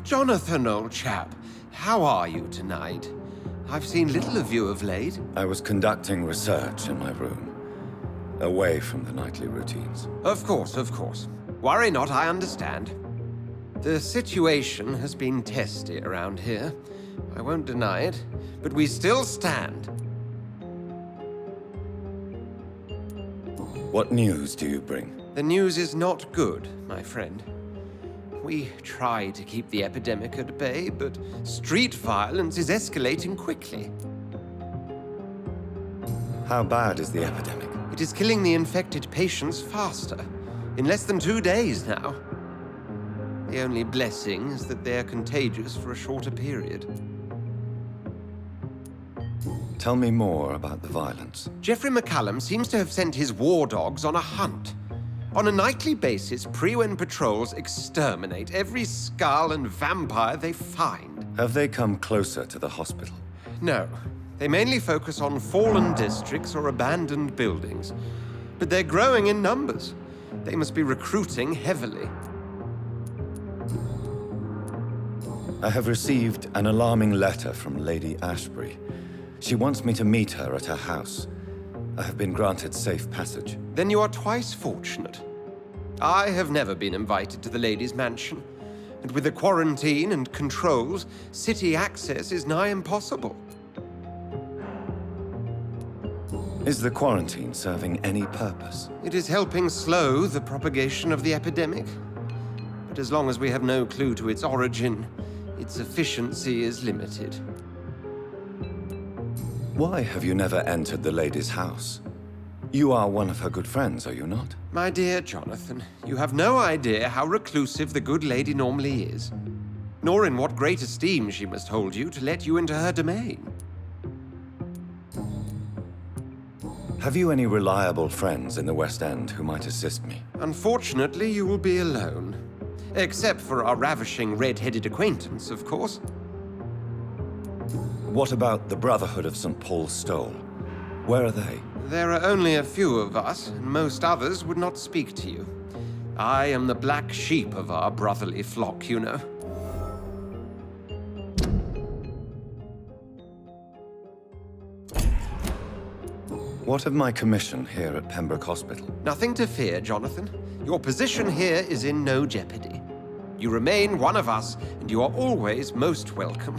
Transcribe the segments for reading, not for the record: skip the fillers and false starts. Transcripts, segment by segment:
Jonathan, old chap, how are you tonight? I've seen little of you of late. I was conducting research in my room, away from the nightly routines. Of course, of course. Worry not, I understand. The situation has been testy around here. I won't deny it, but we still stand. What news do you bring? The news is not good, my friend. We try to keep the epidemic at bay, but street violence is escalating quickly. How bad is the epidemic? It is killing the infected patients faster, in less than 2 days now. The only blessing is that they are contagious for a shorter period. Tell me more about the violence. Jeffrey McCallum seems to have sent his war dogs on a hunt. On a nightly basis, Pre-Wen patrols exterminate every skal and vampire they find. Have they come closer to the hospital? No. They mainly focus on fallen districts or abandoned buildings. But they're growing in numbers. They must be recruiting heavily. I have received an alarming letter from Lady Ashbury. She wants me to meet her at her house. I have been granted safe passage. Then you are twice fortunate. I have never been invited to the lady's mansion. And with the quarantine and controls, city access is nigh impossible. Is the quarantine serving any purpose? It is helping slow the propagation of the epidemic. But as long as we have no clue to its origin, its efficiency is limited. Why have you never entered the lady's house? You are one of her good friends, are you not? My dear Jonathan, you have no idea how reclusive the good lady normally is, nor in what great esteem she must hold you to let you into her domain. Have you any reliable friends in the West End who might assist me? Unfortunately, you will be alone. Except for our ravishing red-headed acquaintance, of course. What about the Brotherhood of St. Paul's Stole? Where are they? There are only a few of us, and most others would not speak to you. I am the black sheep of our brotherly flock, you know. What of my commission here at Pembroke Hospital? Nothing to fear, Jonathan. Your position here is in no jeopardy. You remain one of us, and you are always most welcome.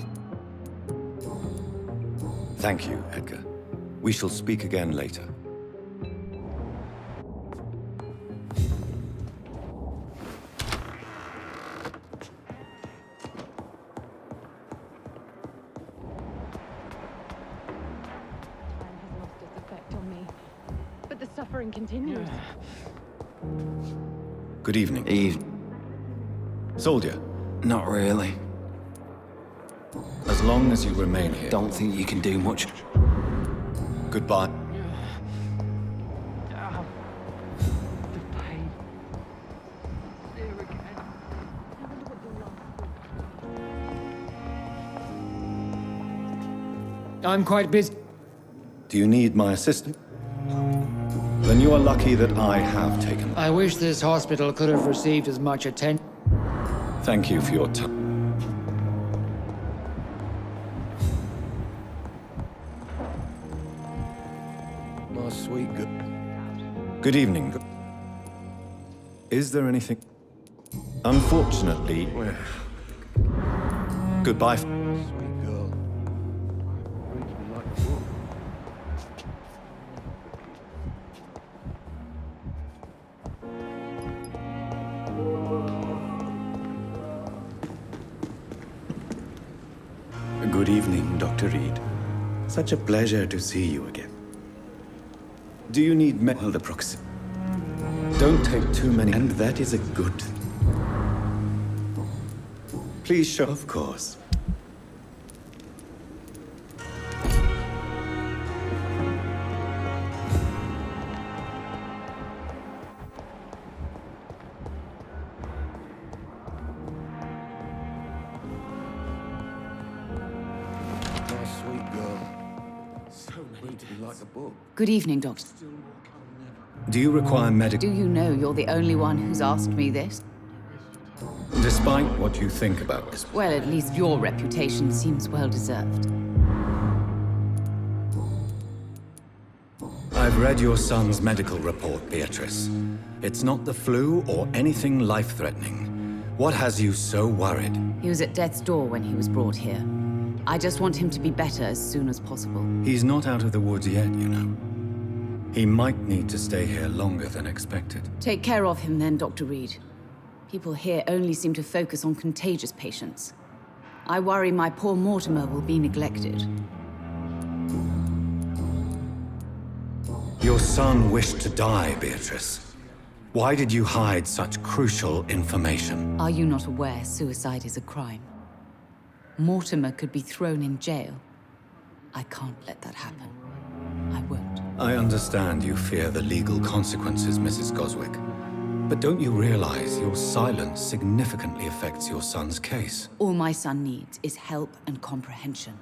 Thank you, Edgar. We shall speak again later. But the suffering continues. Good evening. Eve, Soldier, not really. as long as you remain here. Don't think you can do much. Goodbye. The pain. There again. I'm quite busy. Do you need my assistance? Then you are lucky that I have taken. I wish this hospital could have received as much attention. Thank you for your time. My sweet good. Good evening. Is there anything? Unfortunately. Goodbye. Sweet girl. Reads me like a book. Good evening, Dr. Reid. Such a pleasure to see you again. Do you need Well, the proxy. Don't take too many. And that is a good thing. Please show. Of course. My sweet girl. So many to be like a book. Good evening, Doctor. Do you require medical? Do you know you're the only one who's asked me this? Despite what you think about this, Well, at least your reputation seems well deserved. I've read your son's medical report, Beatrice. It's not the flu or anything life-threatening. What has you so worried? He was at death's door when he was brought here. I just want him to be better as soon as possible. He's not out of the woods yet, you know. He might need to stay here longer than expected. Take care of him then, Dr. Reid. People here only seem to focus on contagious patients. I worry my poor Mortimer will be neglected. Your son wished to die, Beatrice. Why did you hide such crucial information? Are you not aware suicide is a crime? Mortimer could be thrown in jail. I can't let that happen. I won't. I understand you fear the legal consequences, Mrs. Goswick. But don't you realize your silence significantly affects your son's case? All my son needs is help and comprehension.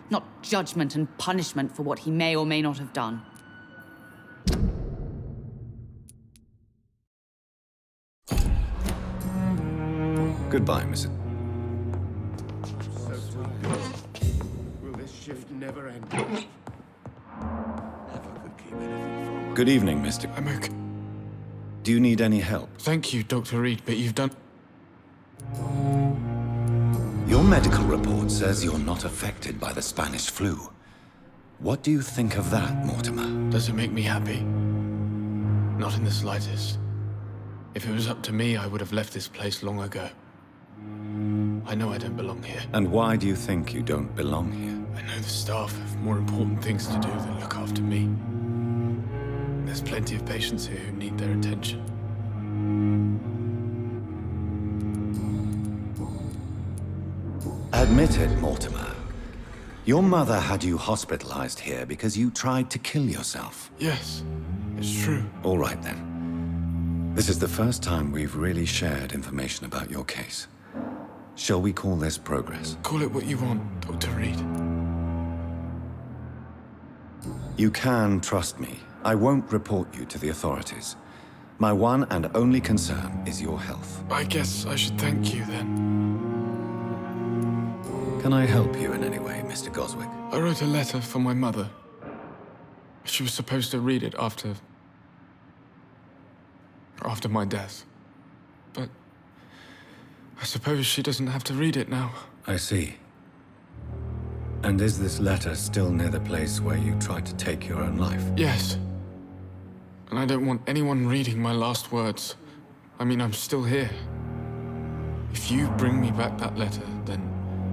Not judgment and punishment for what he may or may not have done. Goodbye, Mrs. Will this shift never end? Never could keep anything from. Good evening, Mr. I'm okay. Do you need any help? Thank you, Dr. Reid, but you've done... Your medical report says you're not affected by the Spanish flu. What do you think of that, Mortimer? Does it make me happy? Not in the slightest. If it was up to me, I would have left this place long ago. I know I don't belong here. And why do you think you don't belong here? I know the staff have more important things to do than look after me. There's plenty of patients here who need their attention. Admit it, Mortimer. Your mother had you hospitalized here because you tried to kill yourself. Yes, it's true. All right, then. This is the first time we've really shared information about your case. Shall we call this progress? Call it what you want, Dr. Reid. You can trust me. I won't report you to the authorities. My one and only concern is your health. I guess I should thank you then. Can I help you in any way, Mr. Goswick? I wrote a letter for my mother. She was supposed to read it after my death. But I suppose she doesn't have to read it now. I see. And is this letter still near the place where you tried to take your own life? Yes. And I don't want anyone reading my last words. I mean, I'm still here. If you bring me back that letter, then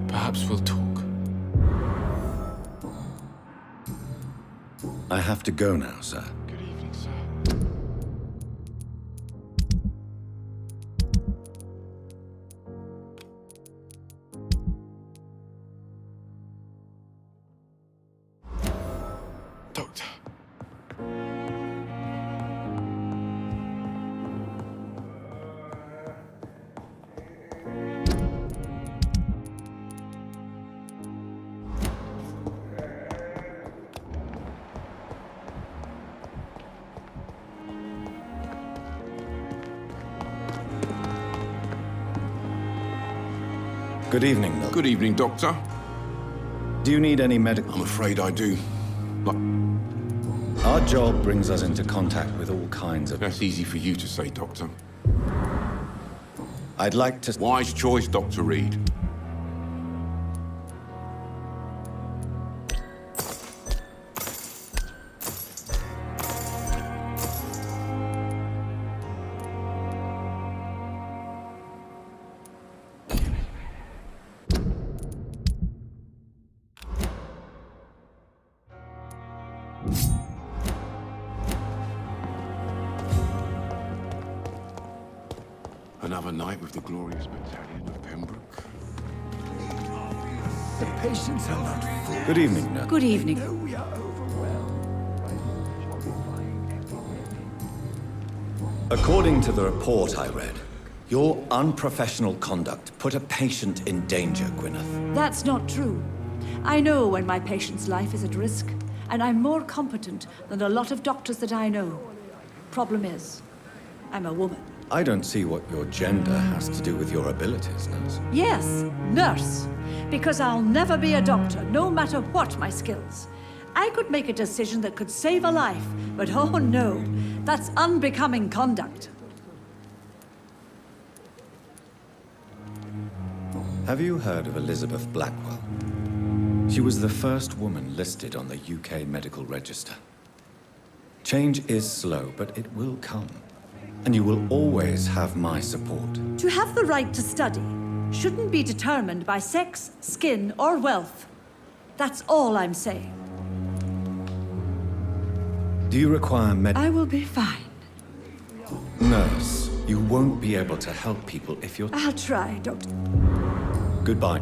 perhaps we'll talk. I have to go now, sir. Good evening, sir. Doctor. Good evening, Milton. Good evening, Doctor. Do you need any medical... I'm afraid I do. Our job brings us into contact with all kinds of... That's easy for you to say, Doctor. I'd like to... Wise choice, Dr. Reid. Another night with the glorious battalion of Pembroke. The patients are not full. Good evening, nurse. Good evening. We are overwhelmed. According to the report I read, your unprofessional conduct put a patient in danger, Gwyneth. That's not true. I know when my patient's life is at risk, and I'm more competent than a lot of doctors that I know. Problem is, I'm a woman. I don't see what your gender has to do with your abilities, nurse. Yes, nurse. Because I'll never be a doctor, no matter what my skills. I could make a decision that could save a life, but oh no, that's unbecoming conduct. Have you heard of Elizabeth Blackwell? She was the first woman listed on the UK medical register. Change is slow, but it will come. And you will always have my support. To have the right to study shouldn't be determined by sex, skin, or wealth. That's all I'm saying. Do you require I will be fine. Nurse, you won't be able to help people if you're... I'll try, Doctor. Goodbye.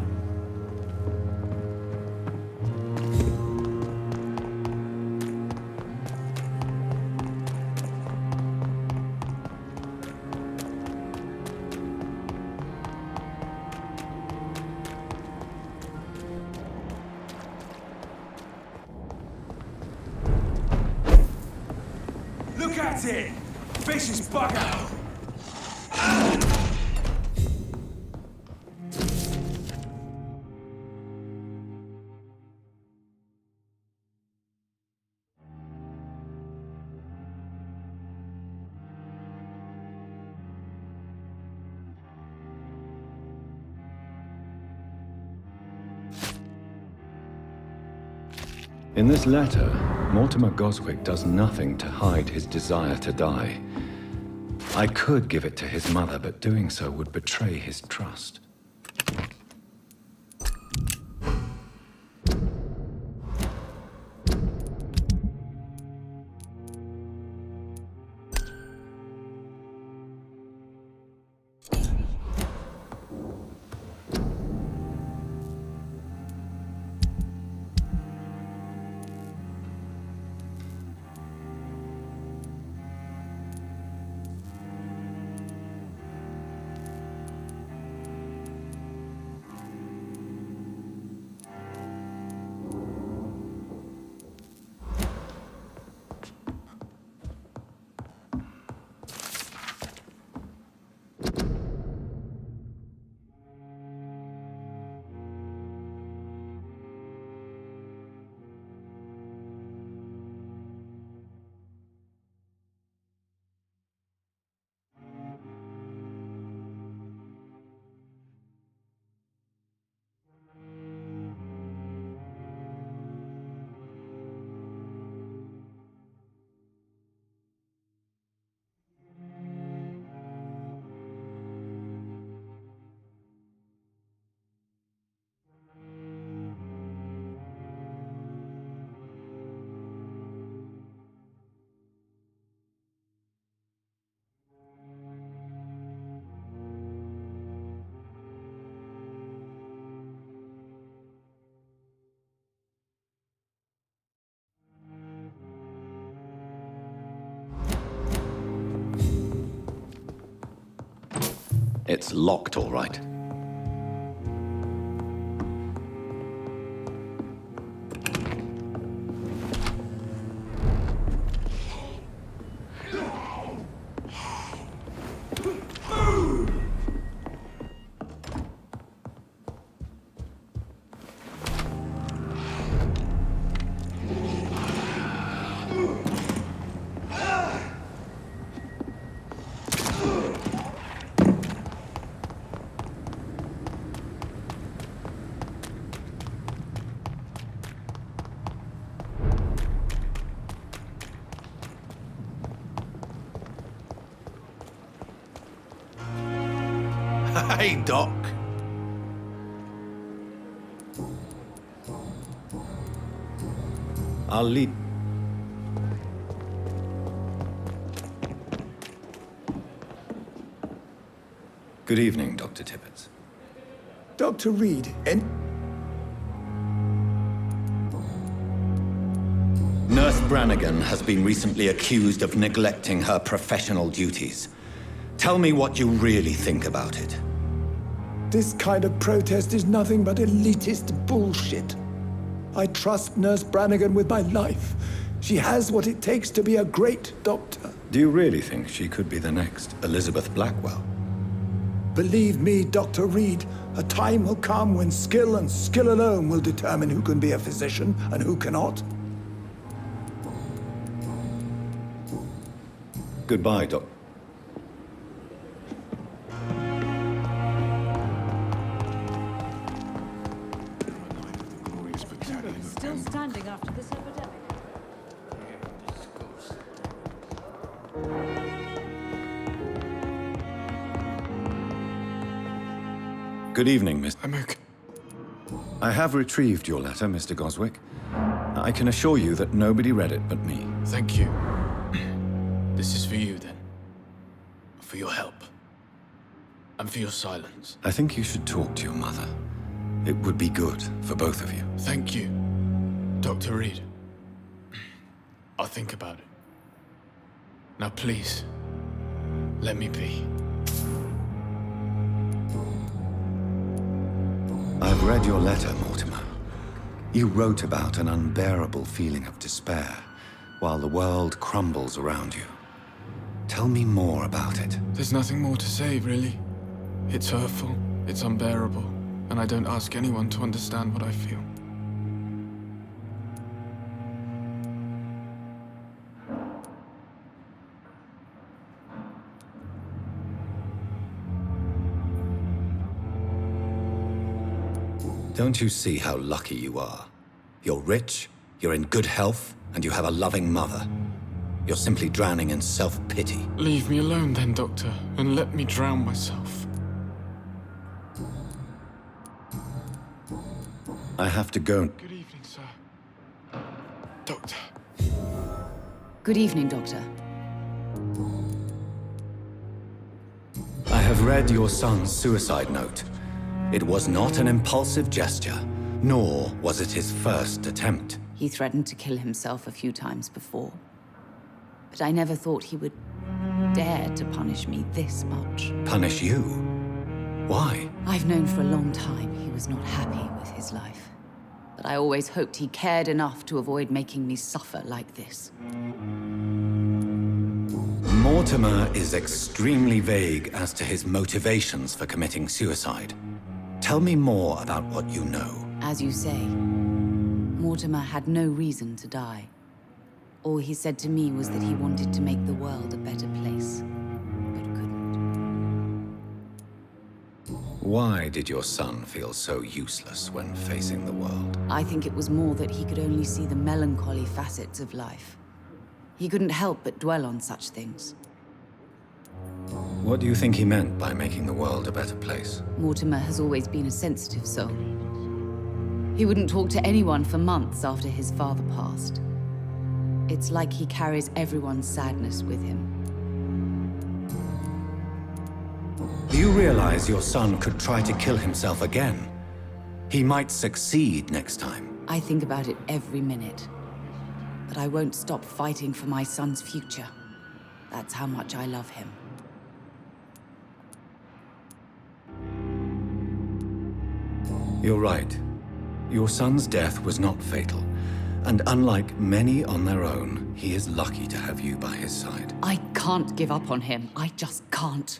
Look at it! Vicious bugger! In this letter, Mortimer Goswick does nothing to hide his desire to die. I could give it to his mother, but doing so would betray his trust. It's locked, all right. Hey, Doc. I'll lead... Good evening, Dr. Tippett. Dr. Reid, Nurse Brannigan has been recently accused of neglecting her professional duties. Tell me what you really think about it. This kind of protest is nothing but elitist bullshit. I trust Nurse Brannigan with my life. She has what it takes to be a great doctor. Do you really think she could be the next Elizabeth Blackwell? Believe me, Dr. Reid, a time will come when skill and skill alone will determine who can be a physician and who cannot. Goodbye, Doc. Still standing after this epidemic. Good evening, Miss. I'm okay. I have retrieved your letter, Mr. Goswick. I can assure you that nobody read it but me. Thank you. This is for you, then. For your help. And for your silence. I think you should talk to your mother. It would be good for both of you. Thank you, Dr. Reid. I'll think about it. Now, please, let me be. I've read your letter, Mortimer. You wrote about an unbearable feeling of despair while the world crumbles around you. Tell me more about it. There's nothing more to say, really. It's hurtful, it's unbearable, and I don't ask anyone to understand what I feel. Don't you see how lucky you are? You're rich, you're in good health, and you have a loving mother. You're simply drowning in self-pity. Leave me alone then, Doctor, and let me drown myself. I have to go. Good evening, sir. Doctor. Good evening, Doctor. I have read your son's suicide note. It was not an impulsive gesture, nor was it his first attempt. He threatened to kill himself a few times before. But I never thought he would dare to punish me this much. Punish you? Why? I've known for a long time he was not happy with his life. But I always hoped he cared enough to avoid making me suffer like this. Mortimer is extremely vague as to his motivations for committing suicide. Tell me more about what you know. As you say, Mortimer had no reason to die. All he said to me was that he wanted to make the world a better place, but couldn't. Why did your son feel so useless when facing the world? I think it was more that he could only see the melancholy facets of life. He couldn't help but dwell on such things. What do you think he meant by making the world a better place? Mortimer has always been a sensitive soul. He wouldn't talk to anyone for months after his father passed. It's like he carries everyone's sadness with him. Do you realize your son could try to kill himself again? He might succeed next time. I think about it every minute. But I won't stop fighting for my son's future. That's how much I love him. You're right. Your son's death was not fatal. And unlike many on their own, he is lucky to have you by his side. I can't give up on him. I just can't.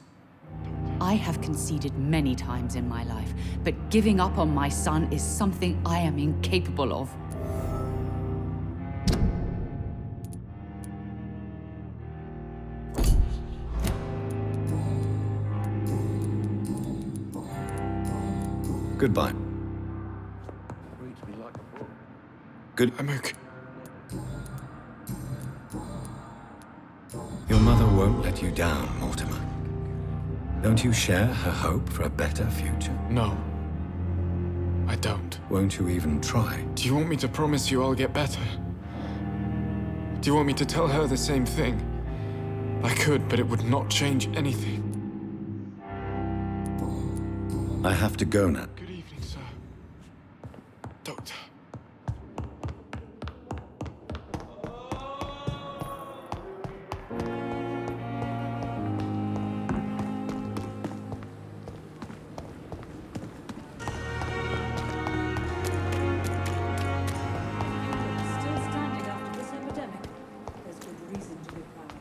I have conceded many times in my life, but giving up on my son is something I am incapable of. Goodbye. Good. I'm okay. Your mother won't let you down, Mortimer. Don't you share her hope for a better future? No. I don't. Won't you even try? Do you want me to promise you I'll get better? Do you want me to tell her the same thing? I could, but it would not change anything. I have to go now. Good evening, sir. Doctor. Still standing after this epidemic. There's good reason to be proud.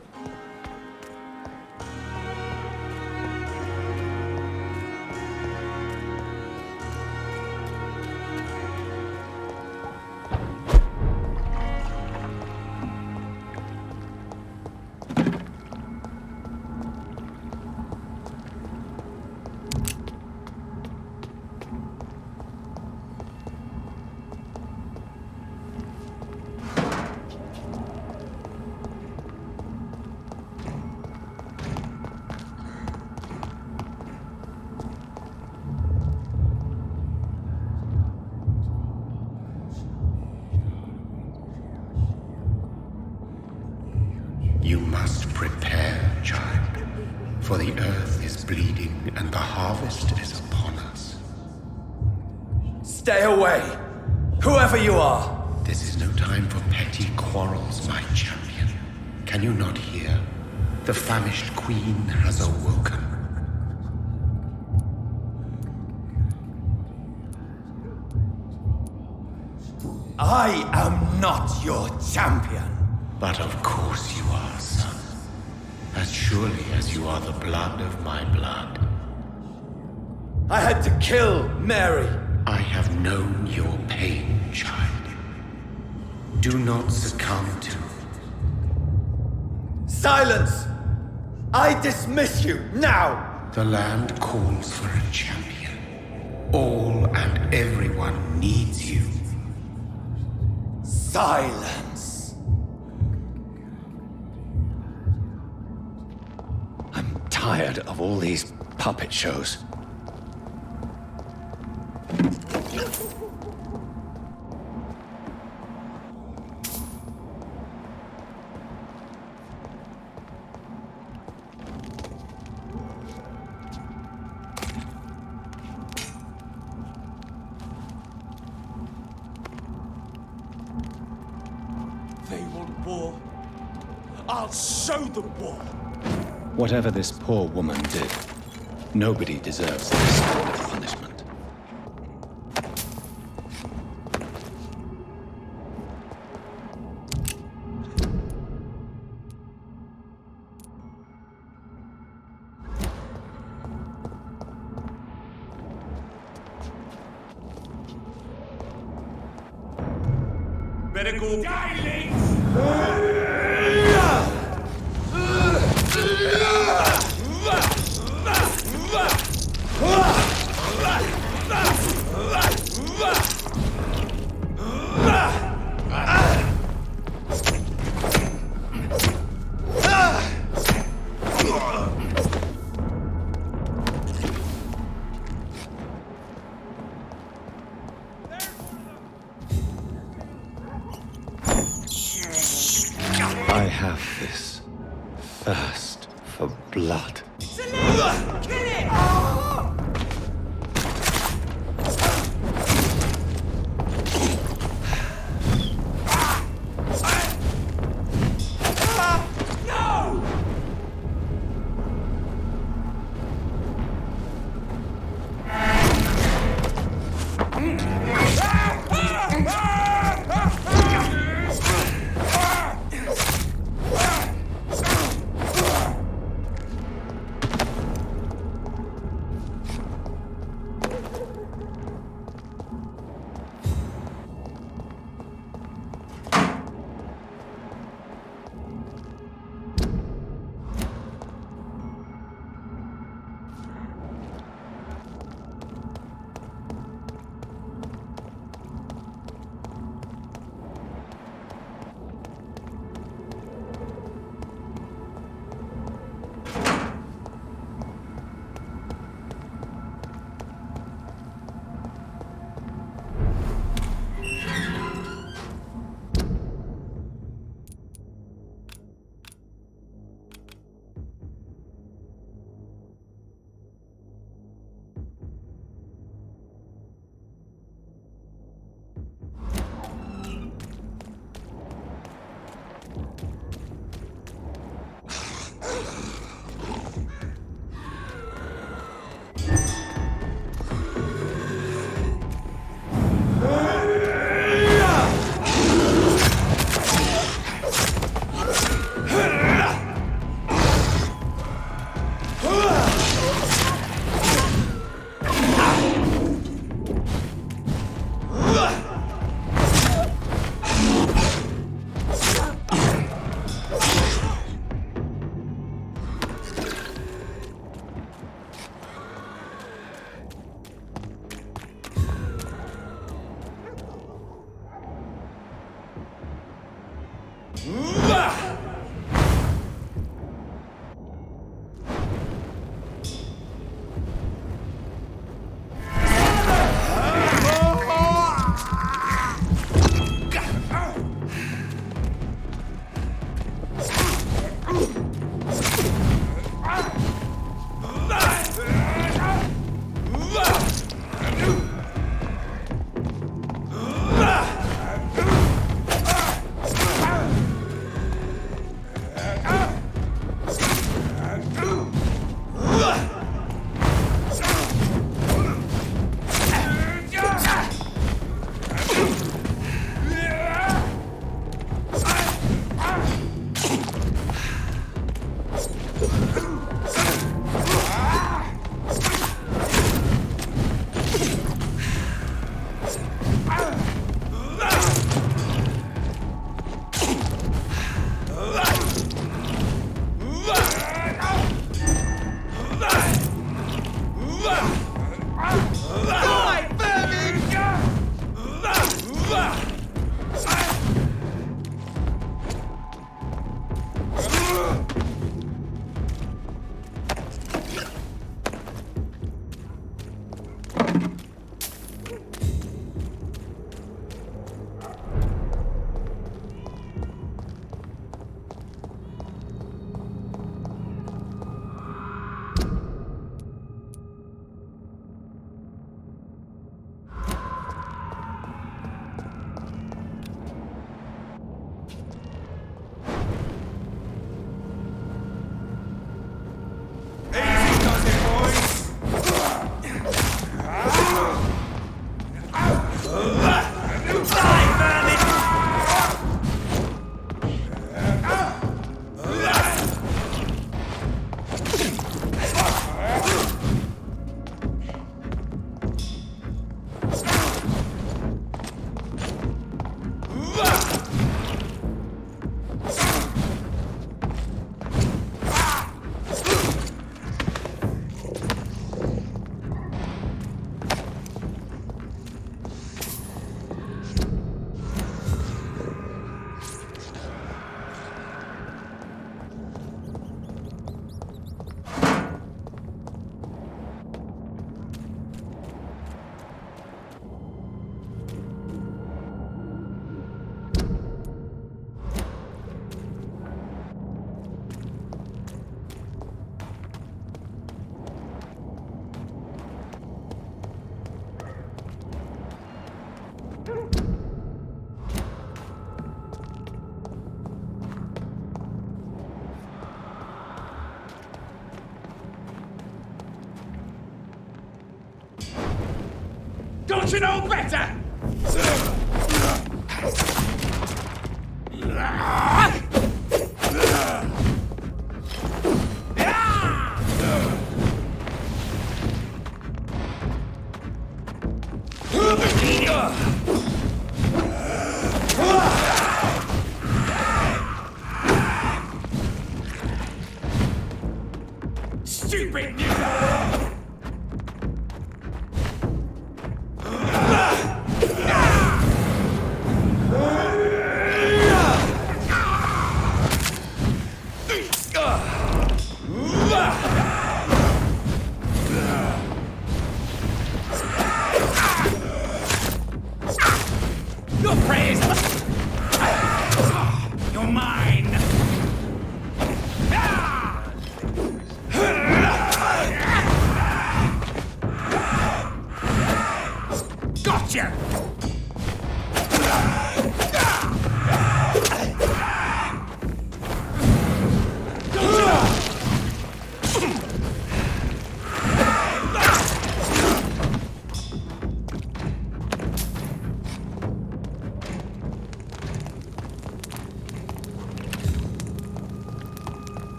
You must prepare, child, for the earth is bleeding and the harvest is upon us. Stay away, whoever you are. This is no time for petty quarrels, my champion. Can you not hear? The famished queen has awoken. I am not your champion. But of course you are, son. As surely as you are the blood of my blood. I had to kill Mary. I have known your pain, child. Do not succumb to... Silence! I dismiss you, now! The land calls for a champion. All and everyone needs you. Silence! I'm tired of all these puppet shows. They want war. I'll show them war. Whatever this poor woman did, nobody deserves this kind of punishment. Better go. I have this thirst for blood. Don't you know better? Stupid nigger! Your praise! You're mine! Gotcha!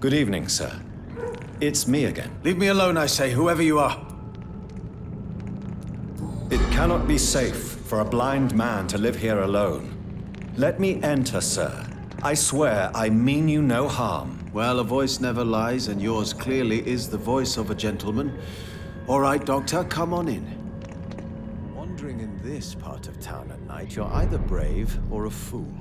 Good evening, sir. It's me again. Leave me alone, I say, whoever you are. It cannot be safe for a blind man to live here alone. Let me enter, sir. I swear I mean you no harm. Well, a voice never lies, and yours clearly is the voice of a gentleman. All right, Doctor, come on in. Wandering in this part of town at night, you're either brave or a fool.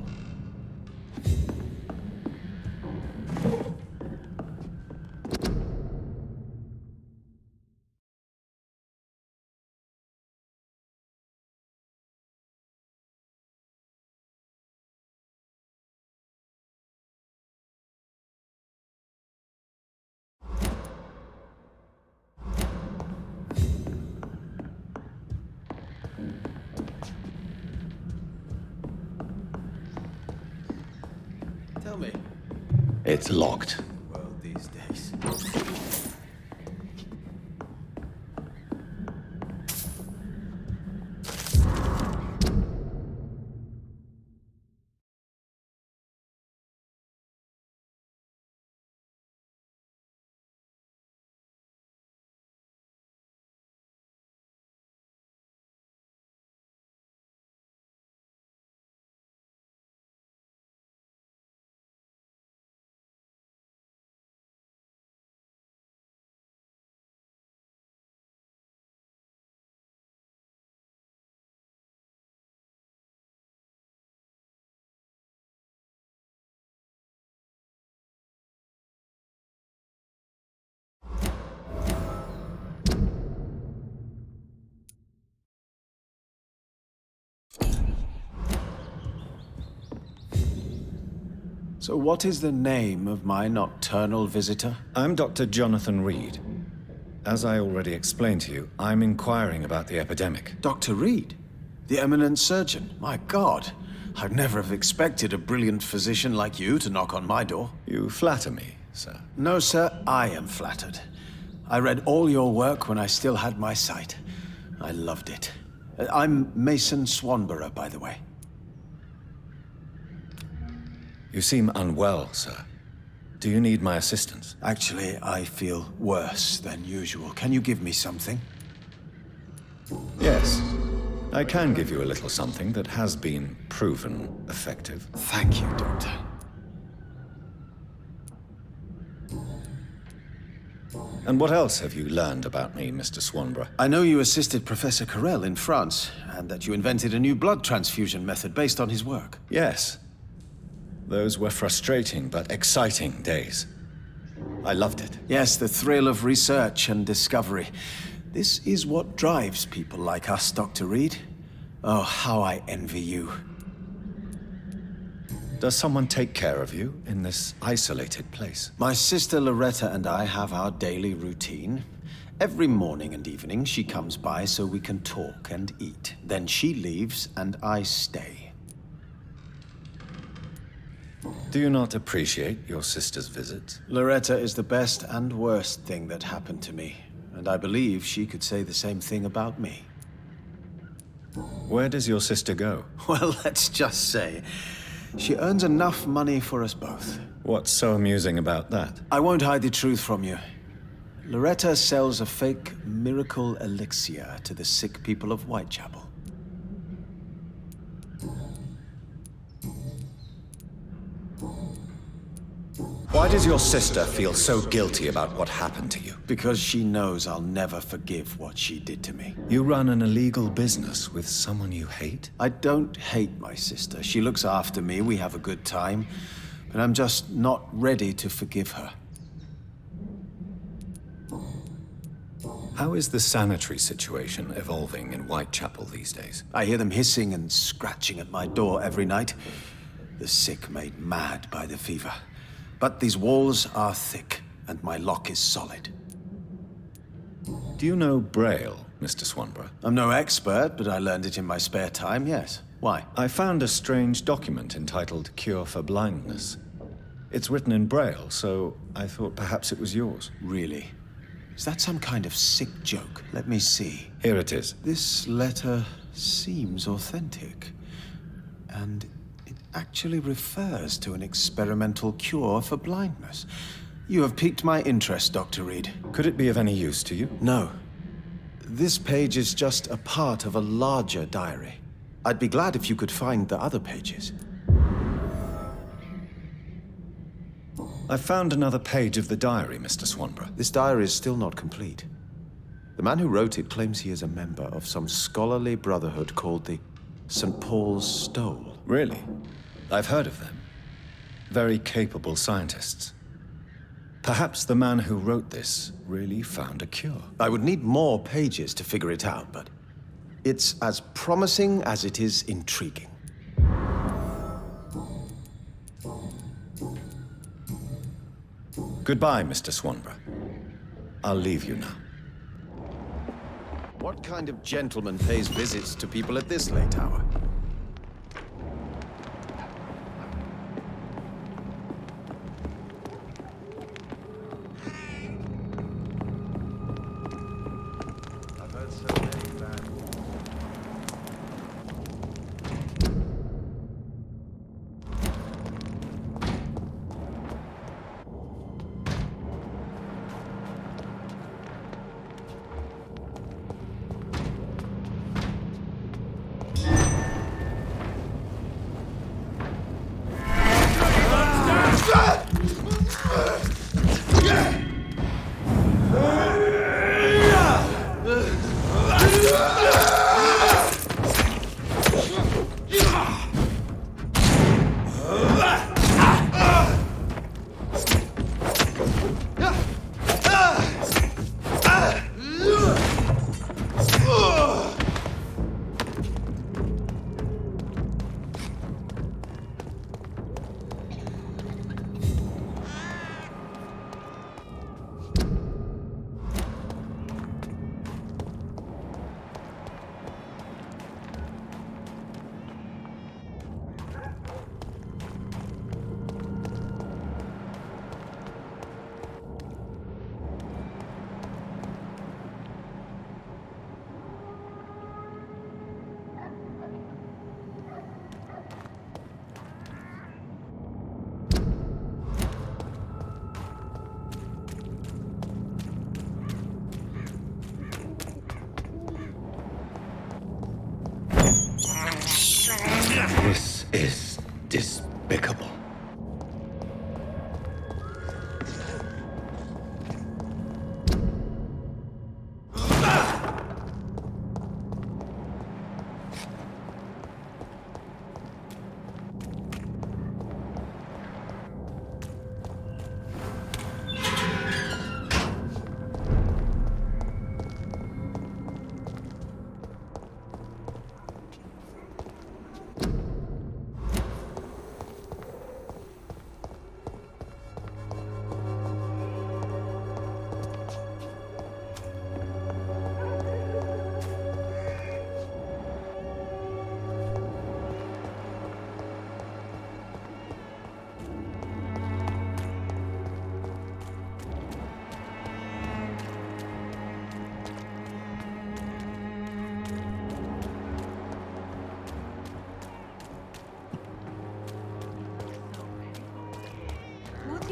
Tell me. It's locked. Well, these days. So what is the name of my nocturnal visitor? I'm Dr. Jonathan Reid. As I already explained to you, I'm inquiring about the epidemic. Dr. Reid? The eminent surgeon? My God, I'd never have expected a brilliant physician like you to knock on my door. You flatter me, sir. No, sir, I am flattered. I read all your work when I still had my sight. I loved it. I'm Mason Swanborough, by the way. You seem unwell, sir. Do you need my assistance? Actually, I feel worse than usual. Can you give me something? Yes. I can give you a little something that has been proven effective. Thank you, Doctor. And what else have you learned about me, Mr. Swanborough? I know you assisted Professor Carell in France, and that you invented a new blood transfusion method based on his work. Yes. Those were frustrating but exciting days. I loved it. Yes, the thrill of research and discovery. This is what drives people like us, Dr. Reid. Oh, how I envy you. Does someone take care of you in this isolated place? My sister Loretta and I have our daily routine. Every morning and evening, she comes by so we can talk and eat. Then she leaves, and I stay. Do you not appreciate your sister's visits? Loretta is the best and worst thing that happened to me, and I believe she could say the same thing about me. Where does your sister go? Well, let's just say, she earns enough money for us both. What's so amusing about that? I won't hide the truth from you. Loretta sells a fake miracle elixir to the sick people of Whitechapel. Why does your sister feel so guilty about what happened to you? Because she knows I'll never forgive what she did to me. You run an illegal business with someone you hate? I don't hate my sister. She looks after me, we have a good time. But I'm just not ready to forgive her. How is the sanitary situation evolving in Whitechapel these days? I hear them hissing and scratching at my door every night. The sick made mad by the fever. But these walls are thick, and my lock is solid. Do you know Braille, Mr. Swanborough? I'm no expert, but I learned it in my spare time, yes. Why? I found a strange document entitled Cure for Blindness. It's written in Braille, so I thought perhaps it was yours. Really? Is that some kind of sick joke? Let me see. Here it is. This letter seems authentic. And it actually refers to an experimental cure for blindness. You have piqued my interest, Dr. Reid. Could it be of any use to you? No. This page is just a part of a larger diary. I'd be glad if you could find the other pages. I found another page of the diary, Mr. Swanborough. This diary is still not complete. The man who wrote it claims he is a member of some scholarly brotherhood called the St. Paul's Stole. Really? I've heard of them. Very capable scientists. Perhaps the man who wrote this really found a cure. I would need more pages to figure it out, but it's as promising as it is intriguing. Goodbye, Mr. Swanborough. I'll leave you now. What kind of gentleman pays visits to people at this late hour? I've heard so many bad. This is despicable.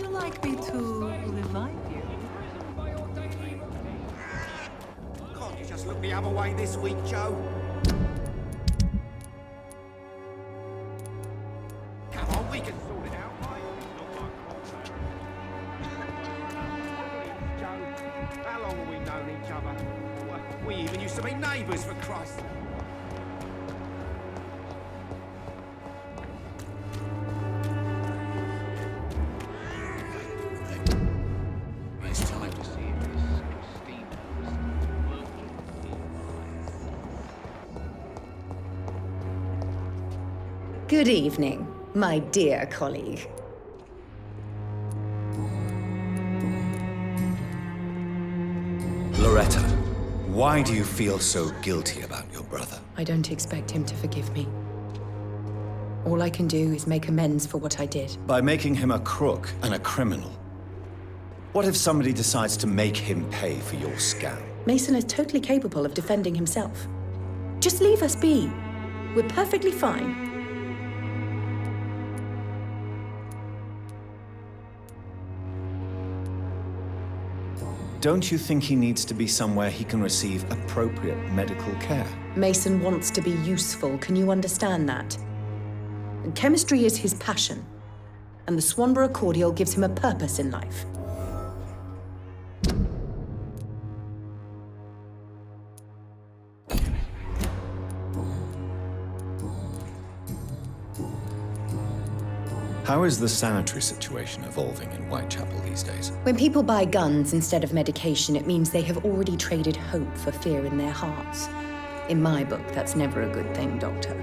you like me to revive you? Can't you just look the other way this week, Joe? Come on, we can sort it out, right? Joe, how long have we known each other? We even used to be neighbours, for Christ's sake. It's time to see if this Christina was working in Good evening, my dear colleague. Loretta, why do you feel so guilty about your brother? I don't expect him to forgive me. All I can do is make amends for what I did. By making him a crook and a criminal. What if somebody decides to make him pay for your scam? Mason is totally capable of defending himself. Just leave us be. We're perfectly fine. Don't you think he needs to be somewhere he can receive appropriate medical care? Mason wants to be useful, can you understand that? And chemistry is his passion, and the Swanborough cordial gives him a purpose in life. How is the sanitary situation evolving in Whitechapel these days? When people buy guns instead of medication, it means they have already traded hope for fear in their hearts. In my book, that's never a good thing, Doctor.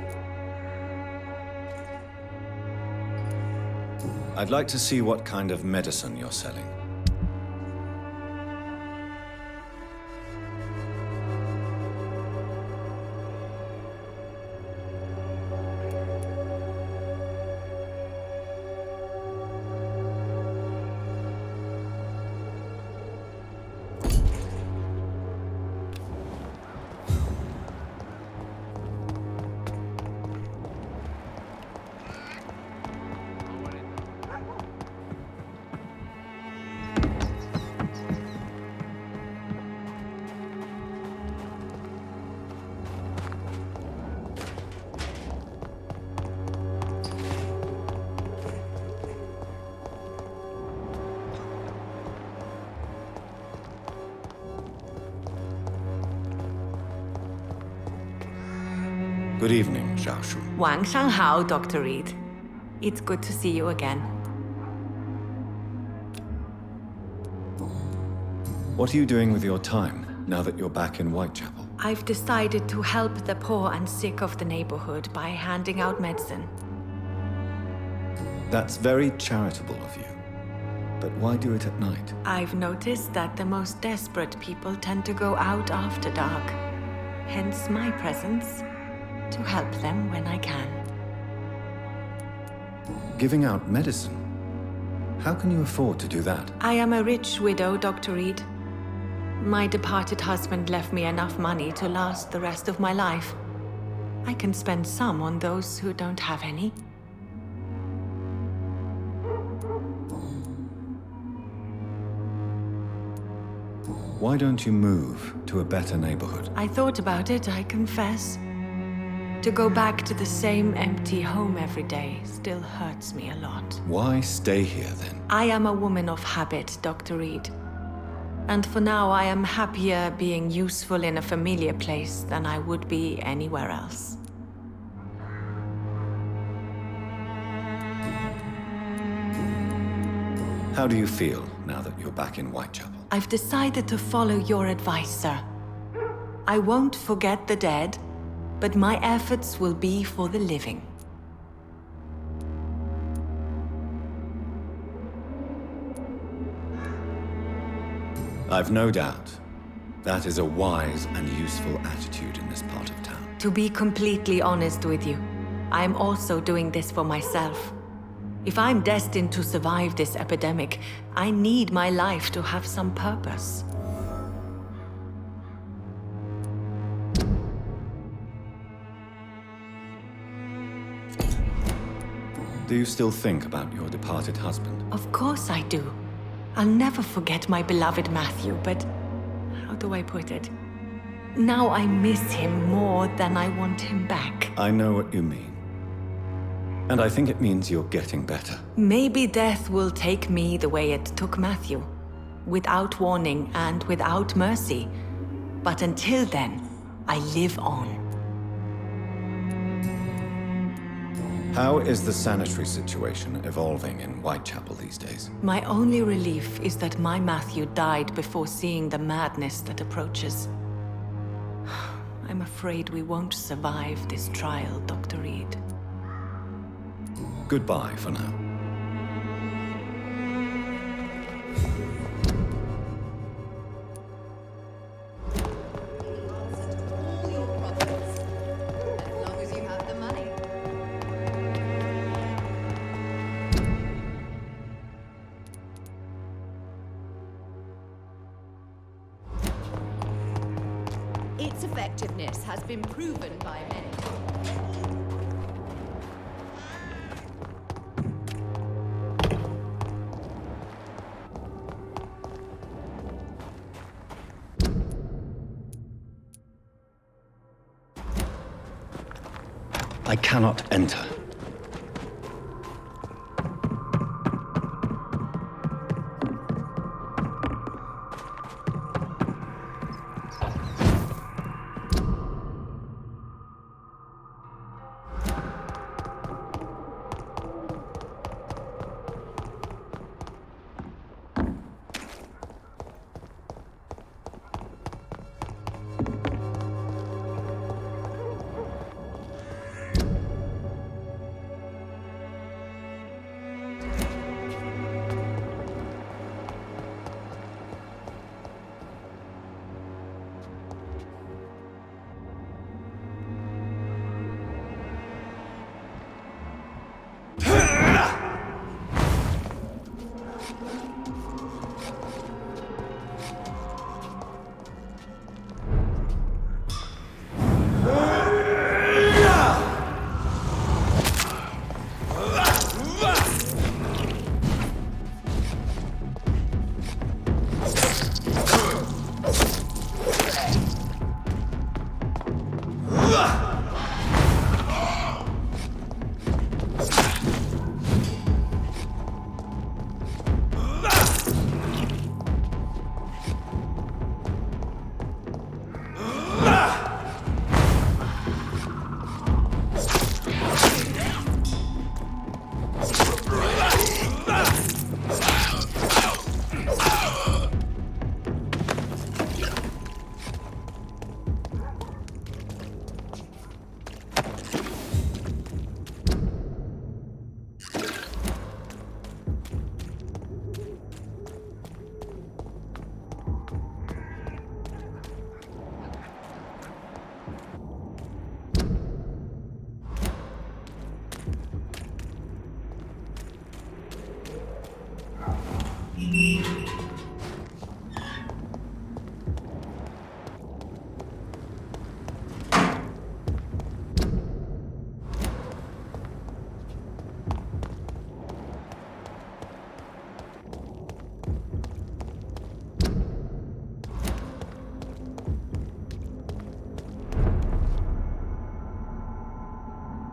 I'd like to see what kind of medicine you're selling. Good evening, Xiaoshu. 晚上好, Dr. Reid. It's good to see you again. What are you doing with your time, now that you're back in Whitechapel? I've decided to help the poor and sick of the neighborhood by handing out medicine. That's very charitable of you. But why do it at night? I've noticed that the most desperate people tend to go out after dark. Hence my presence, to help them when I can. Giving out medicine? How can you afford to do that? I am a rich widow, Dr. Reid. My departed husband left me enough money to last the rest of my life. I can spend some on those who don't have any. Why don't you move to a better neighborhood? I thought about it, I confess. To go back to the same empty home every day still hurts me a lot. Why stay here then? I am a woman of habit, Dr. Reid. And for now, I am happier being useful in a familiar place than I would be anywhere else. How do you feel now that you're back in Whitechapel? I've decided to follow your advice, sir. I won't forget the dead, but my efforts will be for the living. I've no doubt. That is a wise and useful attitude in this part of town. To be completely honest with you, I am also doing this for myself. If I'm destined to survive this epidemic, I need my life to have some purpose. Do you still think about your departed husband? Of course I do. I'll never forget my beloved Matthew, but how do I put it? Now I miss him more than I want him back. I know what you mean. And I think it means you're getting better. Maybe death will take me the way it took Matthew. Without warning and without mercy. But until then, I live on. How is the sanitary situation evolving in Whitechapel these days? My only relief is that my Matthew died before seeing the madness that approaches. I'm afraid we won't survive this trial, Dr. Reid. Goodbye for now. Its effectiveness has been proven by many. I cannot enter.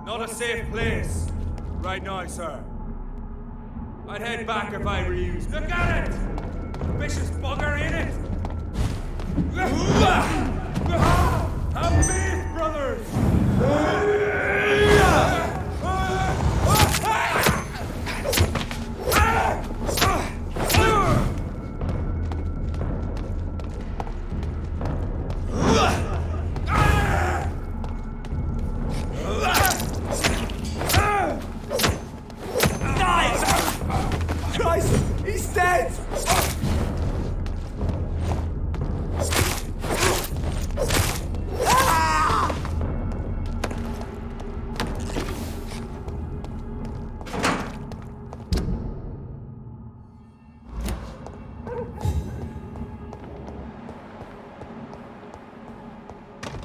Not a safe place. Right now, sir. I'd head back if I were you. Look at it! Vicious bugger in it! Have faith, brothers!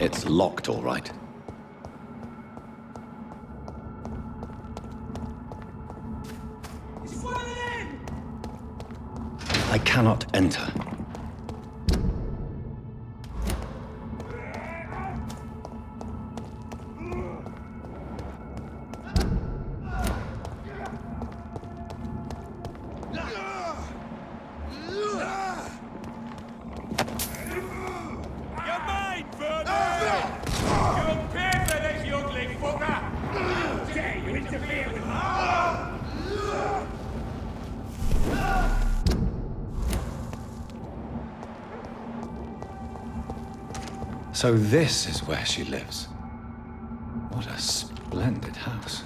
It's locked, all right. I cannot enter. You're mine, Vernon! You'll pay for this, you ugly fucker! Dare you interfere with me? So this is where she lives. What a splendid house.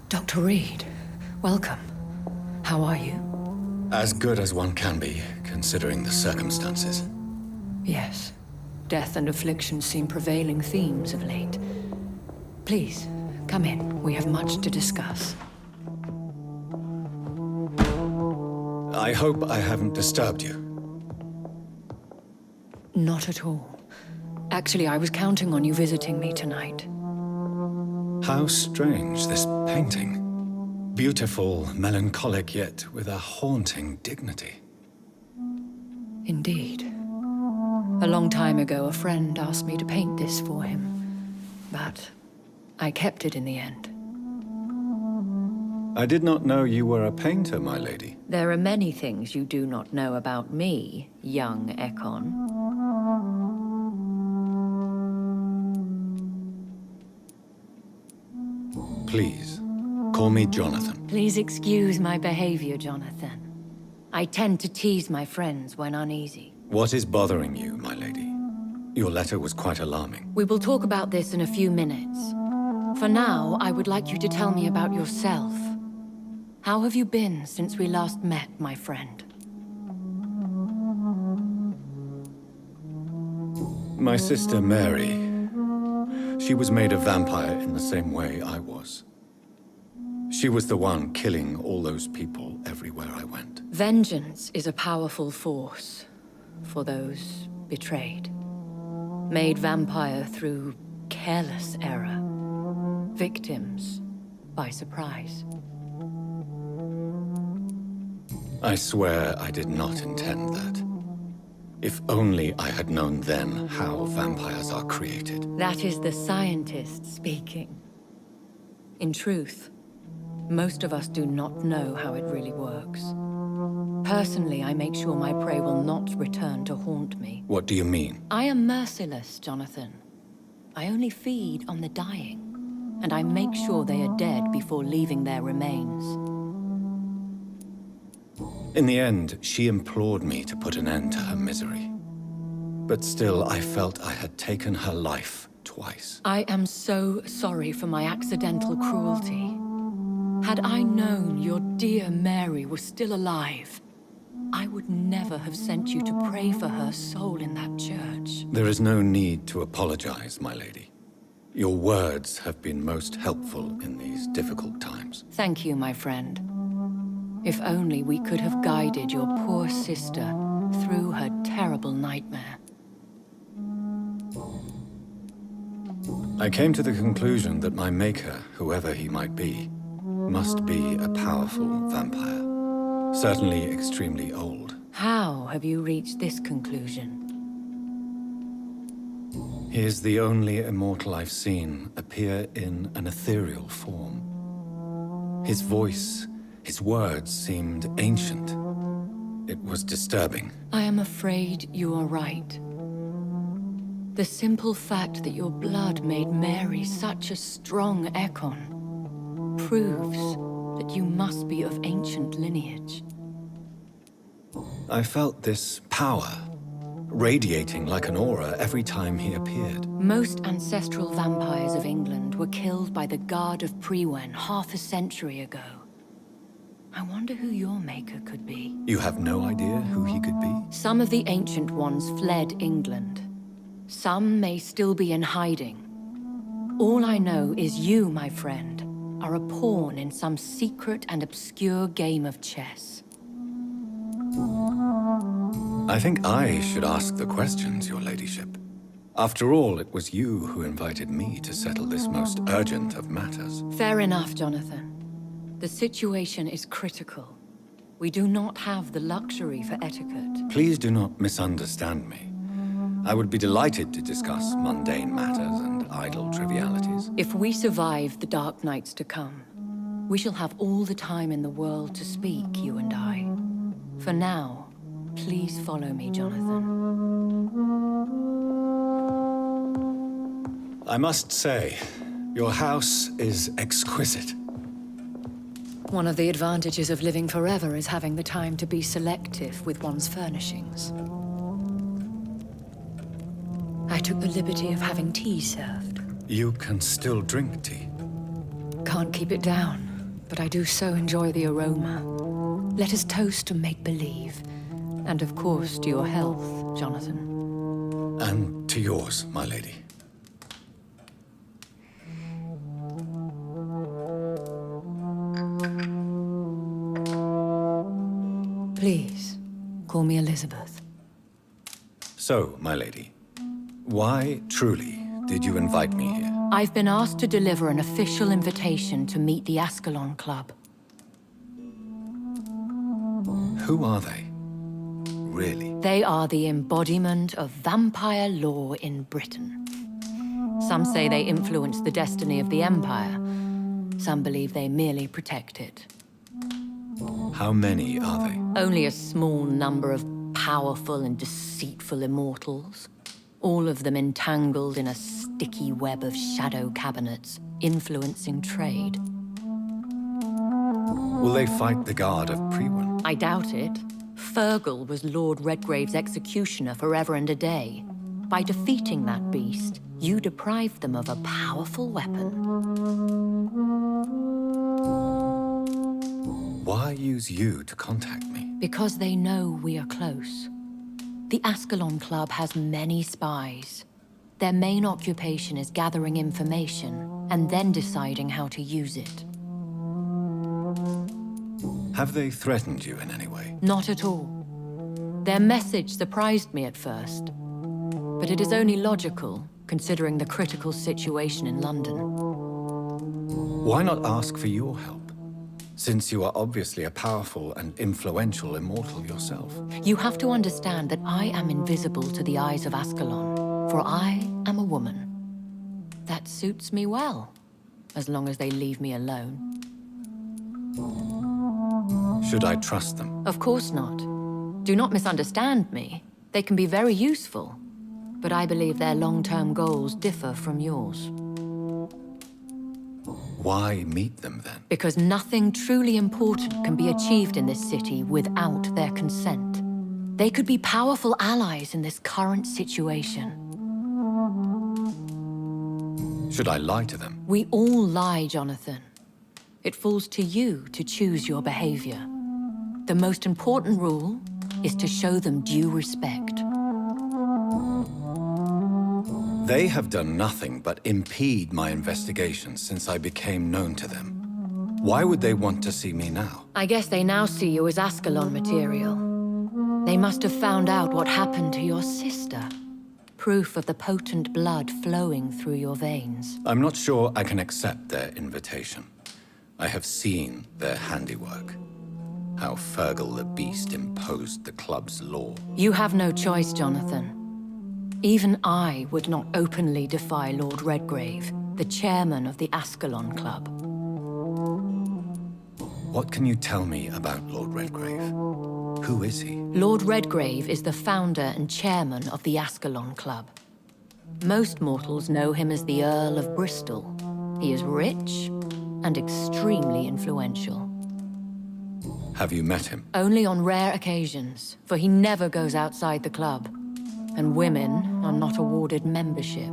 Dr. Reid, welcome. How are you? As good as one can be, considering the circumstances. Yes. Death and affliction seem prevailing themes of late. Please, come in. We have much to discuss. I hope I haven't disturbed you. Not at all. Actually, I was counting on you visiting me tonight. How strange, this painting. Beautiful, melancholic, yet with a haunting dignity. Indeed. A long time ago, a friend asked me to paint this for him. But I kept it in the end. I did not know you were a painter, my lady. There are many things you do not know about me, young Ekon. Please, call me Jonathan. Please excuse my behavior, Jonathan. I tend to tease my friends when uneasy. What is bothering you, my lady? Your letter was quite alarming. We will talk about this in a few minutes. For now, I would like you to tell me about yourself. How have you been since we last met, my friend? My sister Mary. She was made a vampire in the same way I was. She was the one killing all those people everywhere I went. Vengeance is a powerful force for those betrayed. Made vampire through careless error. Victims by surprise. I swear I did not intend that. If only I had known then how vampires are created. That is the scientist speaking. In truth, most of us do not know how it really works. Personally, I make sure my prey will not return to haunt me. What do you mean? I am merciless, Jonathan. I only feed on the dying, and I make sure they are dead before leaving their remains. In the end, she implored me to put an end to her misery. But still, I felt I had taken her life twice. I am so sorry for my accidental cruelty. Had I known your dear Mary was still alive, I would never have sent you to pray for her soul in that church. There is no need to apologize, my lady. Your words have been most helpful in these difficult times. Thank you, my friend. If only we could have guided your poor sister through her terrible nightmare. I came to the conclusion that my maker, whoever he might be, must be a powerful vampire. Certainly extremely old. How have you reached this conclusion? He is the only immortal I've seen appear in an ethereal form. His voice, his words seemed ancient. It was disturbing. I am afraid you are right. The simple fact that your blood made Mary such a strong Ekon proves that you must be of ancient lineage. I felt this power, radiating like an aura every time he appeared. Most ancestral vampires of England were killed by the Guard of Prewen half a century ago. I wonder who your maker could be. You have no idea who he could be? Some of the Ancient Ones fled England. Some may still be in hiding. All I know is you, my friend, are a pawn in some secret and obscure game of chess. I think I should ask the questions, your ladyship. After all, it was you who invited me to settle this most urgent of matters. Fair enough, Jonathan. The situation is critical. We do not have the luxury for etiquette. Please do not misunderstand me. I would be delighted to discuss mundane matters and idle trivialities. If we survive the dark nights to come, we shall have all the time in the world to speak, you and I. For now, please follow me, Jonathan. I must say, your house is exquisite. One of the advantages of living forever is having the time to be selective with one's furnishings. I took the liberty of having tea served. You can still drink tea. Can't keep it down, but I do so enjoy the aroma. Let us toast to make-believe. And of course, to your health, Jonathan. And to yours, my lady. Please, call me Elizabeth. So, my lady, why, truly, did you invite me here? I've been asked to deliver an official invitation to meet the Ascalon Club. Who are they? Really? They are the embodiment of vampire law in Britain. Some say they influence the destiny of the Empire. Some believe they merely protect it. How many are they? Only a small number of powerful and deceitful immortals. All of them entangled in a sticky web of shadow cabinets, influencing trade. Will they fight the guard of Priwen? I doubt it. Fergal was Lord Redgrave's executioner forever and a day. By defeating that beast, you deprived them of a powerful weapon. Why use you to contact me? Because they know we are close. The Ascalon Club has many spies. Their main occupation is gathering information and then deciding how to use it. Have they threatened you in any way? Not at all. Their message surprised me at first, but it is only logical, considering the critical situation in London. Why not ask for your help? Since you are obviously a powerful and influential immortal yourself. You have to understand that I am invisible to the eyes of Ascalon, for I am a woman. That suits me well, as long as they leave me alone. Should I trust them? Of course not. Do not misunderstand me. They can be very useful, but I believe their long-term goals differ from yours. Why meet them then? Because nothing truly important can be achieved in this city without their consent. They could be powerful allies in this current situation. Should I lie to them? We all lie, Jonathan. It falls to you to choose your behavior. The most important rule is to show them due respect. They have done nothing but impede my investigations since I became known to them. Why would they want to see me now? I guess they now see you as Ascalon material. They must have found out what happened to your sister. Proof of the potent blood flowing through your veins. I'm not sure I can accept their invitation. I have seen their handiwork. How Fergal the Beast imposed the club's law. You have no choice, Jonathan. Even I would not openly defy Lord Redgrave, the chairman of the Ascalon Club. What can you tell me about Lord Redgrave? Who is he? Lord Redgrave is the founder and chairman of the Ascalon Club. Most mortals know him as the Earl of Bristol. He is rich and extremely influential. Have you met him? Only on rare occasions, for he never goes outside the club. And women are not awarded membership,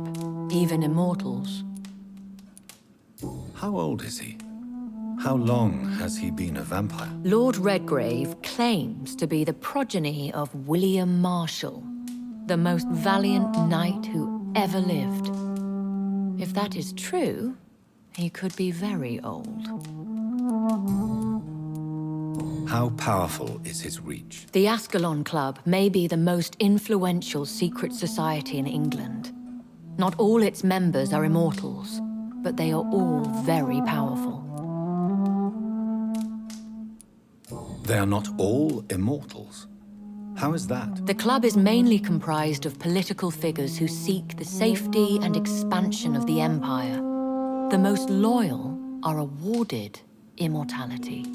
even immortals. How old is he? How long has he been a vampire? Lord Redgrave claims to be the progeny of William Marshall, the most valiant knight who ever lived. If that is true, he could be very old. How powerful is his reach? The Ascalon Club may be the most influential secret society in England. Not all its members are immortals, but they are all very powerful. They are not all immortals. How is that? The club is mainly comprised of political figures who seek the safety and expansion of the Empire. The most loyal are awarded immortality.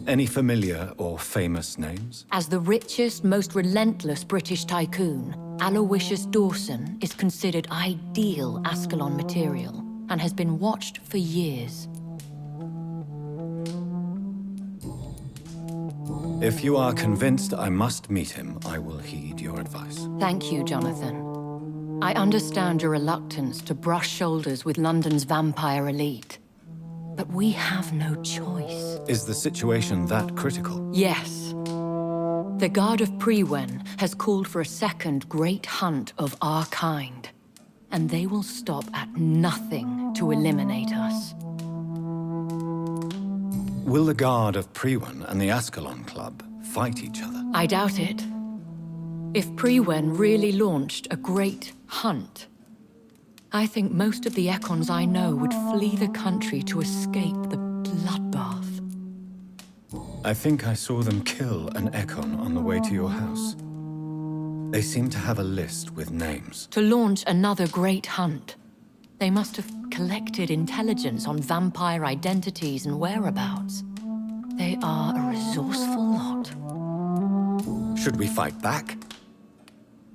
Any familiar or famous names? As the richest, most relentless British tycoon, Aloysius Dawson is considered ideal Ascalon material and has been watched for years. If you are convinced I must meet him, I will heed your advice. Thank you, Jonathan. I understand your reluctance to brush shoulders with London's vampire elite. But we have no choice. Is the situation that critical? Yes. The Guard of Prewen has called for a second great hunt of our kind. And they will stop at nothing to eliminate us. Will the Guard of Prewen and the Ascalon Club fight each other? I doubt it. If Prewen really launched a great hunt, I think most of the Ekons I know would flee the country to escape the bloodbath. I think I saw them kill an Ekon on the way to your house. They seem to have a list with names. To launch another great hunt, they must have collected intelligence on vampire identities and whereabouts. They are a resourceful lot. Should we fight back?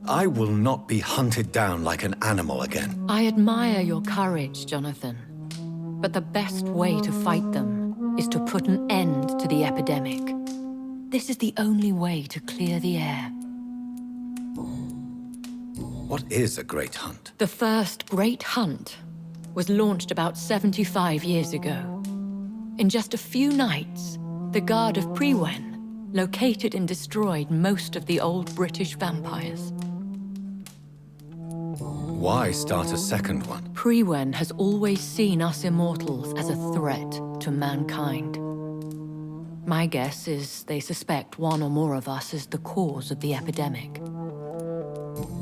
I will not be hunted down like an animal again. I admire your courage, Jonathan. But the best way to fight them is to put an end to the epidemic. This is the only way to clear the air. What is a great hunt? The first great hunt was launched about 75 years ago. In just a few nights, the Guard of Prewen located and destroyed most of the old British vampires. Why start a second one? Prewen has always seen us immortals as a threat to mankind. My guess is they suspect one or more of us is the cause of the epidemic.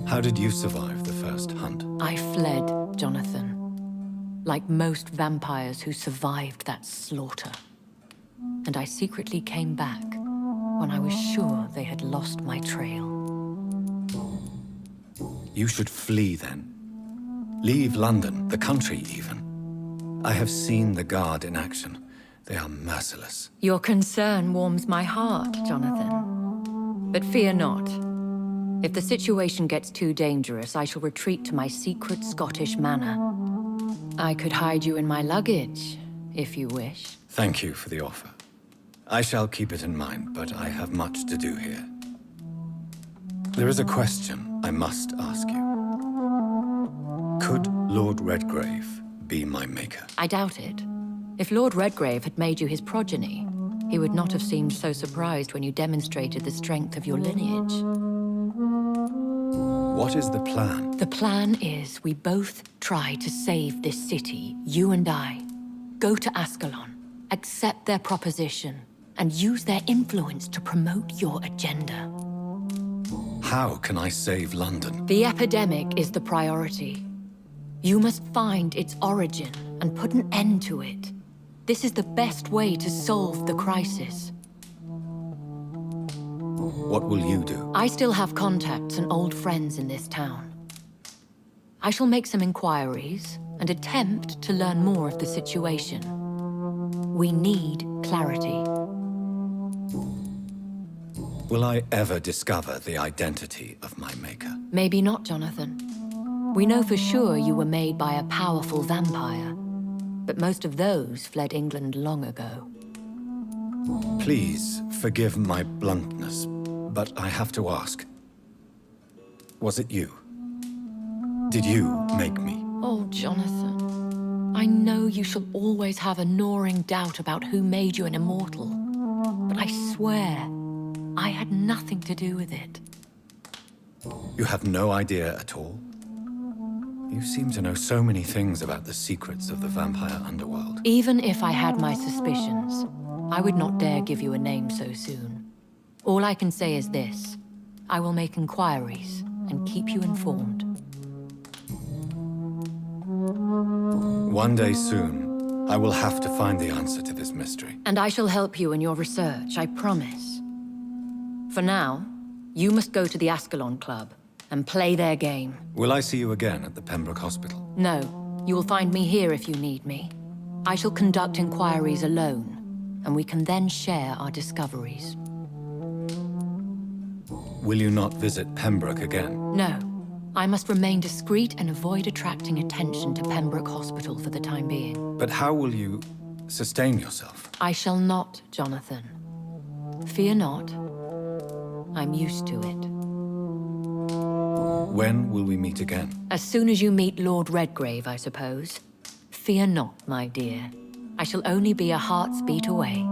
How did you survive the first hunt? I fled, Jonathan. Like most vampires who survived that slaughter. And I secretly came back when I was sure they had lost my trail. You should flee then. Leave London, the country even. I have seen the Guard in action. They are merciless. Your concern warms my heart, Jonathan. But fear not. If the situation gets too dangerous, I shall retreat to my secret Scottish manor. I could hide you in my luggage, if you wish. Thank you for the offer. I shall keep it in mind, but I have much to do here. There is a question I must ask you. Could Lord Redgrave be my maker? I doubt it. If Lord Redgrave had made you his progeny, he would not have seemed so surprised when you demonstrated the strength of your lineage. What is the plan? The plan is we both try to save this city, you and I. Go to Ascalon, accept their proposition, and use their influence to promote your agenda. How can I save London? The epidemic is the priority. You must find its origin and put an end to it. This is the best way to solve the crisis. What will you do? I still have contacts and old friends in this town. I shall make some inquiries and attempt to learn more of the situation. We need clarity. Will I ever discover the identity of my maker? Maybe not, Jonathan. We know for sure you were made by a powerful vampire, but most of those fled England long ago. Please forgive my bluntness, but I have to ask. Was it you? Did you make me? Oh, Jonathan. I know you shall always have a gnawing doubt about who made you an immortal, but I swear, I had nothing to do with it. You have no idea at all? You seem to know so many things about the secrets of the vampire underworld. Even if I had my suspicions, I would not dare give you a name so soon. All I can say is this: I will make inquiries and keep you informed. One day soon, I will have to find the answer to this mystery. And I shall help you in your research, I promise. For now, you must go to the Ascalon Club and play their game. Will I see you again at the Pembroke Hospital? No, you will find me here if you need me. I shall conduct inquiries alone, and we can then share our discoveries. Will you not visit Pembroke again? No. I must remain discreet and avoid attracting attention to Pembroke Hospital for the time being. But how will you sustain yourself? I shall not, Jonathan. Fear not. I'm used to it. When will we meet again? As soon as you meet Lord Redgrave, I suppose. Fear not, my dear. I shall only be a heart's beat away.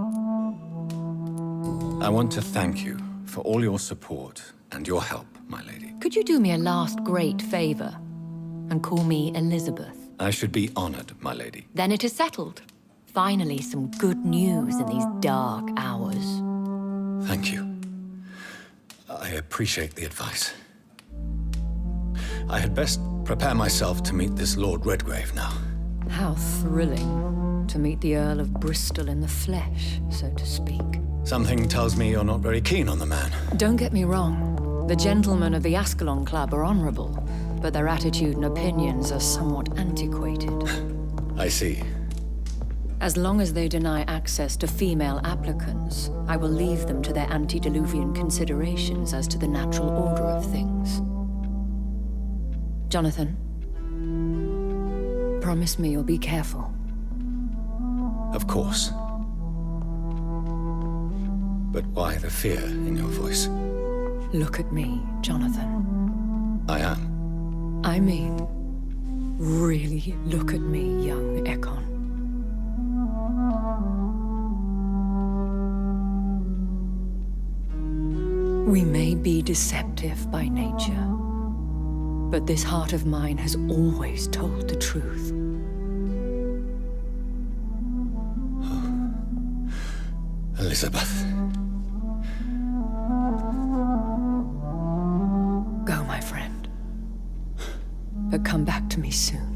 I want to thank you for all your support and your help, my lady. Could you do me a last great favor and call me Elizabeth? I should be honored, my lady. Then it is settled. Finally, some good news in these dark hours. Thank you. I appreciate the advice. I had best prepare myself to meet this Lord Redgrave now. How thrilling to meet the Earl of Bristol in the flesh, so to speak. Something tells me you're not very keen on the man. Don't get me wrong. The gentlemen of the Ascalon Club are honorable, but their attitude and opinions are somewhat antiquated. I see. As long as they deny access to female applicants, I will leave them to their antediluvian considerations as to the natural order of things. Jonathan, promise me you'll be careful. Of course. But why the fear in your voice? Look at me, Jonathan. I am. I mean, really look at me, young Ekon. We may be deceptive by nature, but this heart of mine has always told the truth. Elizabeth. Go, my friend. But come back to me soon.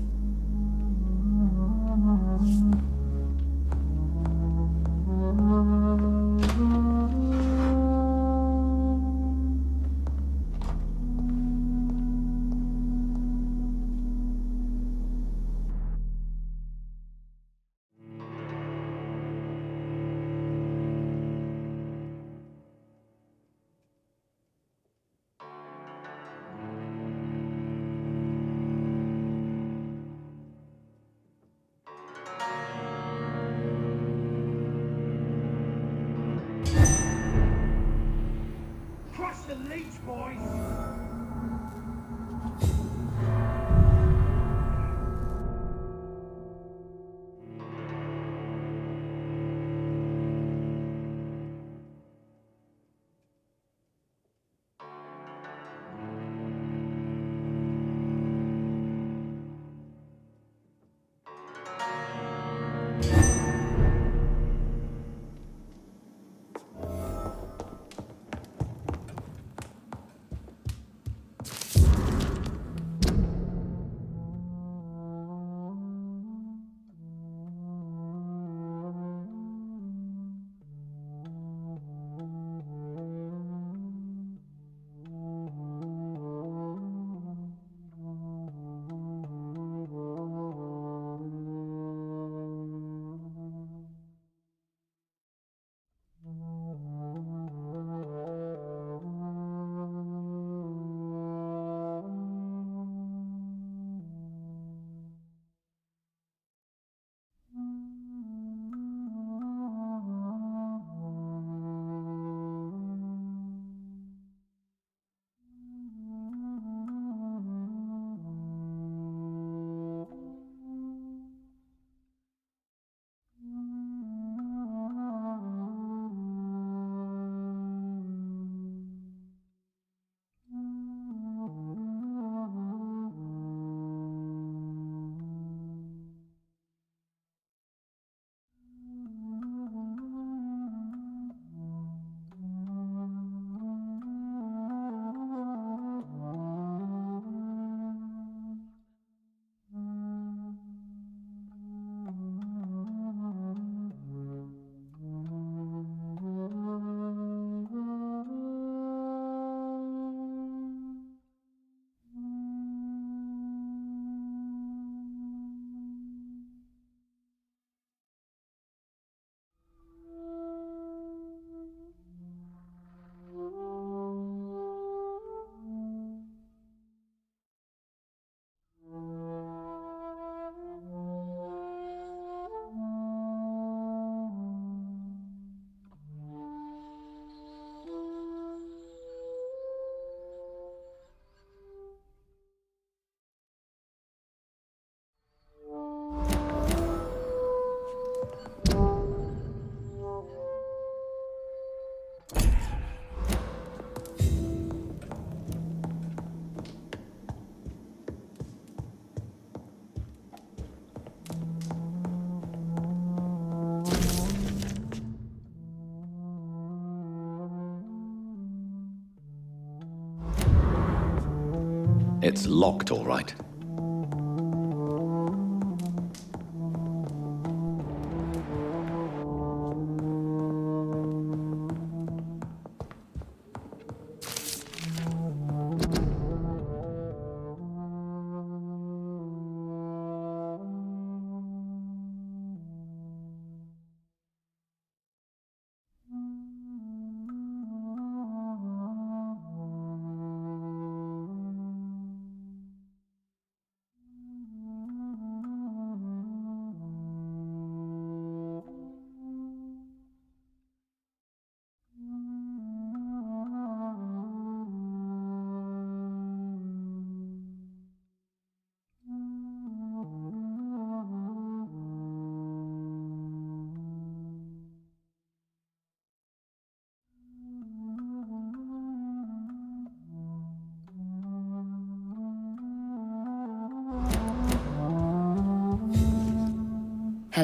It's locked, all right.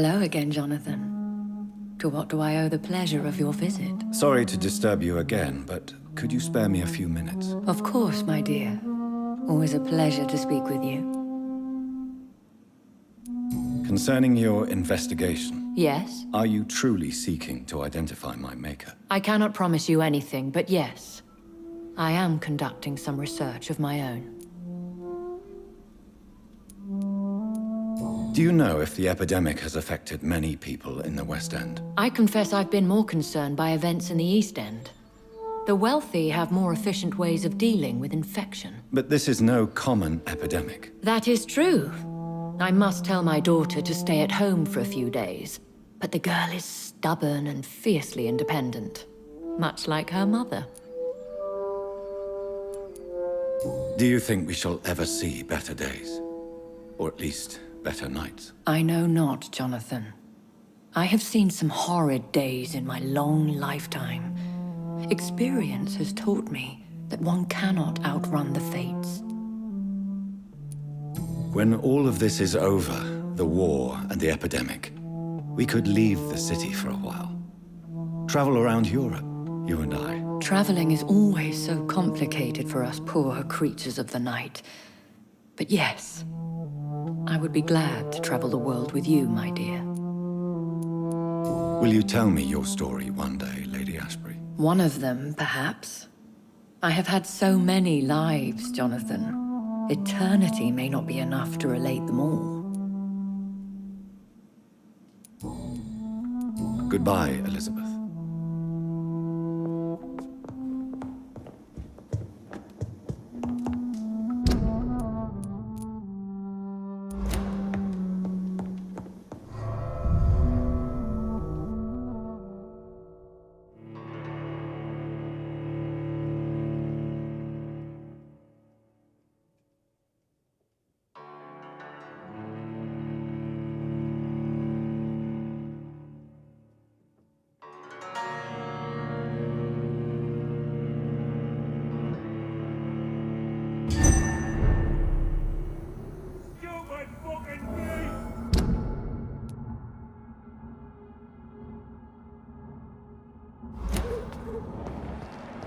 Hello again, Jonathan. To what do I owe the pleasure of your visit? Sorry to disturb you again, but could you spare me a few minutes? Of course, my dear. Always a pleasure to speak with you. Concerning your investigation. Yes? Are you truly seeking to identify my maker? I cannot promise you anything, but yes. I am conducting some research of my own. Do you know if the epidemic has affected many people in the West End? I confess I've been more concerned by events in the East End. The wealthy have more efficient ways of dealing with infection. But this is no common epidemic. That is true. I must tell my daughter to stay at home for a few days. But the girl is stubborn and fiercely independent. Much like her mother. Do you think we shall ever see better days? Or at least better nights? I know not, Jonathan. I have seen some horrid days in my long lifetime. Experience has taught me that one cannot outrun the fates. When all of this is over, the war and the epidemic, we could leave the city for a while. Travel around Europe, you and I. Traveling is always so complicated for us poor creatures of the night. But yes, I would be glad to travel the world with you, my dear. Will you tell me your story one day, Lady Ashbury? One of them, perhaps. I have had so many lives, Jonathan. Eternity may not be enough to relate them all. Goodbye, Elizabeth.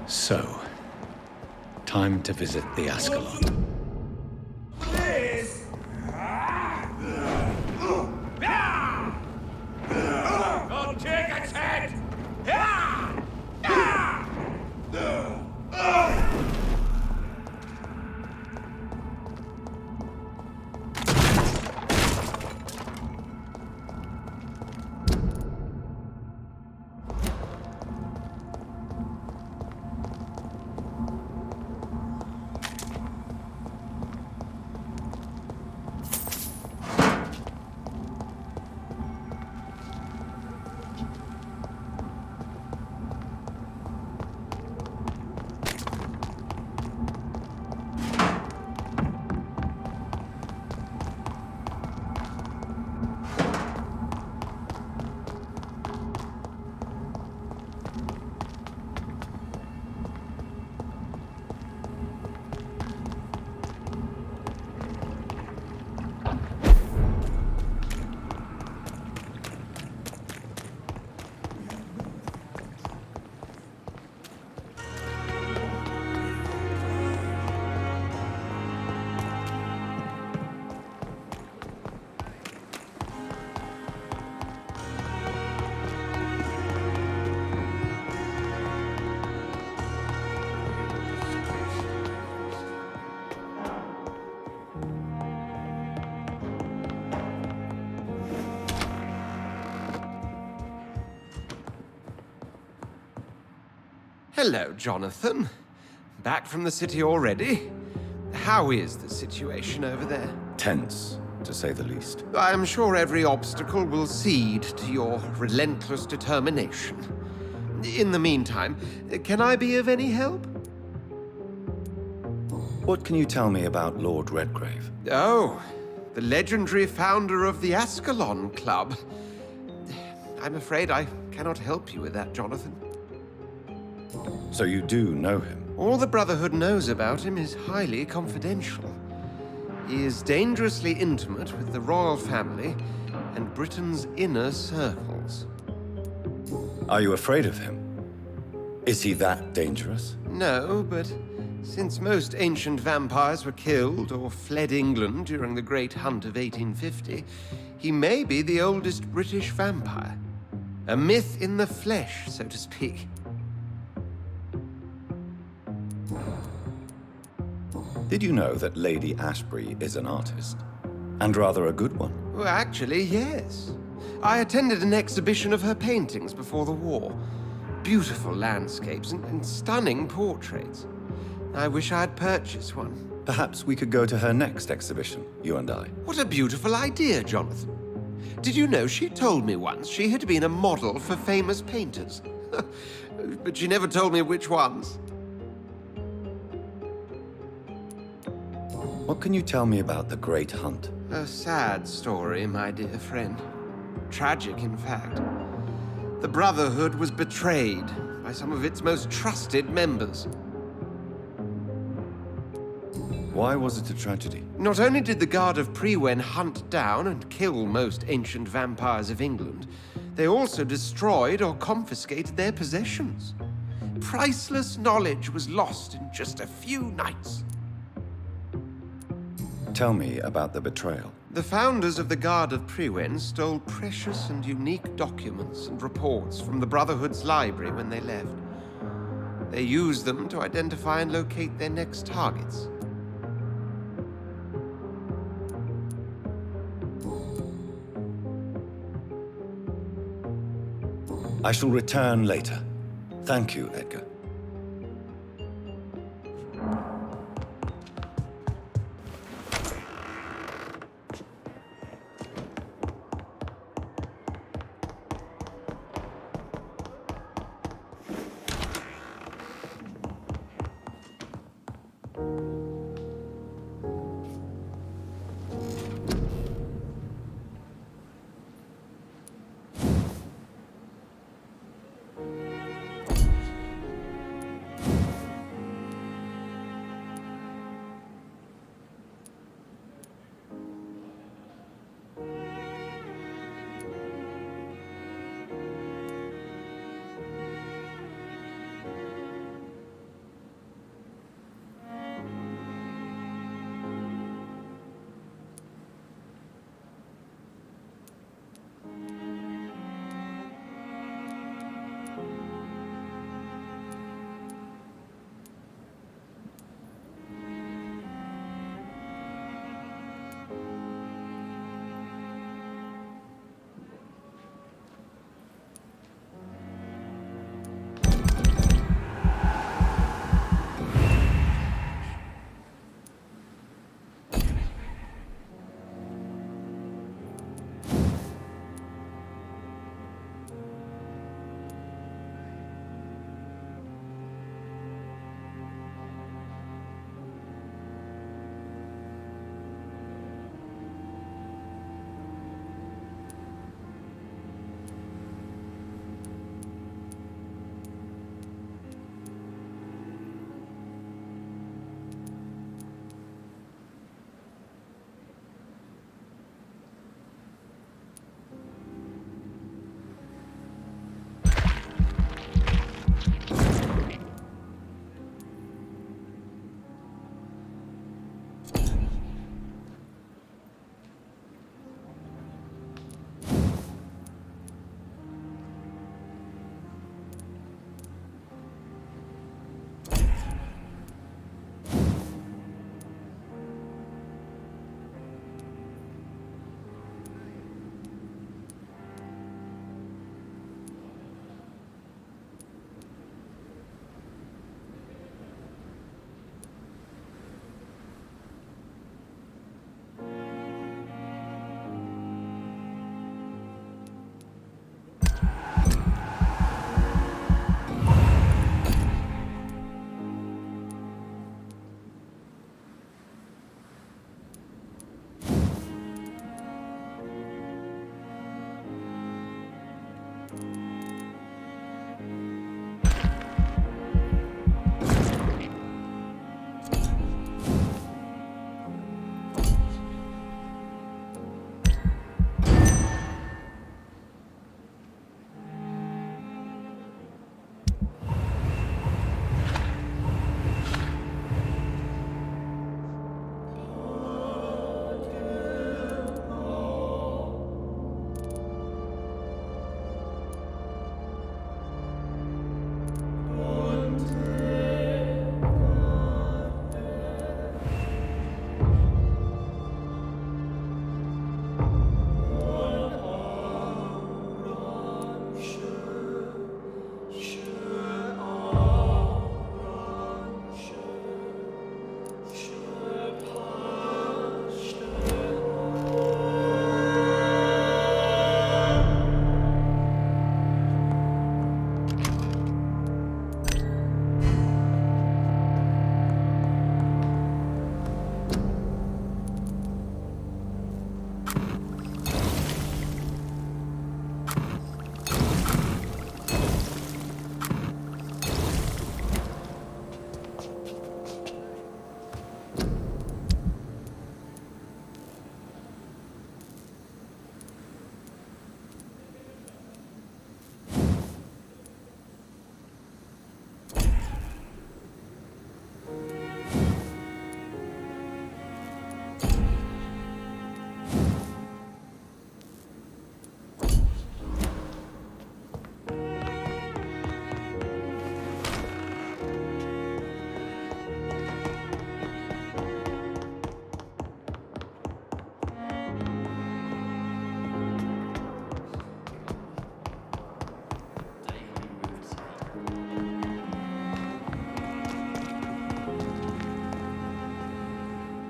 So, time to visit the Ascalon. Please! Don't take its head! Hello, Jonathan. Back from the city already? How is the situation over there? Tense, to say the least. I am sure every obstacle will cede to your relentless determination. In the meantime, can I be of any help? What can you tell me about Lord Redgrave? Oh, the legendary founder of the Ascalon Club. I'm afraid I cannot help you with that, Jonathan. So you do know him? All the Brotherhood knows about him is highly confidential. He is dangerously intimate with the royal family and Britain's inner circles. Are you afraid of him? Is he that dangerous? No, but since most ancient vampires were killed or fled England during the Great Hunt of 1850, he may be the oldest British vampire. A myth in the flesh, so to speak. Did you know that Lady Ashbury is an artist? And rather a good one? Well, actually, yes. I attended an exhibition of her paintings before the war. Beautiful landscapes and stunning portraits. I wish I had purchased one. Perhaps we could go to her next exhibition, you and I. What a beautiful idea, Jonathan. Did you know she told me once she had been a model for famous painters? But she never told me which ones. What can you tell me about the Great Hunt? A sad story, my dear friend. Tragic, in fact. The Brotherhood was betrayed by some of its most trusted members. Why was it a tragedy? Not only did the Guard of Prewen hunt down and kill most ancient vampires of England, they also destroyed or confiscated their possessions. Priceless knowledge was lost in just a few nights. Tell me about the betrayal. The founders of the Guard of Prewen stole precious and unique documents and reports from the Brotherhood's library when they left. They used them to identify and locate their next targets. I shall return later. Thank you, Edgar.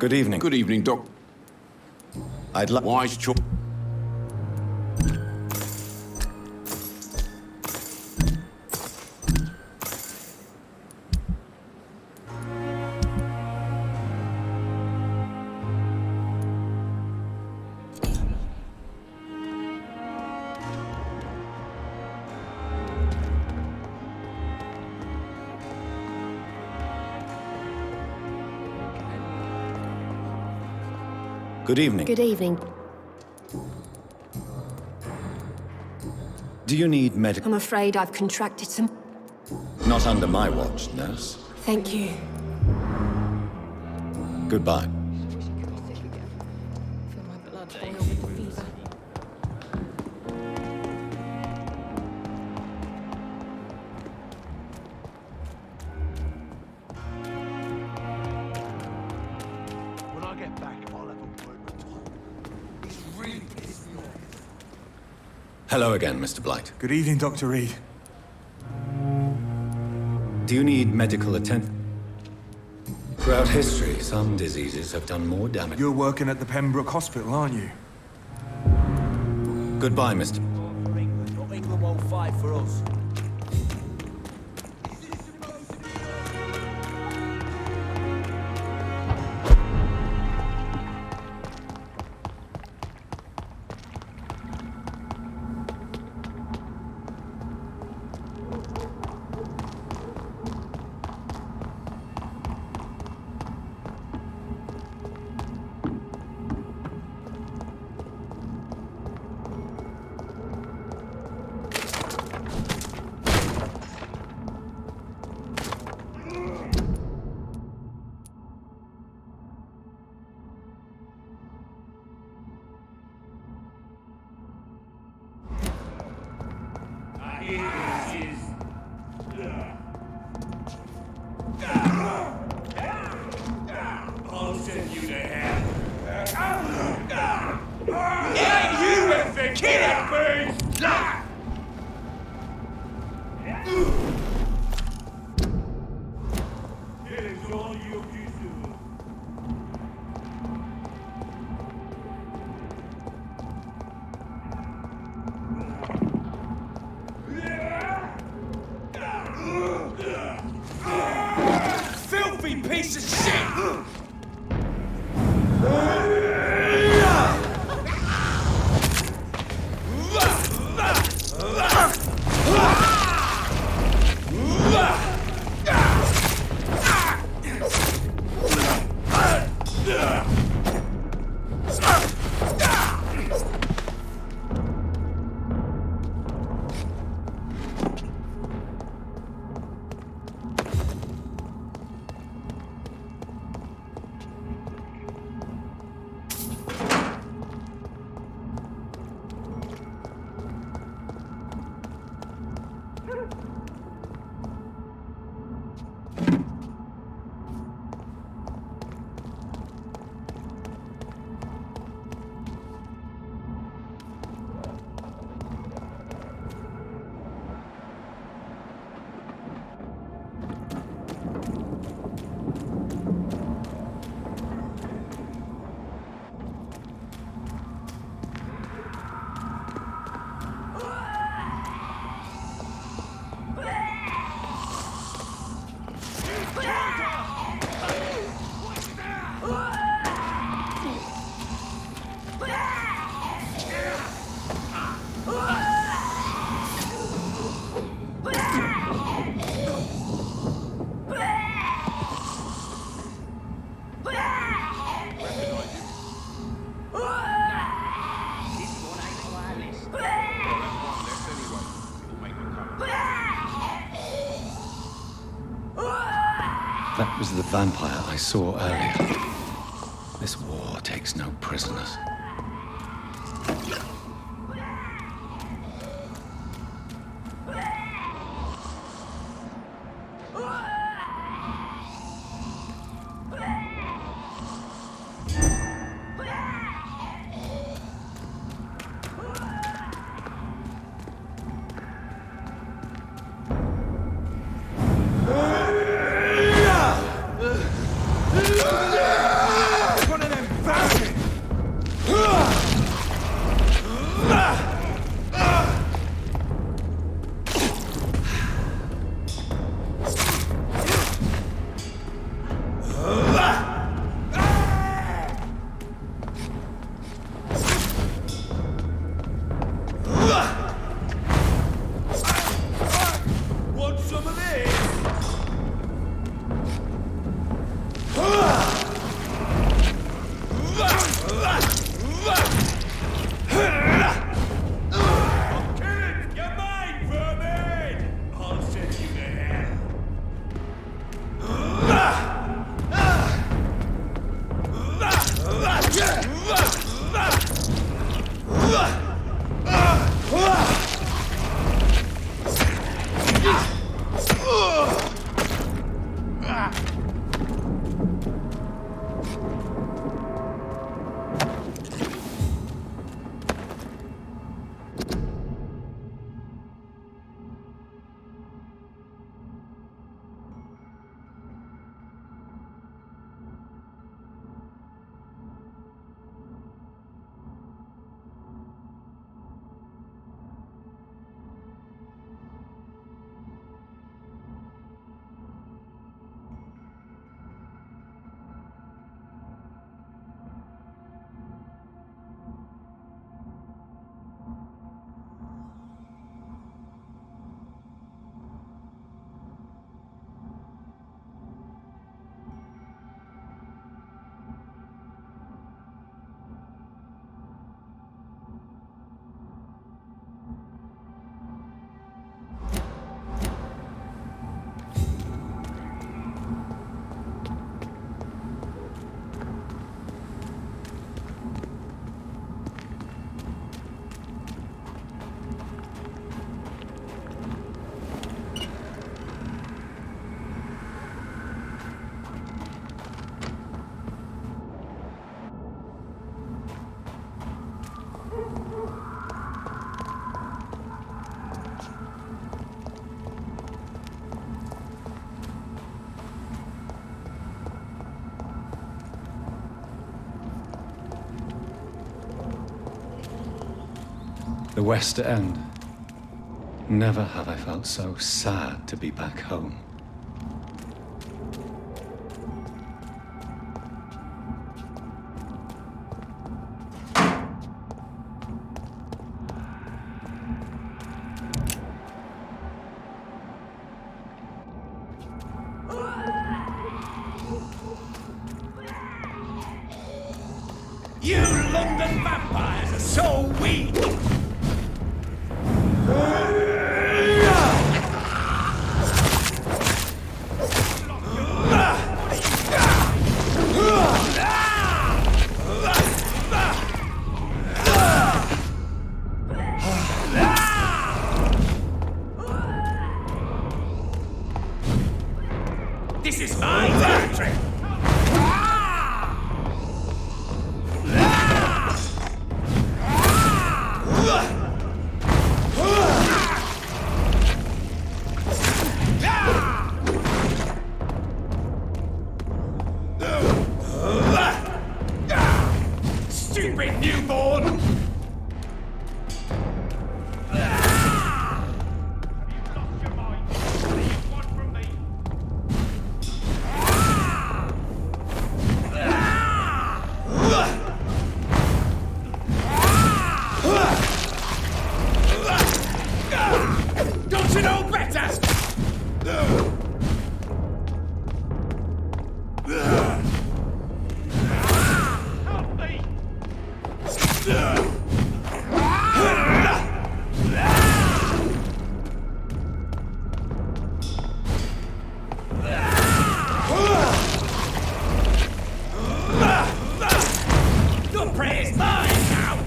Good evening. Good evening, Doc. I'd like... Wise choice. Good evening. Good evening. Do you need medical... I'm afraid I've contracted some... Not under my watch, nurse. Thank you. Goodbye. When I get back, I'll have a word with Tom. He's really pissed me off. Hello again, Mr. Blight. Good evening, Dr. Reid. Do you need medical attention? Throughout history, some diseases have done more damage. You're working at the Pembroke Hospital, aren't you? Goodbye, Mr. England won't fight for us. I'll send you to hell. Yeah, you effing killer beast! It is all you deserve. Filthy piece of shit! That was the vampire I saw earlier. This war takes no prisoners. You're mine, vermin! I'll send you to hell. The West End. Never have I felt so sad to be back home. You London vampires are so weak! This is my territory! Stupid newborn! Don't you know better? Help me! The prey is mine now!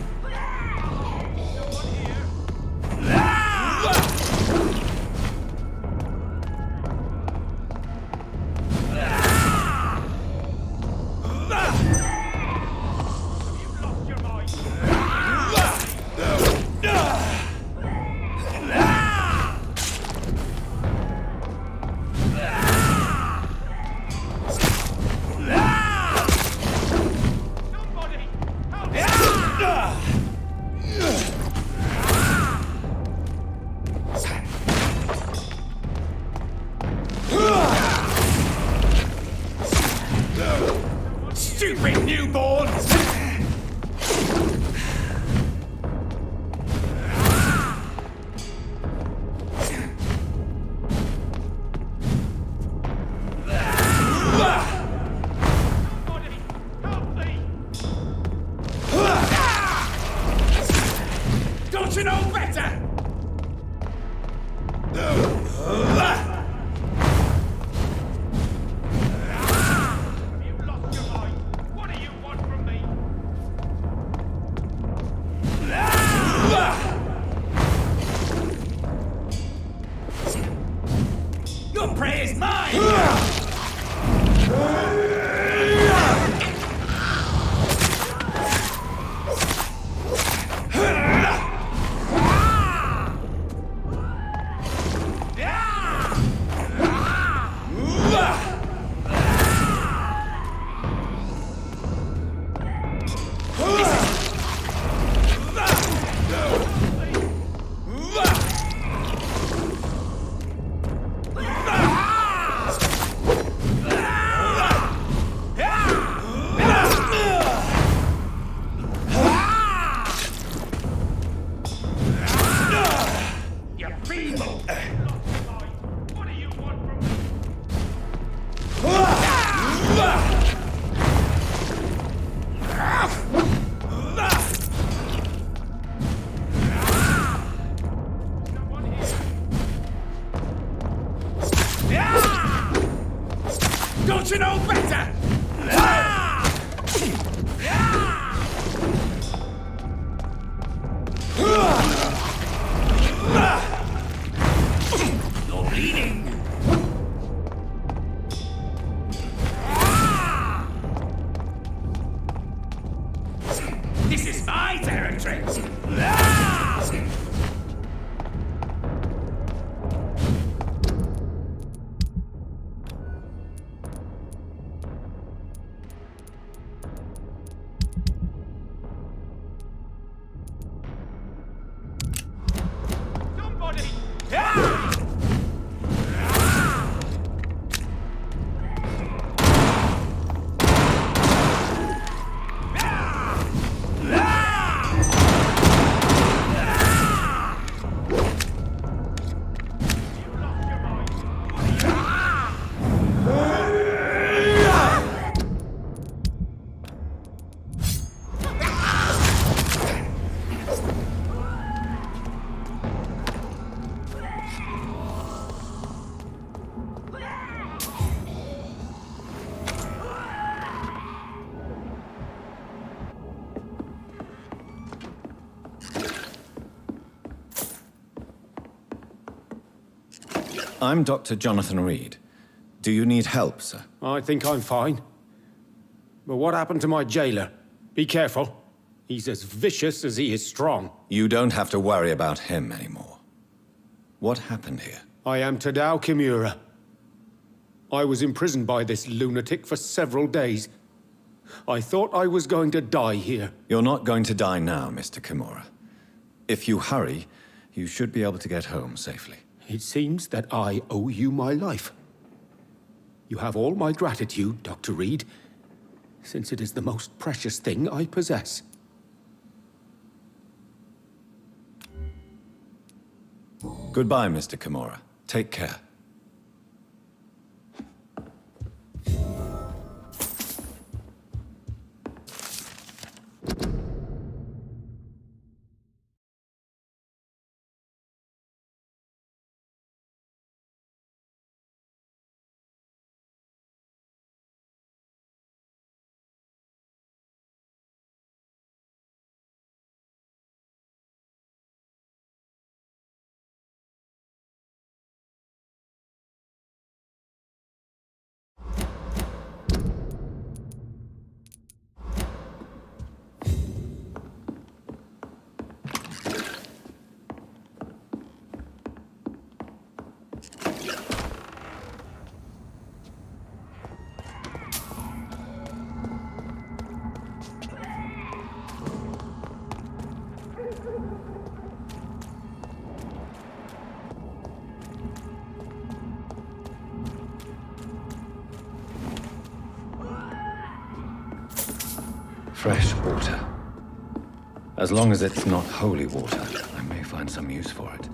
Somebody! Help! you know better? Your prey is mine! Don't you know better? You're bleeding. This is my territory. I'm Dr. Jonathan Reid. Do you need help, sir? I think I'm fine. But what happened to my jailer? Be careful. He's as vicious as he is strong. You don't have to worry about him anymore. What happened here? I am Tadao Kimura. I was imprisoned by this lunatic for several days. I thought I was going to die here. You're not going to die now, Mr. Kimura. If you hurry, you should be able to get home safely. It seems that I owe you my life. You have all my gratitude, Dr. Reid, since it is the most precious thing I possess. Goodbye, Mr. Kimura. Take care. Fresh water. As long as it's not holy water, I may find some use for it.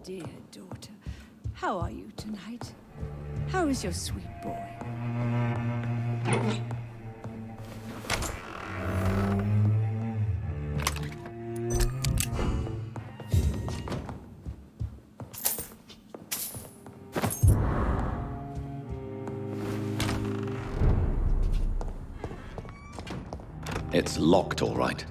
dear daughter. How are you tonight? How is your sweet boy? It's locked, all right.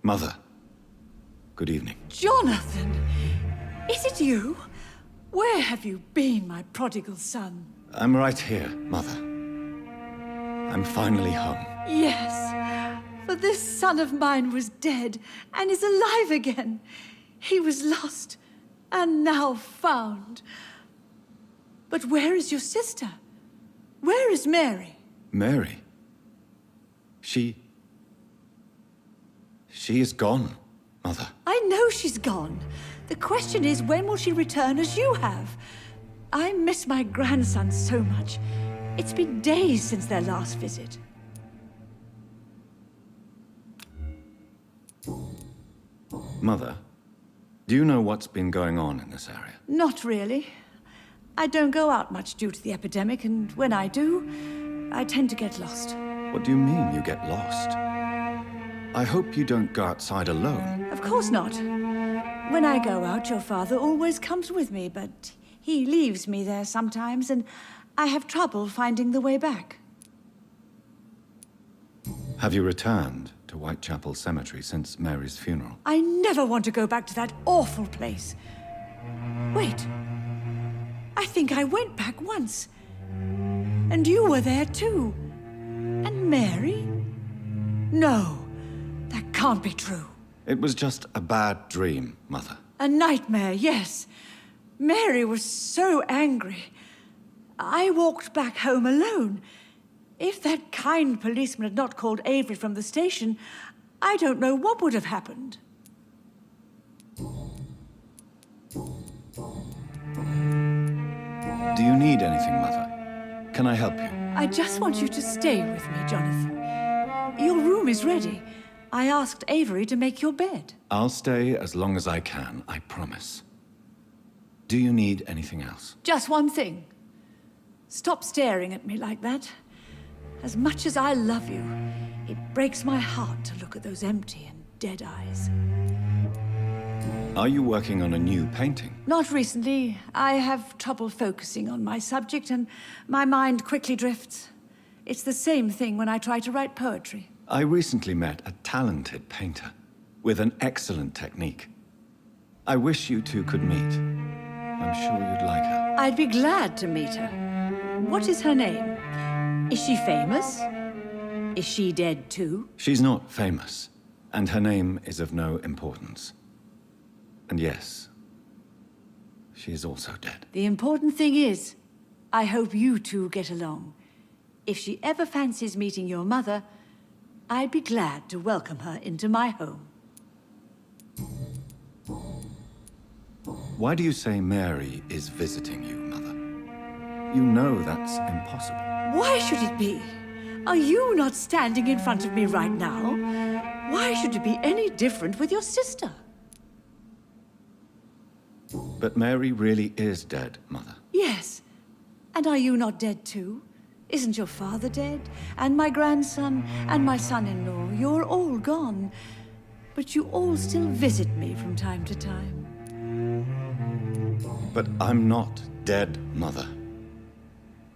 Mother, good evening. Jonathan! Is it you? Where have you been, my prodigal son? I'm right here, Mother. I'm finally home. Yes, for this son of mine was dead and is alive again. He was lost and now found. But where is your sister? Where is Mary? Mary? She is gone, Mother. I know she's gone. The question is, when will she return as you have? I miss my grandson so much. It's been days since their last visit. Mother, do you know what's been going on in this area? Not really. I don't go out much due to the epidemic, and when I do, I tend to get lost. What do you mean you get lost? I hope you don't go outside alone. Of course not. When I go out, your father always comes with me, but he leaves me there sometimes, and I have trouble finding the way back. Have you returned to Whitechapel Cemetery since Mary's funeral? I never want to go back to that awful place. Wait. I think I went back once. And you were there too. And Mary? No, that can't be true. It was just a bad dream, Mother. A nightmare, yes. Mary was so angry. I walked back home alone. If that kind policeman had not called Avery from the station, I don't know what would have happened. Do you need anything, Mother? Can I help you? I just want you to stay with me, Jonathan. Your room is ready. I asked Avery to make your bed. I'll stay as long as I can, I promise. Do you need anything else? Just one thing. Stop staring at me like that. As much as I love you, it breaks my heart to look at those empty and dead eyes. Are you working on a new painting? Not recently. I have trouble focusing on my subject, and my mind quickly drifts. It's the same thing when I try to write poetry. I recently met a talented painter with an excellent technique. I wish you two could meet. I'm sure you'd like her. I'd be glad to meet her. What is her name? Is she famous? Is she dead too? She's not famous, and her name is of no importance. And yes, she is also dead. The important thing is, I hope you two get along. If she ever fancies meeting your mother, I'd be glad to welcome her into my home. Why do you say Mary is visiting you, Mother? You know that's impossible. Why should it be? Are you not standing in front of me right now? Why should it be any different with your sister? But Mary really is dead, Mother. Yes. And are you not dead too? Isn't your father dead? And my grandson? And my son-in-law? You're all gone. But you all still visit me from time to time. But I'm not dead, Mother.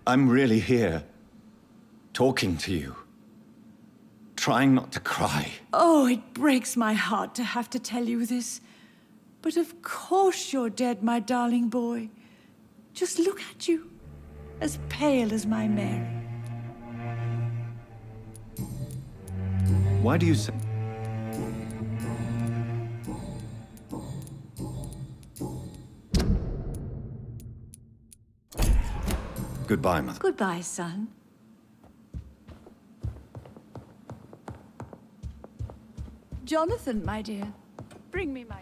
I'm really here, talking to you, trying not to cry. Oh, it breaks my heart to have to tell you this. But of course you're dead, my darling boy. Just look at you, as pale as my Mary. Why do you say... Goodbye, Mother. Goodbye, son. Jonathan, my dear, bring me my...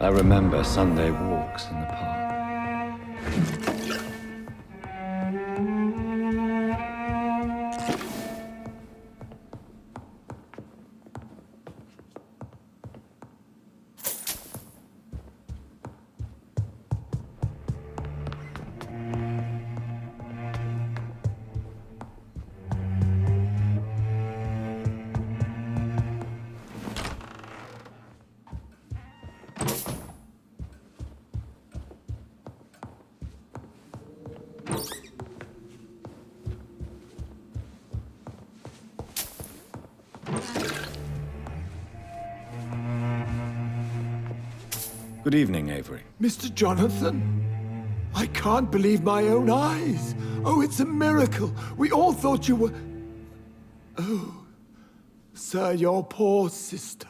I remember Sunday walks in the park. Good evening, Avery. Mr. Jonathan, I can't believe my own eyes. Oh, it's a miracle. We all thought you were... Oh, sir, your poor sister.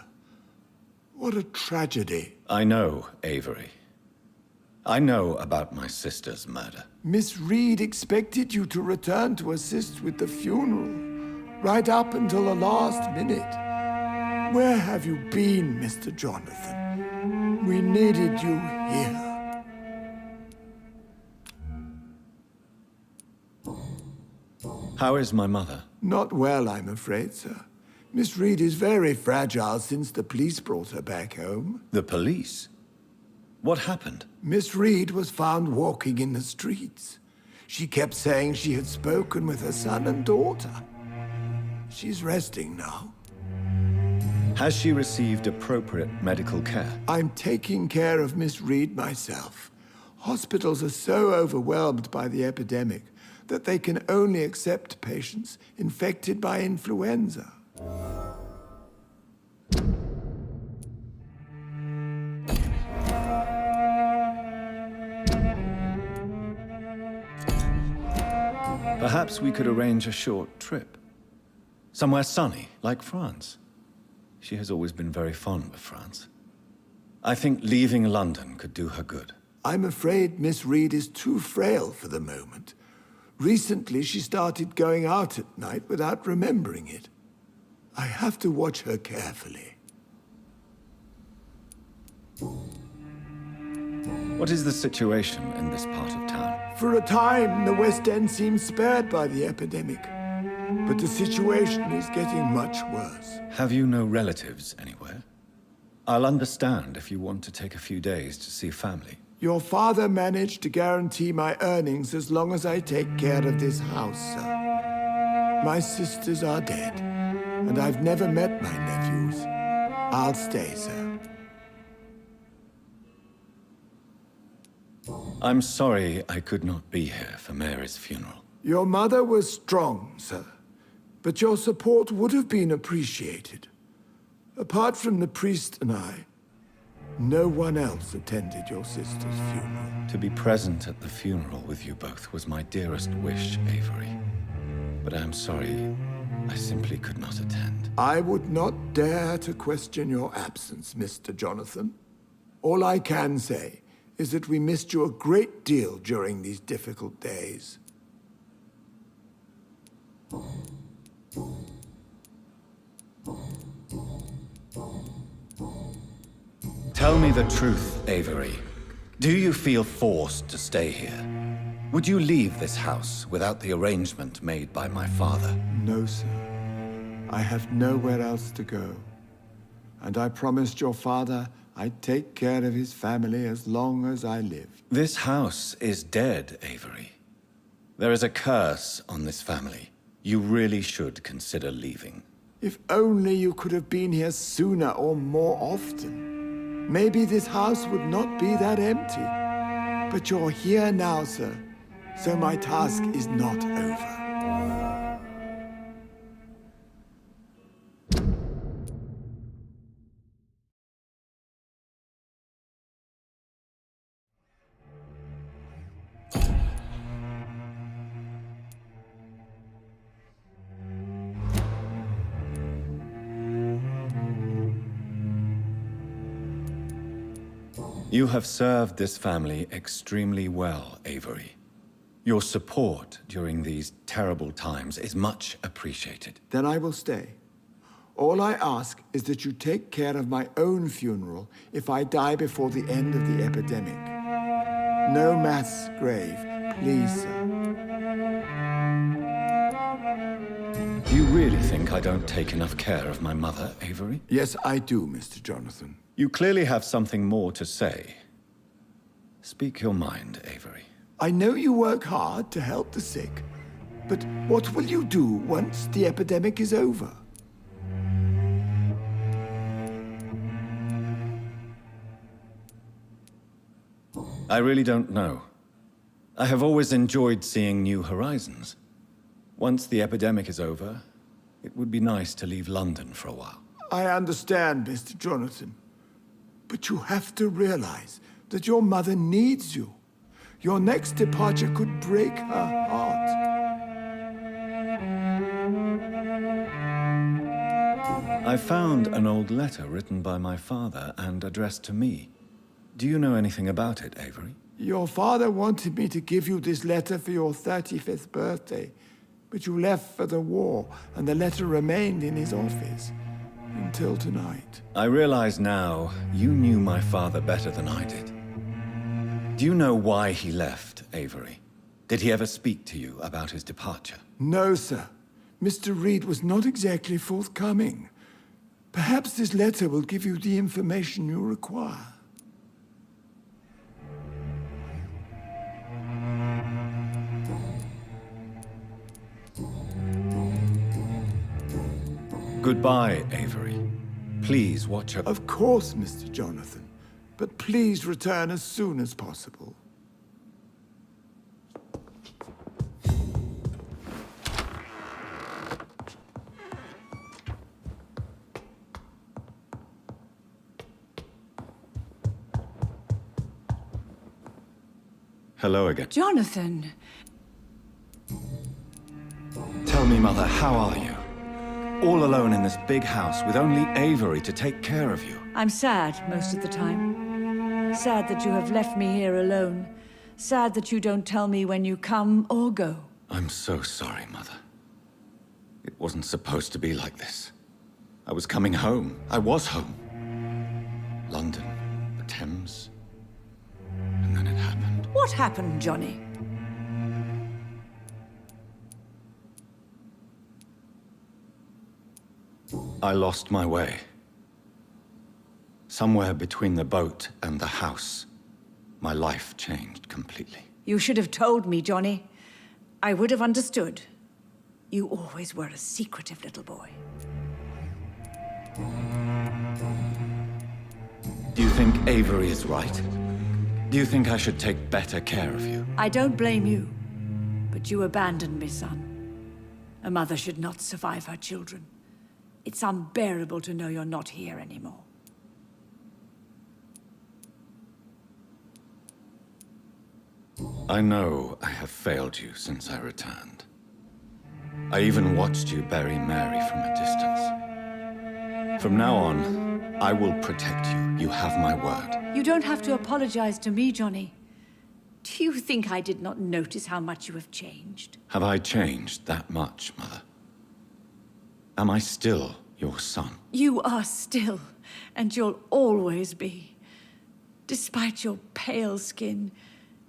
What a tragedy. I know, Avery. I know about my sister's murder. Miss Reid expected you to return to assist with the funeral, right up until the last minute. Where have you been, Mr. Jonathan? We needed you here. How is my mother? Not well, I'm afraid, sir. Miss Reid is very fragile since the police brought her back home. The police? What happened? Miss Reid was found walking in the streets. She kept saying she had spoken with her son and daughter. She's resting now. Has she received appropriate medical care? I'm taking care of Miss Reid myself. Hospitals are so overwhelmed by the epidemic that they can only accept patients infected by influenza. Perhaps we could arrange a short trip. Somewhere sunny, like France. She has always been very fond of France. I think leaving London could do her good. I'm afraid Miss Reid is too frail for the moment. Recently, she started going out at night without remembering it. I have to watch her carefully. What is the situation in this part of town? For a time, the West End seemed spared by the epidemic. But the situation is getting much worse. Have you no relatives anywhere? I'll understand if you want to take a few days to see family. Your father managed to guarantee my earnings as long as I take care of this house, sir. My sisters are dead. and I've never met my nephews. I'll stay, sir. I'm sorry I could not be here for Mary's funeral. Your mother was strong, sir, but your support would have been appreciated. Apart from the priest and I, no one else attended your sister's funeral. To be present at the funeral with you both was my dearest wish, Avery. But I'm sorry, I simply could not attend. I would not dare to question your absence, Mr. Jonathan. All I can say is that we missed you a great deal during these difficult days. Tell me the truth, Avery. Do you feel forced to stay here? Would you leave this house without the arrangement made by my father? No, sir. I have nowhere else to go. And I promised your father I'd take care of his family as long as I live. This house is dead, Avery. There is a curse on this family. You really should consider leaving. If only you could have been here sooner or more often. Maybe this house would not be that empty. But you're here now, sir. So my task is not over. You have served this family extremely well, Avery. Your support during these terrible times is much appreciated. Then I will stay. All I ask is that you take care of my own funeral if I die before the end of the epidemic. No mass grave, please, sir. Do you really think I don't take enough care of my mother, Avery? Yes, I do, Mr. Jonathan. You clearly have something more to say. Speak your mind, Avery. I know you work hard to help the sick, but what will you do once the epidemic is over? I really don't know. I have always enjoyed seeing new horizons. Once the epidemic is over, it would be nice to leave London for a while. I understand, Mr. Jonathan. But you have to realize that your mother needs you. Your next departure could break her heart. I found an old letter written by my father and addressed to me. Do you know anything about it, Avery? Your father wanted me to give you this letter for your 35th birthday, but you left for the war, and the letter remained in his office. Until tonight. I realize now you knew my father better than I did. Do you know why he left, Avery? Did he ever speak to you about his departure? No, sir. Mr. Reid was not exactly forthcoming. Perhaps this letter will give you the information you require. Goodbye, Avery. Please watch her. Of course, Mr. Jonathan. But please return as soon as possible. Hello again. Jonathan! Tell me, Mother, how are you? All alone in this big house with only Avery to take care of you. I'm sad most of the time. Sad that you have left me here alone. Sad that you don't tell me when you come or go. I'm so sorry, Mother. It wasn't supposed to be like this. I was coming home. I was home. London, the Thames, and then it happened. What happened, Johnny? I lost my way. Somewhere between the boat and the house, my life changed completely. You should have told me, Johnny. I would have understood. You always were a secretive little boy. Do you think Avery is right? Do you think I should take better care of you? I don't blame you, but you abandoned me, son. A mother should not survive her children. It's unbearable to know you're not here anymore. I know I have failed you since I returned. I even watched you bury Mary from a distance. From now on, I will protect you. You have my word. You don't have to apologize to me, Johnny. Do you think I did not notice how much you have changed? Have I changed that much, Mother? Am I still your son? You are still, and you'll always be. Despite your pale skin,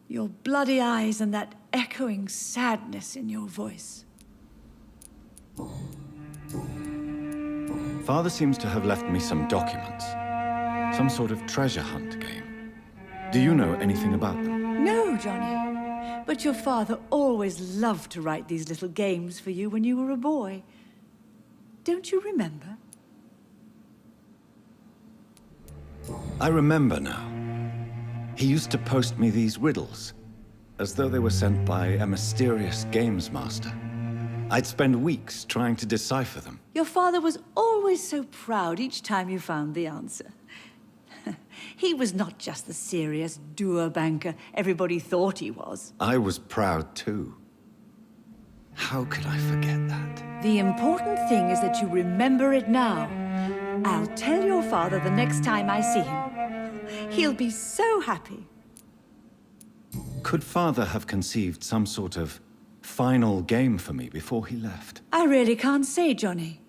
your bloody eyes, and that echoing sadness in your voice. Father seems to have left me some documents. Some sort of treasure hunt game. Do you know anything about them? No, Johnny. But your father always loved to write these little games for you when you were a boy. Don't you remember? I remember now. He used to post me these riddles, as though they were sent by a mysterious games master. I'd spend weeks trying to decipher them. Your father was always so proud each time you found the answer. He was not just the serious doer banker everybody thought he was. I was proud too. How could I forget that? The important thing is that you remember it now. I'll tell your father the next time I see him. He'll be so happy. Could Father have conceived some sort of final game for me before he left? I really can't say, Johnny.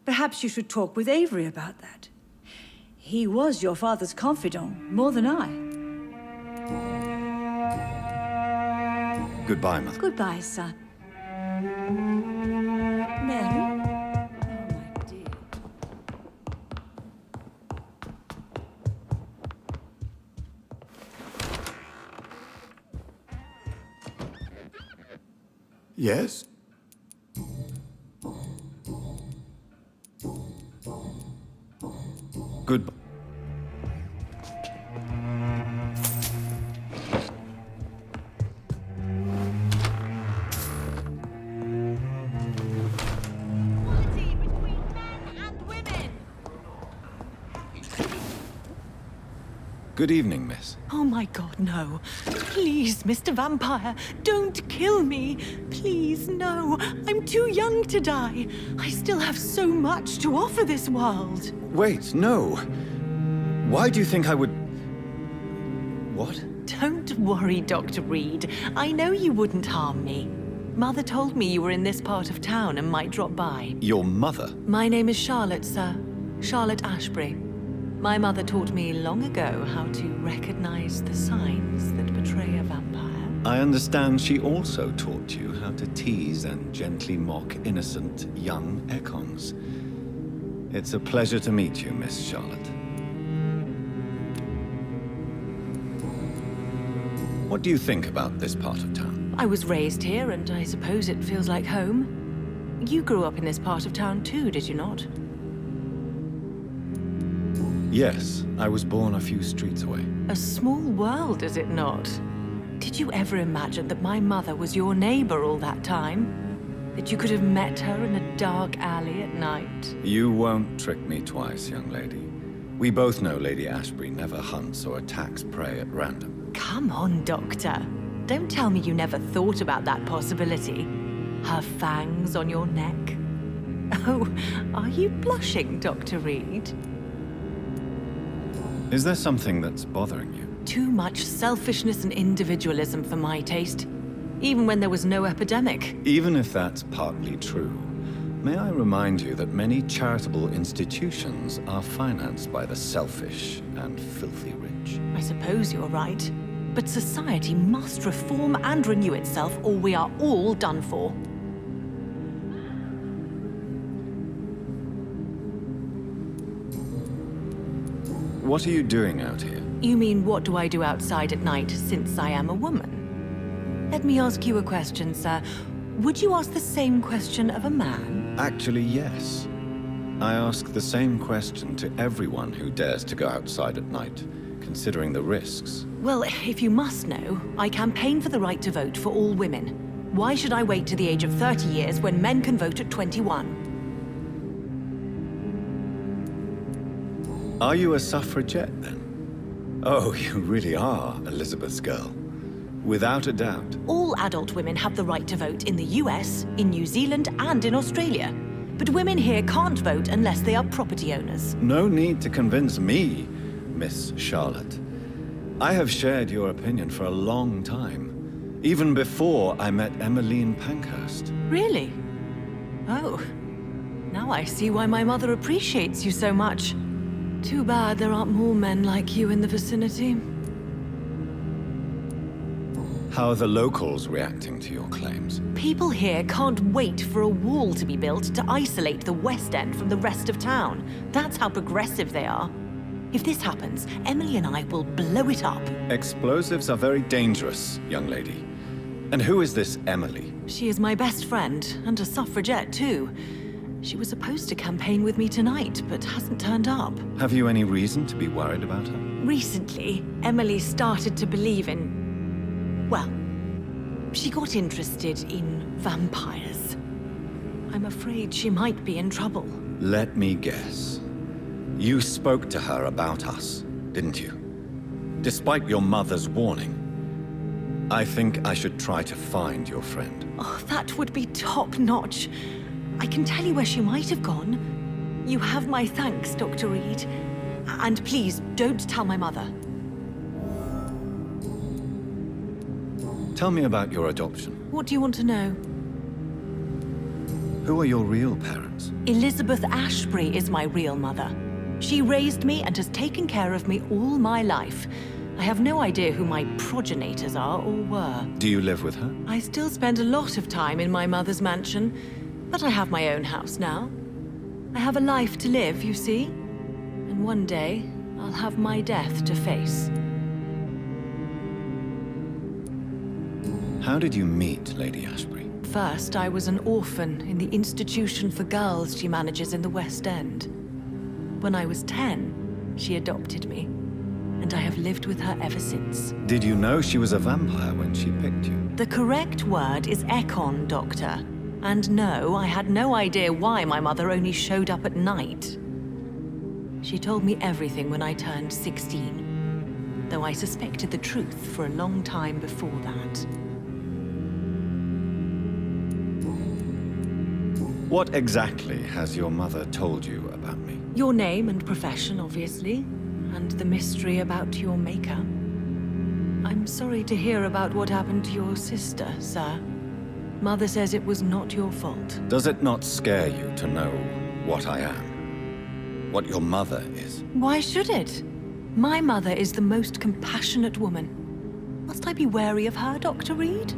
Perhaps you should talk with Avery about that. He was your father's confidant, more than I. Goodbye, Mother. Goodbye, son. Mary? Oh, my dear. Yes? Goodbye. Good evening, miss. Oh my god, no. Please, Mr. Vampire, don't kill me. Please, no. I'm too young to die. I still have so much to offer this world. Wait, no. Why do you think I would... What? Don't worry, Dr. Reid. I know you wouldn't harm me. Mother told me you were in this part of town and might drop by. Your mother? My name is Charlotte, sir. Charlotte Ashbury. My mother taught me long ago how to recognize the signs that betray a vampire. I understand she also taught you how to tease and gently mock innocent young Ekons. It's a pleasure to meet you, Miss Charlotte. What do you think about this part of town? I was raised here, and I suppose it feels like home. You grew up in this part of town too, did you not? Yes, I was born a few streets away. A small world, is it not? Did you ever imagine that my mother was your neighbor all that time? That you could have met her in a dark alley at night? You won't trick me twice, young lady. We both know Lady Ashbury never hunts or attacks prey at random. Come on, Doctor. Don't tell me you never thought about that possibility. Her fangs on your neck. Oh, are you blushing, Dr. Reid? Is there something that's bothering you? Too much selfishness and individualism for my taste. Even when there was no epidemic. Even if that's partly true, may I remind you that many charitable institutions are financed by the selfish and filthy rich. I suppose you're right. But society must reform and renew itself, or we are all done for. What are you doing out here? You mean, what do I do outside at night since I am a woman? Let me ask you a question, sir. Would you ask the same question of a man? Actually, yes. I ask the same question to everyone who dares to go outside at night, considering the risks. Well, if you must know, I campaign for the right to vote for all women. Why should I wait to the age of 30 years when men can vote at 21? Are you a suffragette, then? Oh, you really are Elizabeth's girl. Without a doubt. All adult women have the right to vote in the US, in New Zealand, and in Australia. But women here can't vote unless they are property owners. No need to convince me, Miss Charlotte. I have shared your opinion for a long time. Even before I met Emmeline Pankhurst. Really? Oh. Now I see why my mother appreciates you so much. Too bad there aren't more men like you in the vicinity. How are the locals reacting to your claims? People here can't wait for a wall to be built to isolate the West End from the rest of town. That's how progressive they are. If this happens, Emily and I will blow it up. Explosives are very dangerous, young lady. And who is this Emily? She is my best friend, and a suffragette too. She was supposed to campaign with me tonight, but hasn't turned up. Have you any reason to be worried about her? Recently, Emily started to believe in... well, she got interested in vampires. I'm afraid she might be in trouble. Let me guess. You spoke to her about us, didn't you? Despite your mother's warning. I think I should try to find your friend. Oh, that would be top-notch. I can tell you where she might have gone. You have my thanks, Dr. Reid. And please, don't tell my mother. Tell me about your adoption. What do you want to know? Who are your real parents? Elizabeth Ashbury is my real mother. She raised me and has taken care of me all my life. I have no idea who my progenitors are or were. Do you live with her? I still spend a lot of time in my mother's mansion, but I have my own house now. I have a life to live, you see. And one day, I'll have my death to face. How did you meet Lady Ashbury? First, I was an orphan in the institution for girls she manages in the West End. When I was 10, she adopted me, and I have lived with her ever since. Did you know she was a vampire when she picked you? The correct word is Doctor. And no, I had no idea why my mother only showed up at night. She told me everything when I turned 16, though I suspected the truth for a long time before that. What exactly has your mother told you about me? Your name and profession, obviously, and the mystery about your maker. I'm sorry to hear about what happened to your sister, sir. Mother says it was not your fault. Does it not scare you to know what I am? What your mother is? Why should it? My mother is the most compassionate woman. Must I be wary of her, Dr. Reid?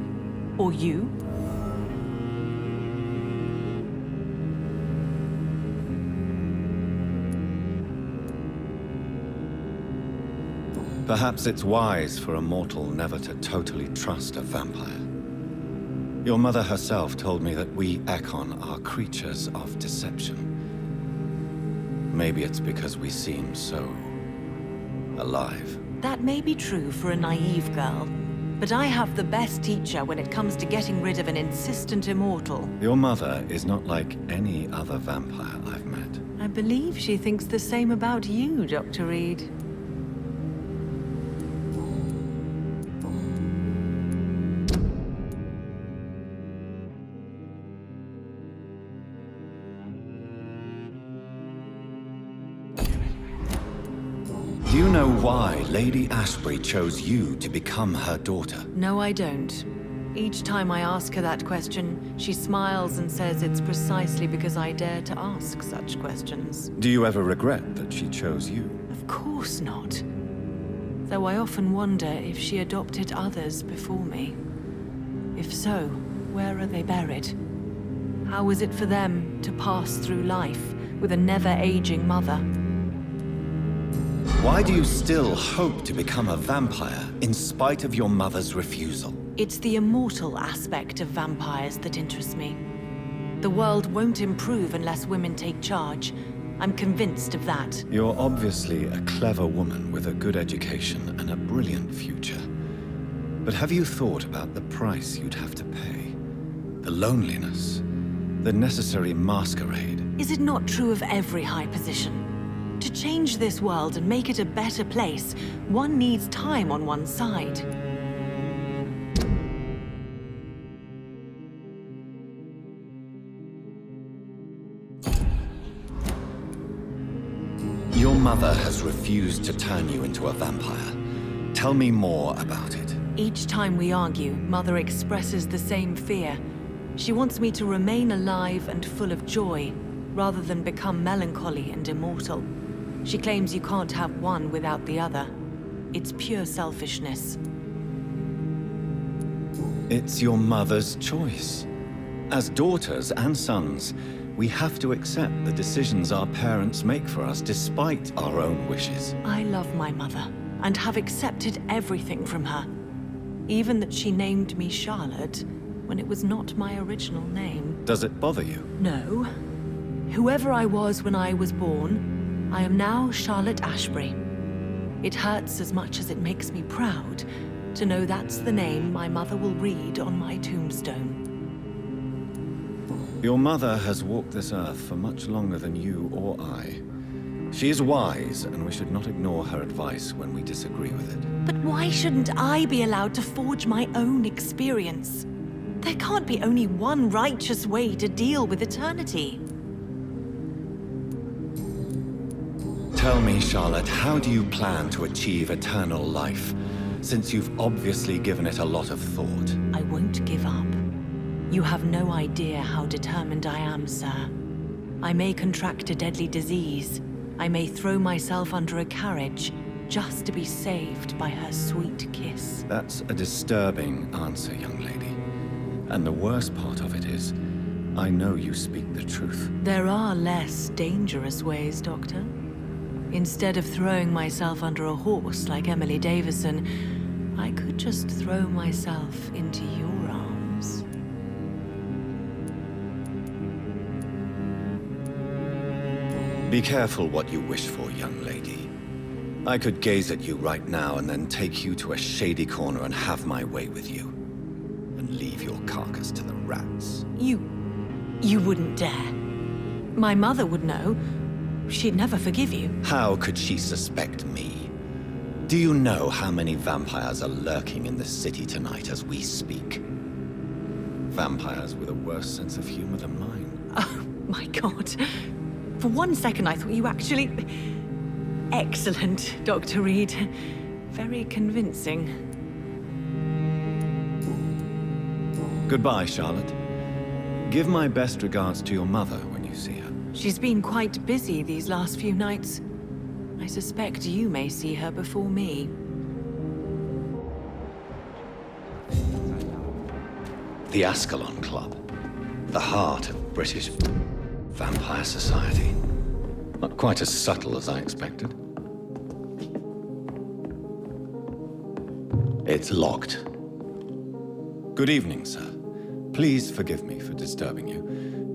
Or you? Perhaps it's wise for a mortal never to totally trust a vampire. Your mother herself told me that we Ekon are creatures of deception. Maybe it's because we seem so... alive. That may be true for a naive girl, but I have the best teacher when it comes to getting rid of an insistent immortal. Your mother is not like any other vampire I've met. I believe she thinks the same about you, Dr. Reid. Do you know why Lady Ashbury chose you to become her daughter? No, I don't. Each time I ask her that question, she smiles and says it's precisely because I dare to ask such questions. Do you ever regret that she chose you? Of course not. Though I often wonder if she adopted others before me. If so, where are they buried? How is it for them to pass through life with a never-aging mother? Why do you still hope to become a vampire in spite of your mother's refusal? It's the immortal aspect of vampires that interests me. The world won't improve unless women take charge. I'm convinced of that. You're obviously a clever woman with a good education and a brilliant future. But have you thought about the price you'd have to pay? The loneliness, the necessary masquerade. Is it not true of every high position? To change this world and make it a better place, one needs time on one's side. Your mother has refused to turn you into a vampire. Tell me more about it. Each time we argue, Mother expresses the same fear. She wants me to remain alive and full of joy, rather than become melancholy and immortal. She claims you can't have one without the other. It's pure selfishness. It's your mother's choice. As daughters and sons, we have to accept the decisions our parents make for us despite our own wishes. I love my mother, and have accepted everything from her. Even that she named me Charlotte, when it was not my original name. Does it bother you? No. Whoever I was when I was born, I am now Charlotte Ashbury. It hurts as much as it makes me proud to know that's the name my mother will read on my tombstone. Your mother has walked this earth for much longer than you or I. She is wise, and we should not ignore her advice when we disagree with it. But why shouldn't I be allowed to forge my own experience? There can't be only one righteous way to deal with eternity. Tell me, Charlotte, how do you plan to achieve eternal life, since you've obviously given it a lot of thought? I won't give up. You have no idea how determined I am, sir. I may contract a deadly disease. I may throw myself under a carriage, just to be saved by her sweet kiss. That's a disturbing answer, young lady. And the worst part of it is, I know you speak the truth. There are less dangerous ways, Doctor. Instead of throwing myself under a horse like Emily Davison, I could just throw myself into your arms. Be careful what you wish for, young lady. I could gaze at you right now and then take you to a shady corner and have my way with you. And leave your carcass to the rats. You wouldn't dare. My mother would know. She'd never forgive you. How could she suspect me? Do you know how many vampires are lurking in the city tonight as we speak? Vampires with a worse sense of humor than mine. Oh, my God. For one second, I thought you actually... Excellent, Dr. Reid. Very convincing. Goodbye, Charlotte. Give my best regards to your mother when you see her. She's been quite busy these last few nights. I suspect you may see her before me. The Ascalon Club. The heart of British vampire society. Not quite as subtle as I expected. It's locked. Good evening, sir. Please forgive me for disturbing you.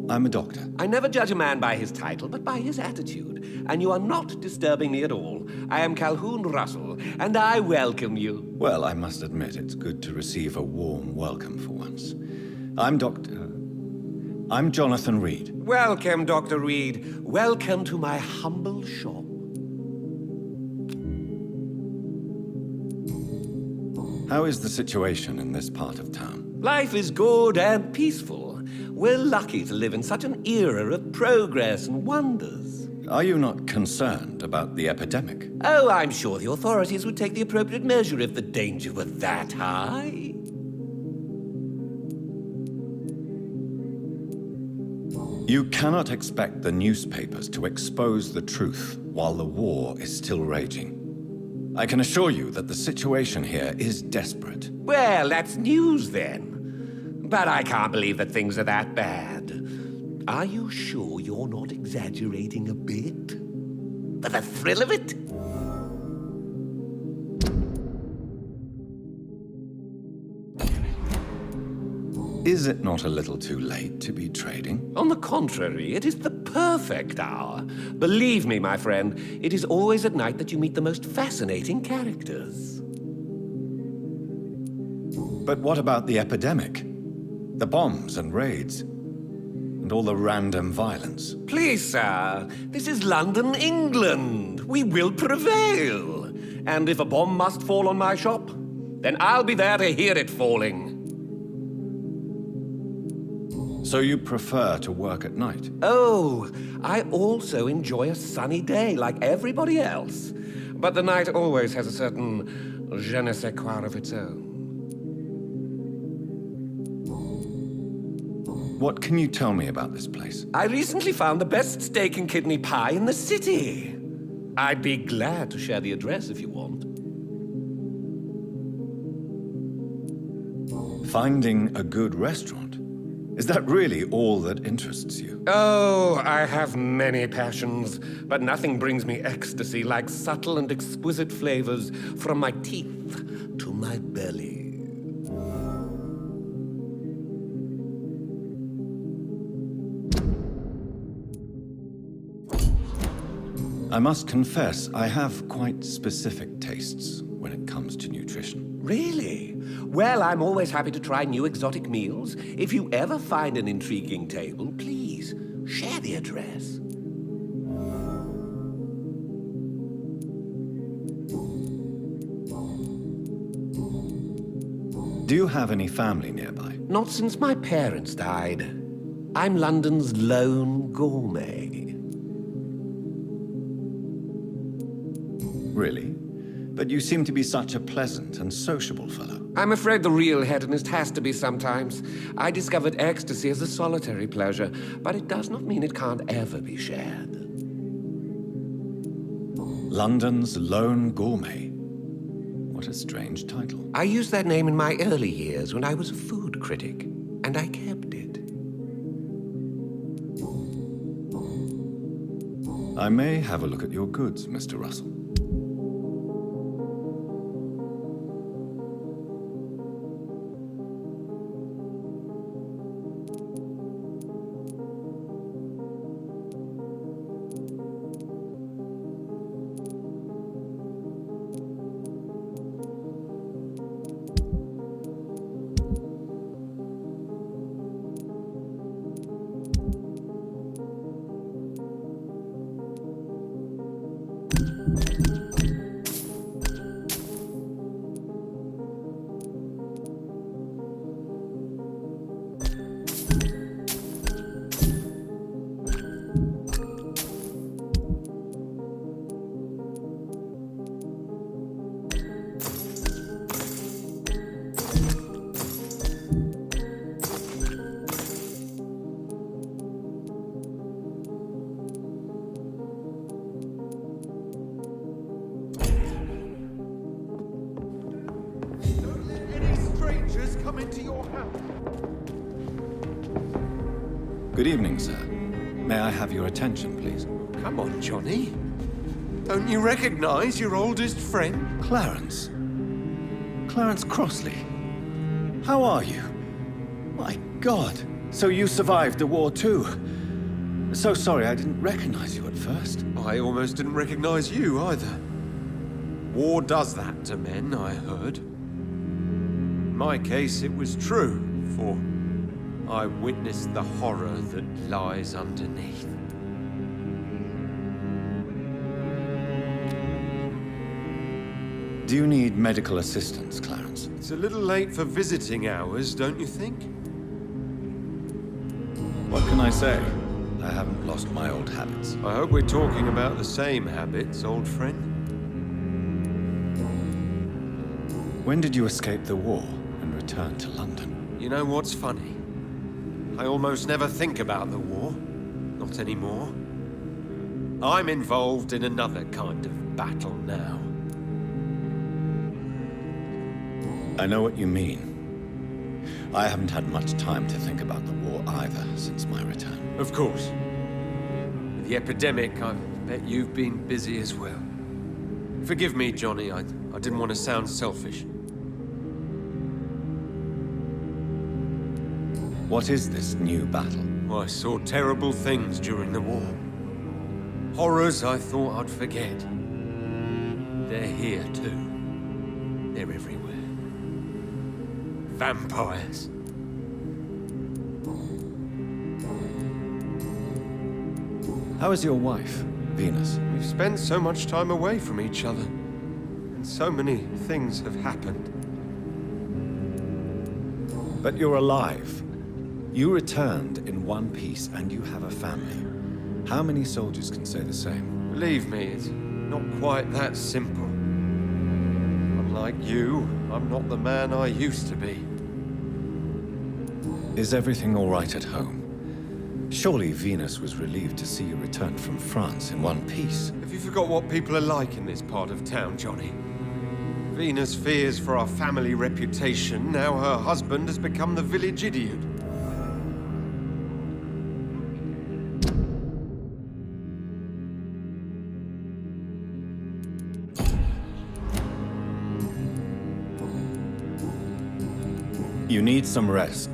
I'm a doctor. I never judge a man by his title, but by his attitude. And you are not disturbing me at all. I am Calhoun Russell, and I welcome you. Well, I must admit, it's good to receive a warm welcome for once. I'm Jonathan Reid. Welcome, Dr. Reid. Welcome to my humble shop. How is the situation in this part of town? Life is good and peaceful. We're lucky to live in such an era of progress and wonders. Are you not concerned about the epidemic? Oh, I'm sure the authorities would take the appropriate measure if the danger were that high. You cannot expect the newspapers to expose the truth while the war is still raging. I can assure you that the situation here is desperate. Well, that's news then. But I can't believe that things are that bad. Are you sure you're not exaggerating a bit? For the thrill of it? Is it not a little too late to be trading? On the contrary, it is the perfect hour. Believe me, my friend, it is always at night that you meet the most fascinating characters. But what about the epidemic? The bombs and raids? And all the random violence? Please, sir, this is London, England. We will prevail. And if a bomb must fall on my shop, then I'll be there to hear it falling. So you prefer to work at night? Oh, I also enjoy a sunny day like everybody else. But the night always has a certain je ne sais quoi of its own. What can you tell me about this place? I recently found the best steak and kidney pie in the city. I'd be glad to share the address if you want. Finding a good restaurant? Is that really all that interests you? Oh, I have many passions, but nothing brings me ecstasy like subtle and exquisite flavors from my teeth to my belly. I must confess, I have quite specific tastes when it comes to nutrition. Really? Well, I'm always happy to try new exotic meals. If you ever find an intriguing table, please share the address. Do you have any family nearby? Not since my parents died. I'm London's lone gourmet. Really? But you seem to be such a pleasant and sociable fellow. I'm afraid the real hedonist has to be sometimes. I discovered ecstasy as a solitary pleasure, but it does not mean it can't ever be shared. London's lone gourmet. What a strange title. I used that name in my early years when I was a food critic, and I kept it. I may have a look at your goods, Mr. Russell. Come into your house. Good evening, sir. May I have your attention, please? Come on, Johnny. Don't you recognize your oldest friend? Clarence. Clarence Crossley. How are you? My God. So you survived the war too. So sorry I didn't recognize you at first. I almost didn't recognize you either. War does that to men, I heard. In my case, it was true, for I witnessed the horror that lies underneath. Do you need medical assistance, Clarence? It's a little late for visiting hours, don't you think? What can I say? I haven't lost my old habits. I hope we're talking about the same habits, old friend. When did you escape the war and return to London? You know what's funny? I almost never think about the war. Not anymore. I'm involved in another kind of battle now. I know what you mean. I haven't had much time to think about the war either since my return. Of course. With the epidemic, I bet you've been busy as well. Forgive me, Johnny, I didn't want to sound selfish. What is this new battle? I saw terrible things during the war. Horrors I thought I'd forget. They're here too. They're everywhere. Vampires. How is your wife, Venus? We've spent so much time away from each other. And so many things have happened. But you're alive. You returned in one piece and you have a family. How many soldiers can say the same? Believe me, it's not quite that simple. Unlike you, I'm not the man I used to be. Is everything all right at home? Surely Venus was relieved to see you return from France in one piece. Have you forgot what people are like in this part of town, Johnny? Venus fears for our family reputation. Now her husband has become the village idiot. You need some rest.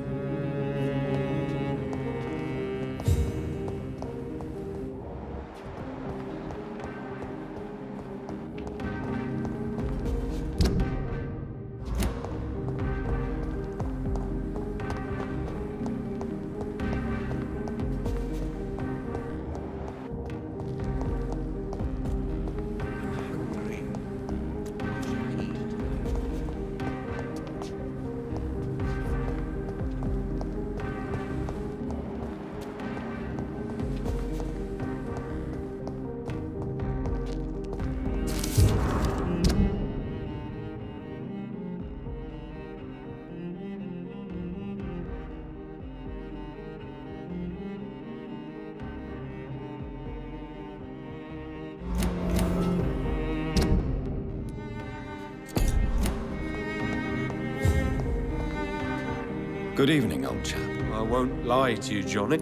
Good evening, old chap. I won't lie to you, Johnny.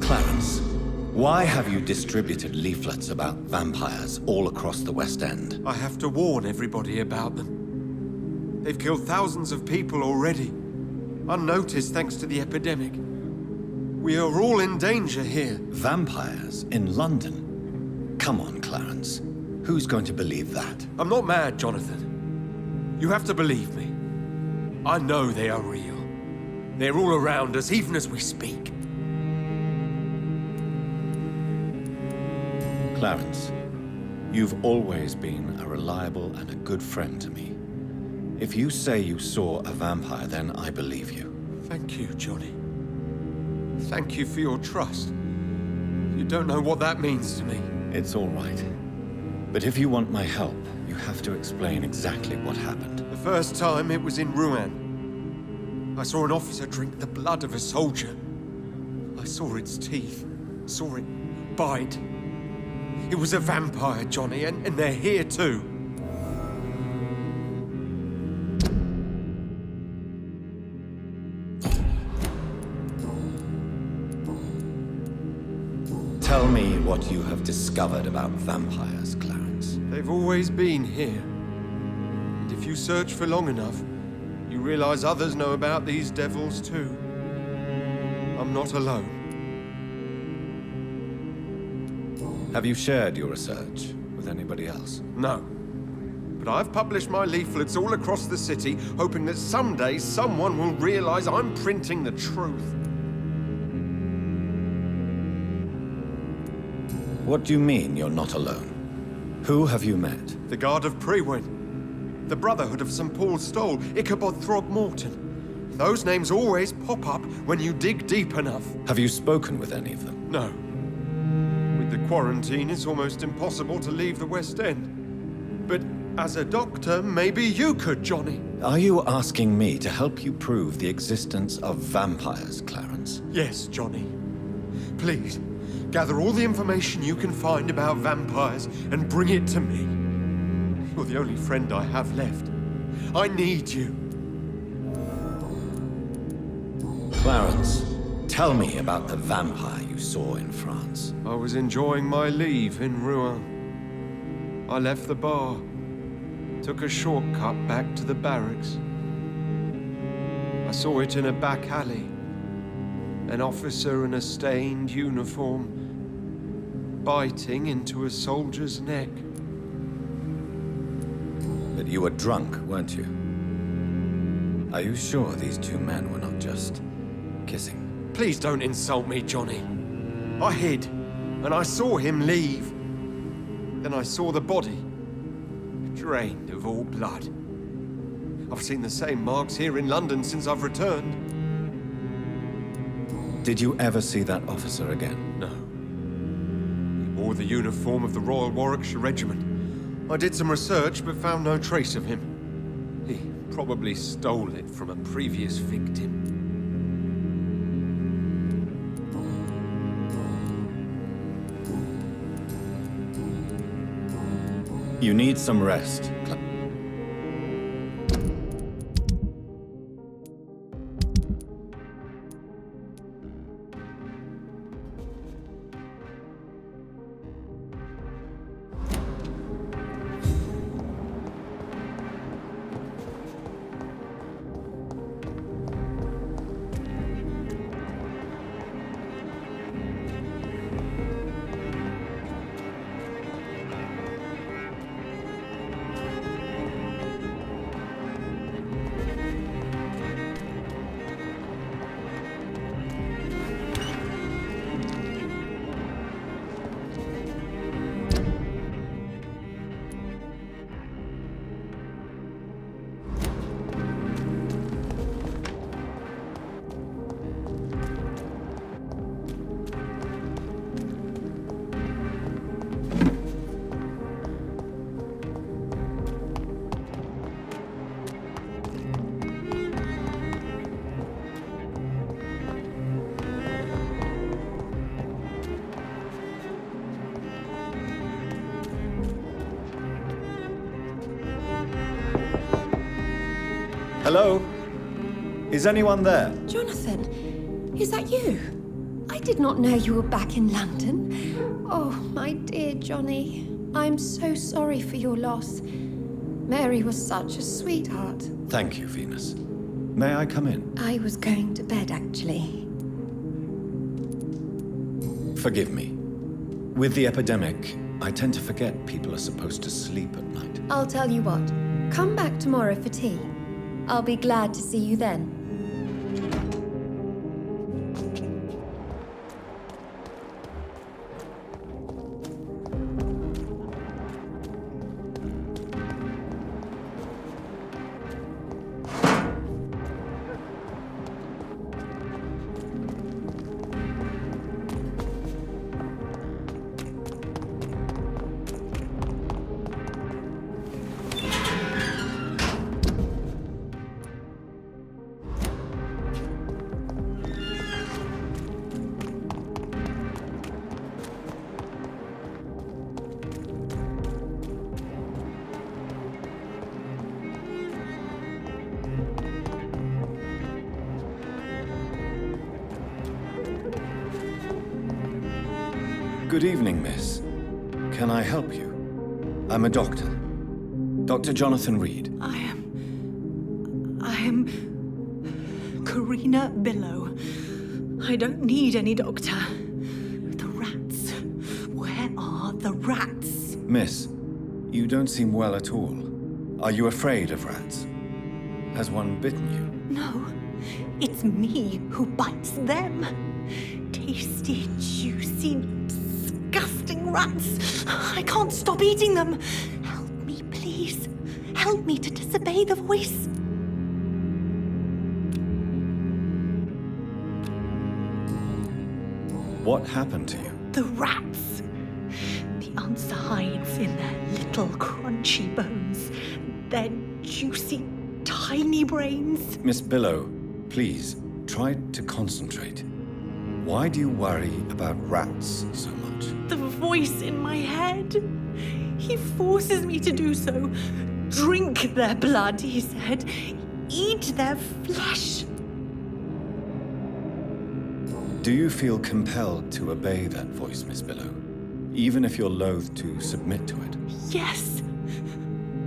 Clarence, why have you distributed leaflets about vampires all across the West End? I have to warn everybody about them. They've killed thousands of people already, unnoticed thanks to the epidemic. We are all in danger here. Vampires in London? Come on, Clarence. Who's going to believe that? I'm not mad, Jonathan. You have to believe me. I know they are real. They're all around us, even as we speak. Clarence, you've always been a reliable and a good friend to me. If you say you saw a vampire, then I believe you. Thank you, Johnny. Thank you for your trust. You don't know what that means to me. It's all right. But if you want my help, you have to explain exactly what happened. The first time, it was in Rouen. I saw an officer drink the blood of a soldier. I saw its teeth, saw it bite. It was a vampire, Johnny, and they're here too. Tell me what you have discovered about vampires, Clarence. They've always been here. And if you search for long enough, you realize others know about these devils too. I'm not alone. Have you shared your research with anybody else? No. But I've published my leaflets all across the city, hoping that someday someone will realize I'm printing the truth. What do you mean you're not alone? Who have you met? The Guard of Prewin, the Brotherhood of St. Paul Stole, Ichabod Throgmorton. Those names always pop up when you dig deep enough. Have you spoken with any of them? No. With the quarantine, it's almost impossible to leave the West End. But as a doctor, maybe you could, Johnny. Are you asking me to help you prove the existence of vampires, Clarence? Yes, Johnny. Please, gather all the information you can find about vampires and bring it to me. You're the only friend I have left. I need you. Clarence, tell me about the vampire you saw in France. I was enjoying my leave in Rouen. I left the bar, took a shortcut back to the barracks. I saw it in a back alley. An officer in a stained uniform biting into a soldier's neck. But you were drunk, weren't you? Are you sure these two men were not just kissing? Please don't insult me, Johnny. I hid, and I saw him leave. Then I saw the body, drained of all blood. I've seen the same marks here in London since I've returned. Did you ever see that officer again? No. He wore the uniform of the Royal Warwickshire Regiment. I did some research, but found no trace of him. He probably stole it from a previous victim. You need some rest. Hello? Is anyone there? Jonathan, is that you? I did not know you were back in London. Oh, my dear Johnny. I'm so sorry for your loss. Mary was such a sweetheart. Thank you, Venus. May I come in? I was going to bed, actually. Forgive me. With the epidemic, I tend to forget people are supposed to sleep at night. I'll tell you what. Come back tomorrow for tea. I'll be glad to see you then. Good evening, miss. Can I help you? I'm a doctor. Dr. Jonathan Reid. I am Karina Billow. I don't need any doctor. The rats. Where are the rats? Miss, you don't seem well at all. Are you afraid of rats? Has one bitten you? No, it's me who bites them. Tasty, juicy, disgusting rats. I can't stop eating them. Help me, please. Help me to disobey the voice. What happened to you? The rats. The answer hides in their little crunchy bones. Their juicy, tiny brains. Miss Billow, please, try to concentrate. Why do you worry about rats so much? The voice in my head. He forces me to do so. Drink their blood, he said. Eat their flesh. Do you feel compelled to obey that voice, Miss Billow? Even if you're loath to submit to it? Yes.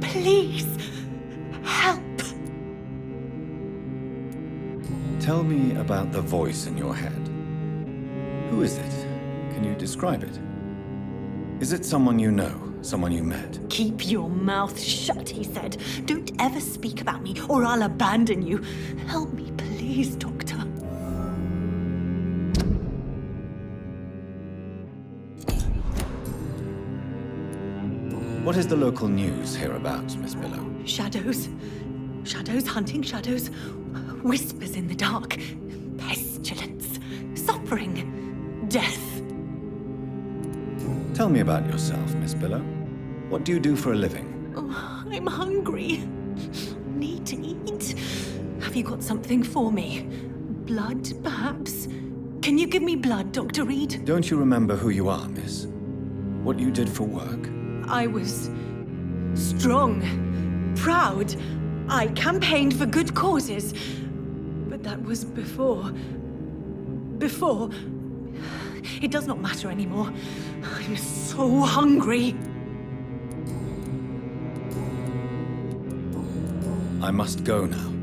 Please. Help. Tell me about the voice in your head. Who is it? Can you describe it? Is it someone you know? Someone you met? Keep your mouth shut, he said. Don't ever speak about me, or I'll abandon you. Help me, please, Doctor. What is the local news hereabouts, Miss Billow? Shadows. Shadows hunting shadows. Whispers in the dark. Pestilence. Suffering. Death. Tell me about yourself, Miss Billow. What do you do for a living? Oh, I'm hungry. Need to eat. Have you got something for me? Blood, perhaps? Can you give me blood, Dr. Reid? Don't you remember who you are, miss? What you did for work? I was strong, proud. I campaigned for good causes. But that was before. Before. It does not matter anymore. I'm so hungry. I must go now.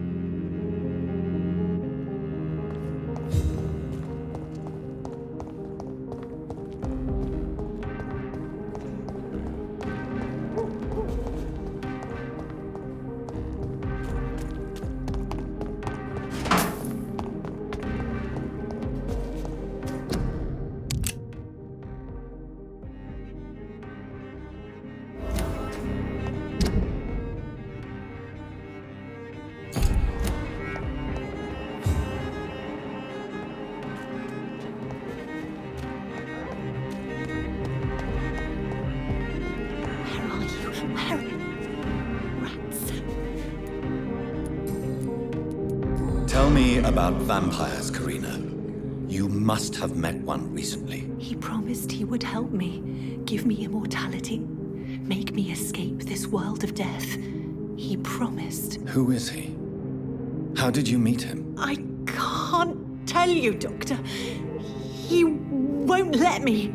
Tell me about vampires, Karina. You must have met one recently. He promised he would help me, give me immortality, make me escape this world of death. He promised. Who is he? How did you meet him? I can't tell you, Doctor. He won't let me.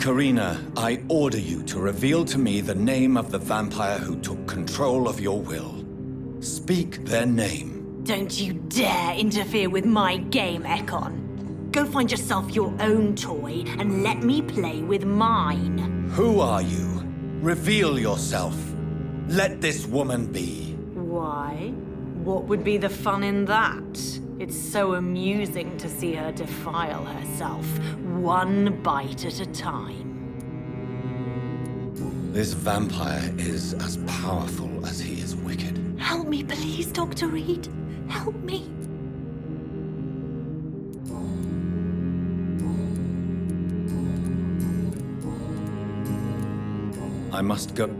Karina, I order you to reveal to me the name of the vampire who took control of your will. Speak their name. Don't you dare interfere with my game, Ekon. Go find yourself your own toy and let me play with mine. Who are you? Reveal yourself. Let this woman be. Why? What would be the fun in that? It's so amusing to see her defile herself, one bite at a time. This vampire is as powerful as he is wicked. Help me, please, Dr. Reid. Help me. I must go.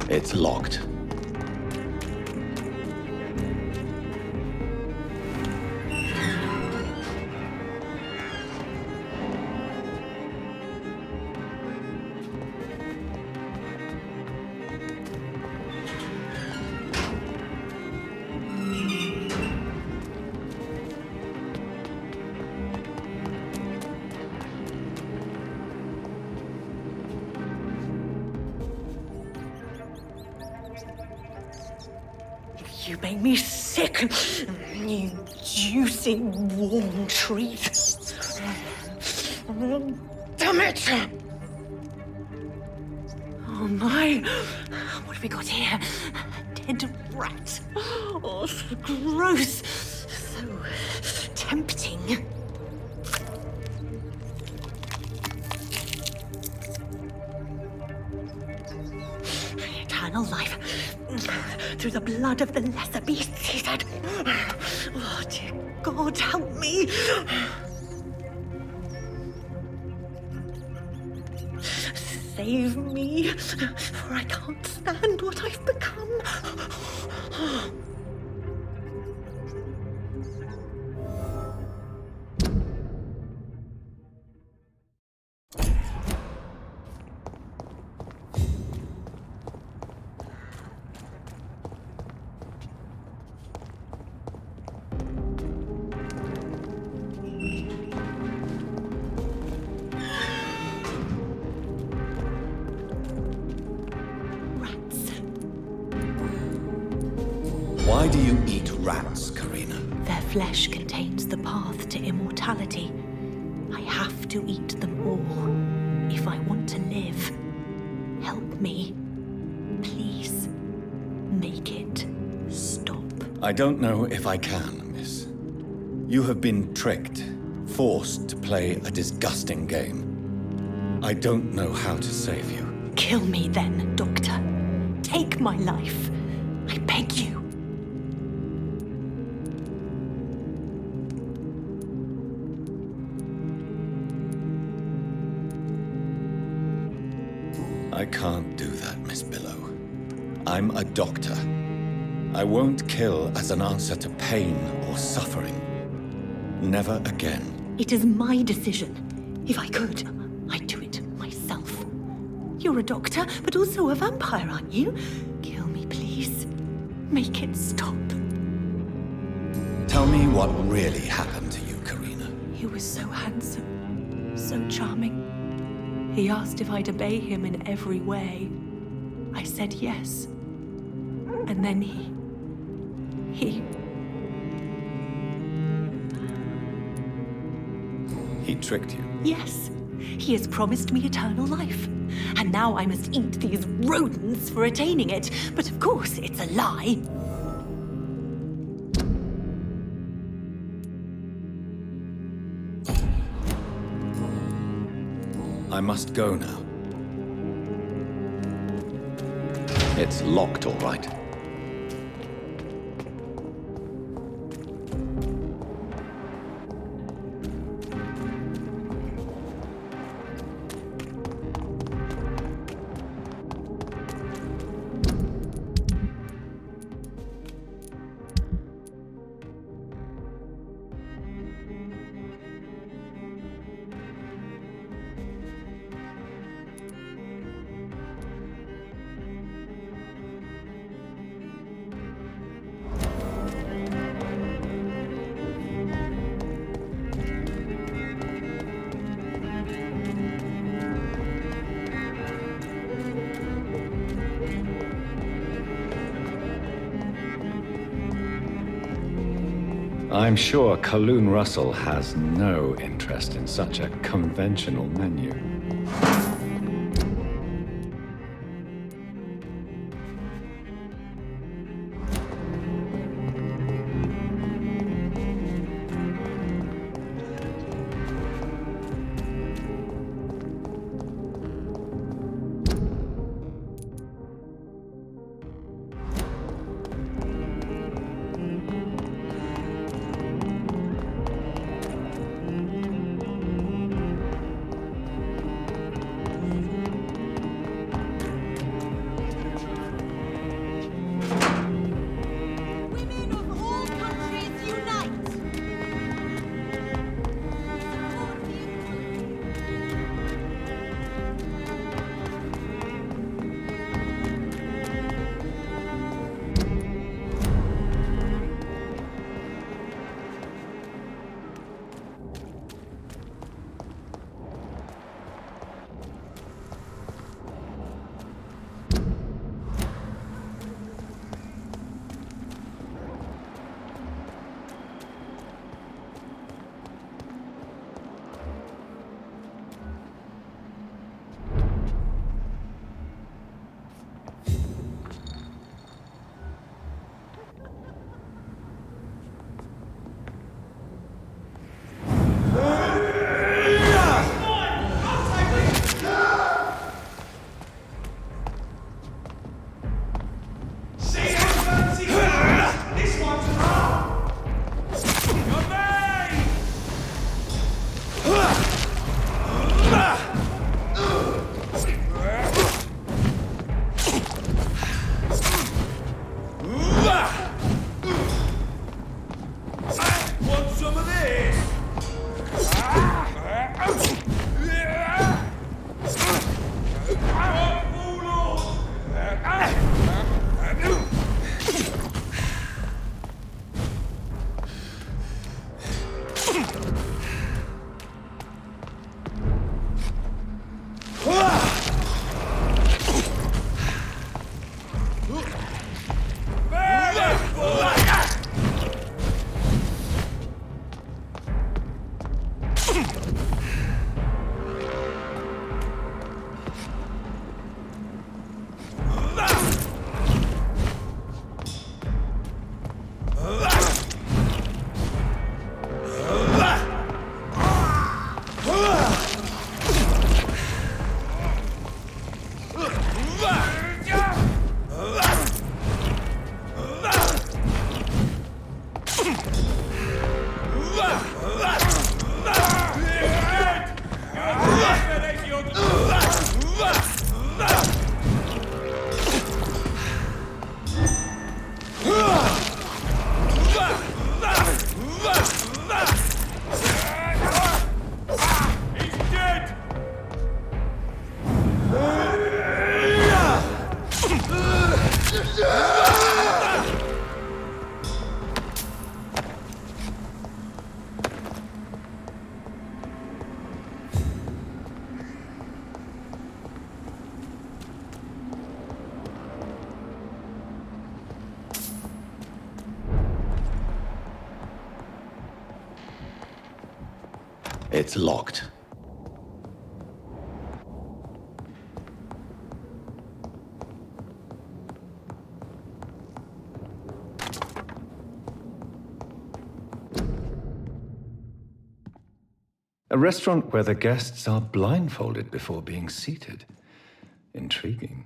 It's locked. You make me sick, you juicy, warm treat. Damn it! Oh my, what have we got here? A dead rat. Oh, so gross, so tempting. Eternal life. Through the blood of the lesser beasts, he said. Oh, dear God, help me. Save me, for I can't stand what I've become. Why do you eat rats, Karina? Their flesh contains the path to immortality. I have to eat them all if I want to live. Help me. Please. Make it stop. I don't know if I can, miss. You have been tricked, forced to play a disgusting game. I don't know how to save you. Kill me then, Doctor. Take my life. I beg you. I can't do that, Miss Billow. I'm a doctor. I won't kill as an answer to pain or suffering. Never again. It is my decision. If I could, I'd do it myself. You're a doctor, but also a vampire, aren't you? Kill me, please. Make it stop. Tell me what really happened to you, Karina. He was so handsome, so charming. He asked if I'd obey him in every way. I said yes. And then he... He tricked you? Yes. He has promised me eternal life. And now I must eat these rodents for attaining it. But of course, it's a lie. I must go now. It's locked, all right. I'm sure Kaloon Russell has no interest in such a conventional menu. It's locked. A restaurant where the guests are blindfolded before being seated. Intriguing.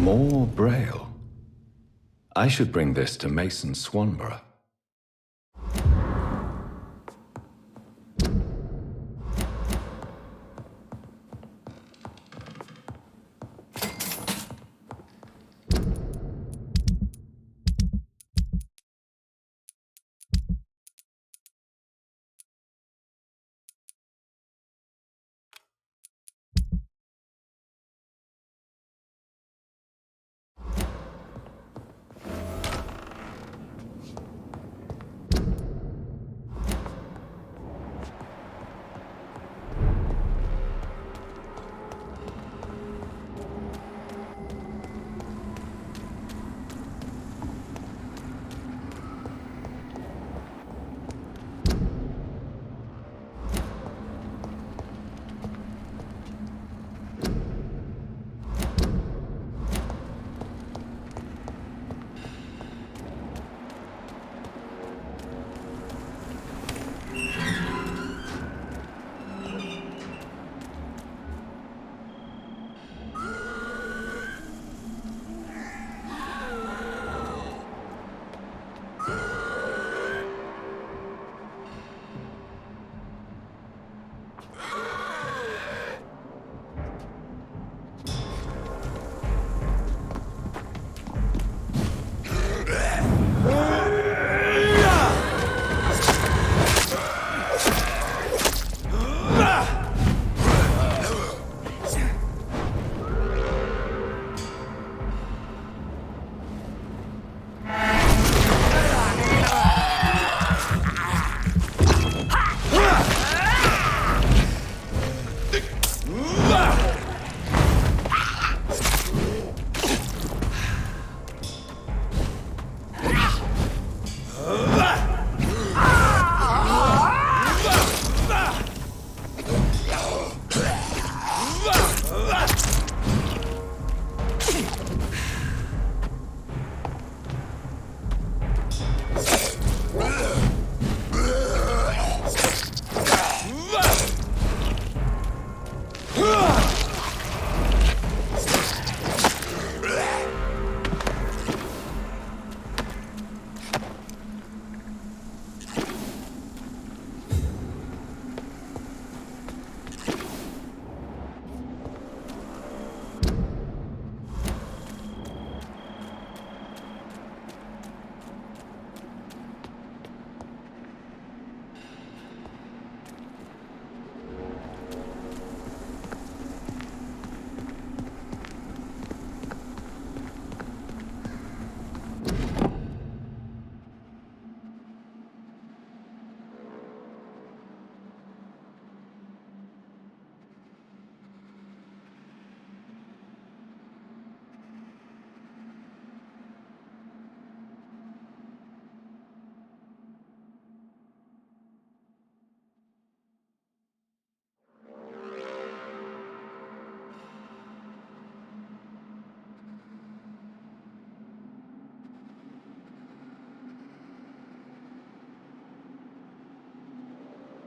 More Braille. I should bring this to Mason Swanborough.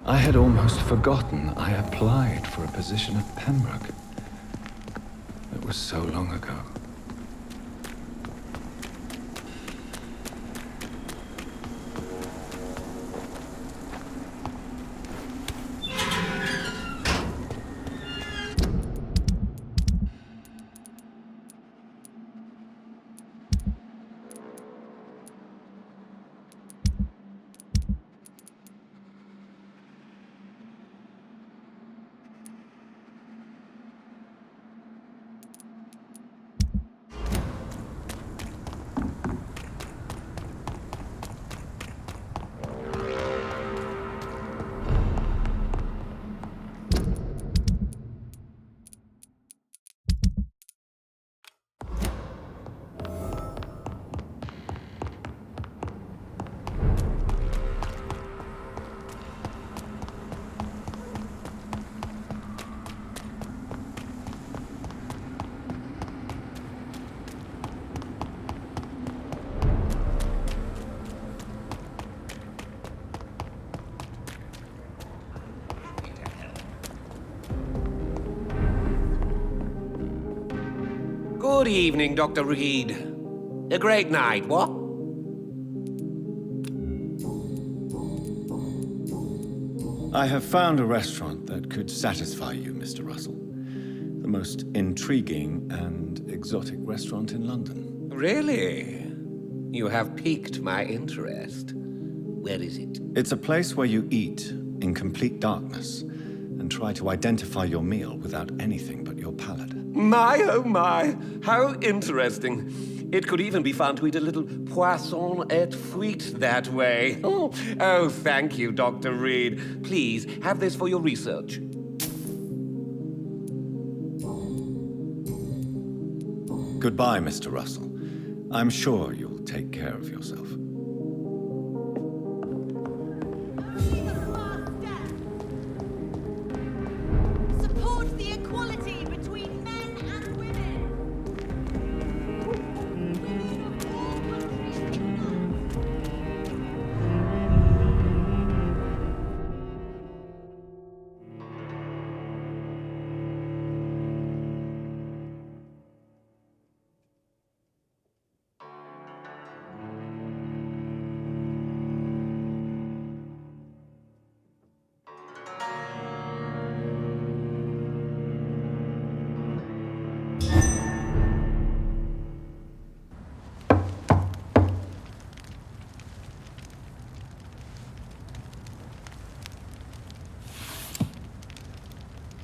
I had almost forgotten I applied for a position at Pembroke. It was so long ago. Good evening, Dr. Reid. A great night, what? I have found a restaurant that could satisfy you, Mr. Russell. The most intriguing and exotic restaurant in London. Really? You have piqued my interest. Where is it? It's a place where you eat in complete darkness and try to identify your meal without anything but your palate. My, oh my, how interesting. It could even be fun to eat a little poisson et fruit that way. Oh, thank you, Dr. Reid. Please, have this for your research. Goodbye, Mr. Russell. I'm sure you'll take care of yourself. Support the equality between men and women.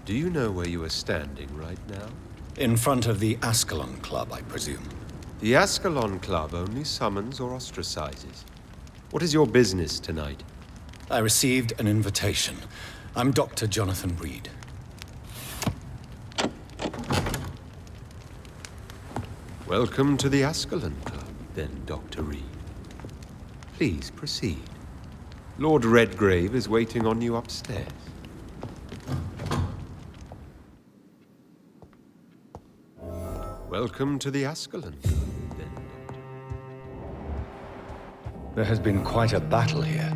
Do you know where you are standing right now? In front of the Ascalon Club, I presume. The Ascalon Club only summons or ostracizes. What is your business tonight? I received an invitation. I'm Dr. Jonathan Reid. Welcome to the Ascalon Club, then, Dr. Reid. Please proceed. Lord Redgrave is waiting on you upstairs. Welcome to the Ascalon Club, then, Doctor. There has been quite a battle here.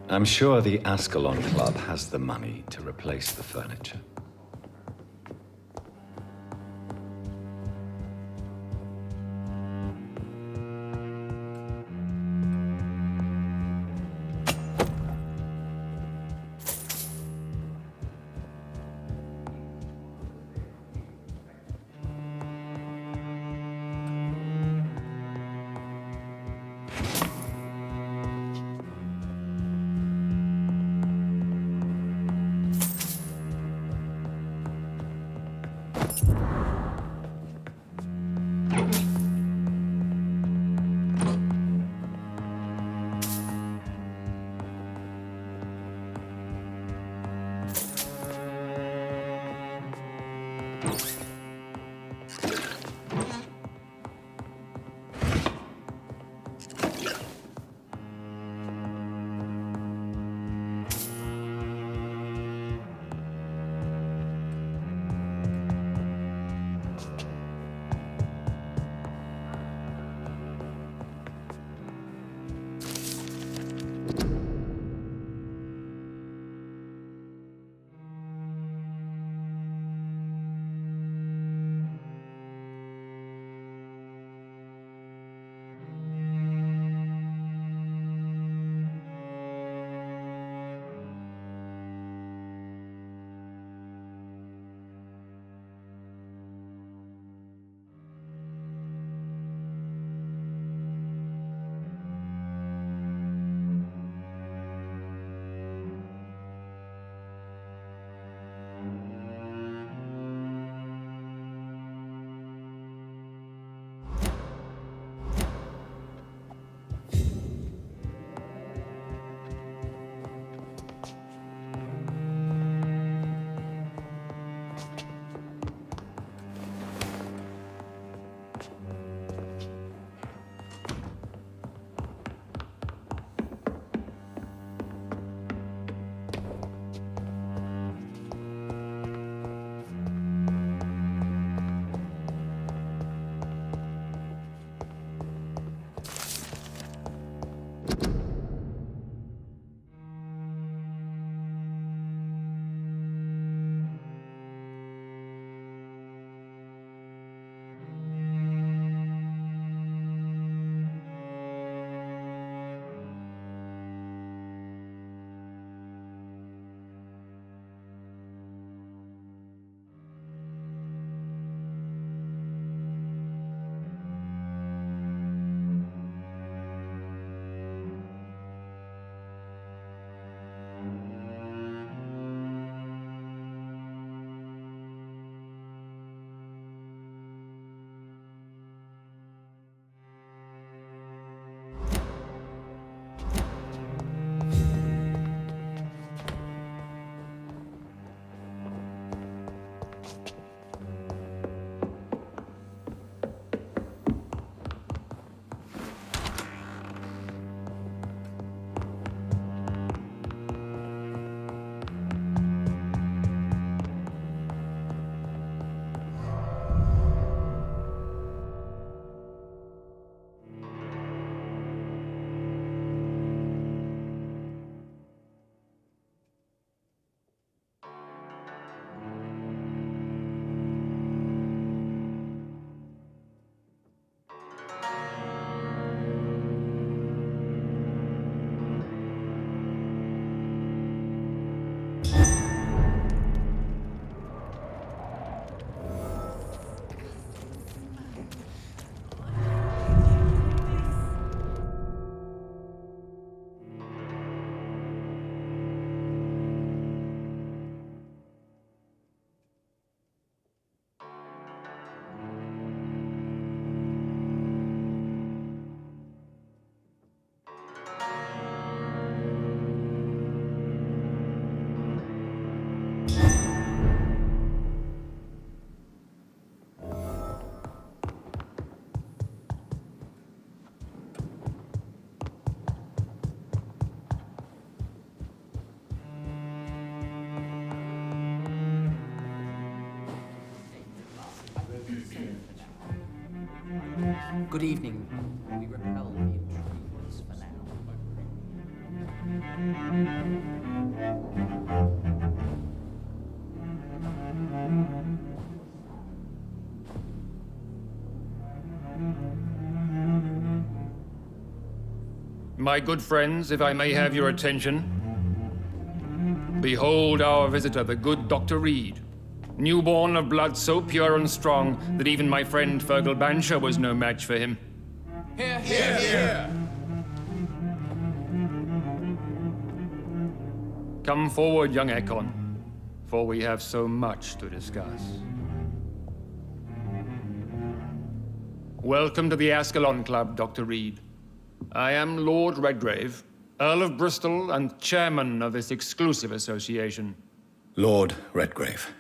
I'm sure the Ascalon Club has the money to replace the furniture. Good evening. We repel the intruders for now. My good friends, if I may have your attention. Behold our visitor, the good Dr. Reid. Newborn of blood so pure and strong that even my friend Fergal Bansher was no match for him. Here, here, here! Come forward, young Ekon, for we have so much to discuss. Welcome to the Ascalon Club, Dr. Reid. I am Lord Redgrave, Earl of Bristol and chairman of this exclusive association. Lord Redgrave.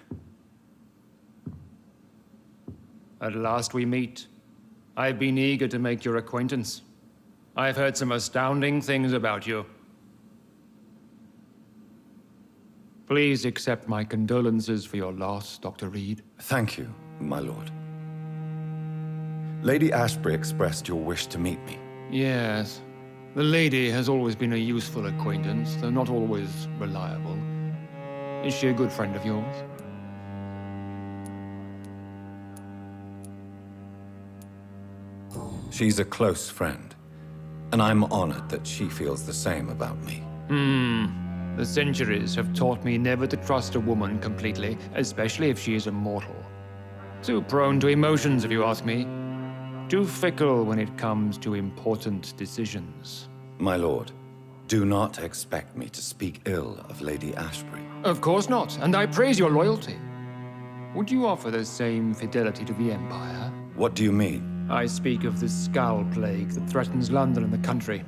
At last we meet. I've been eager to make your acquaintance. I've heard some astounding things about you. Please accept my condolences for your loss, Dr. Reid. Thank you, my lord. Lady Ashbury expressed your wish to meet me. Yes. The lady has always been a useful acquaintance, though not always reliable. Is she a good friend of yours? She's a close friend, and I'm honored that she feels the same about me. The centuries have taught me never to trust a woman completely, especially if she is a mortal. Too prone to emotions, if you ask me. Too fickle when it comes to important decisions. My lord, do not expect me to speak ill of Lady Ashbury. Of course not, and I praise your loyalty. Would you offer the same fidelity to the Empire? What do you mean? I speak of the skal plague that threatens London and the country.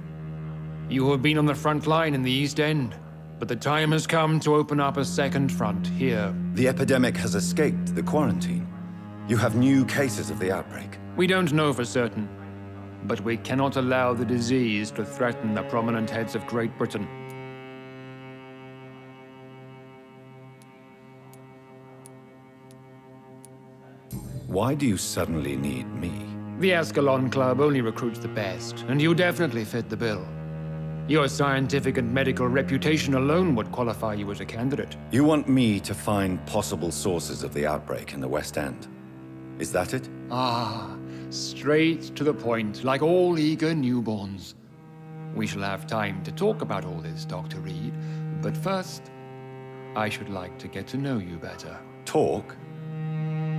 You have been on the front line in the East End, but the time has come to open up a second front here. The epidemic has escaped the quarantine. You have new cases of the outbreak. We don't know for certain, but we cannot allow the disease to threaten the prominent heads of Great Britain. Why do you suddenly need me? The Ascalon Club only recruits the best, and you definitely fit the bill. Your scientific and medical reputation alone would qualify you as a candidate. You want me to find possible sources of the outbreak in the West End. Is that it? Ah, straight to the point, like all eager newborns. We shall have time to talk about all this, Dr. Reid, but first, I should like to get to know you better. Talk?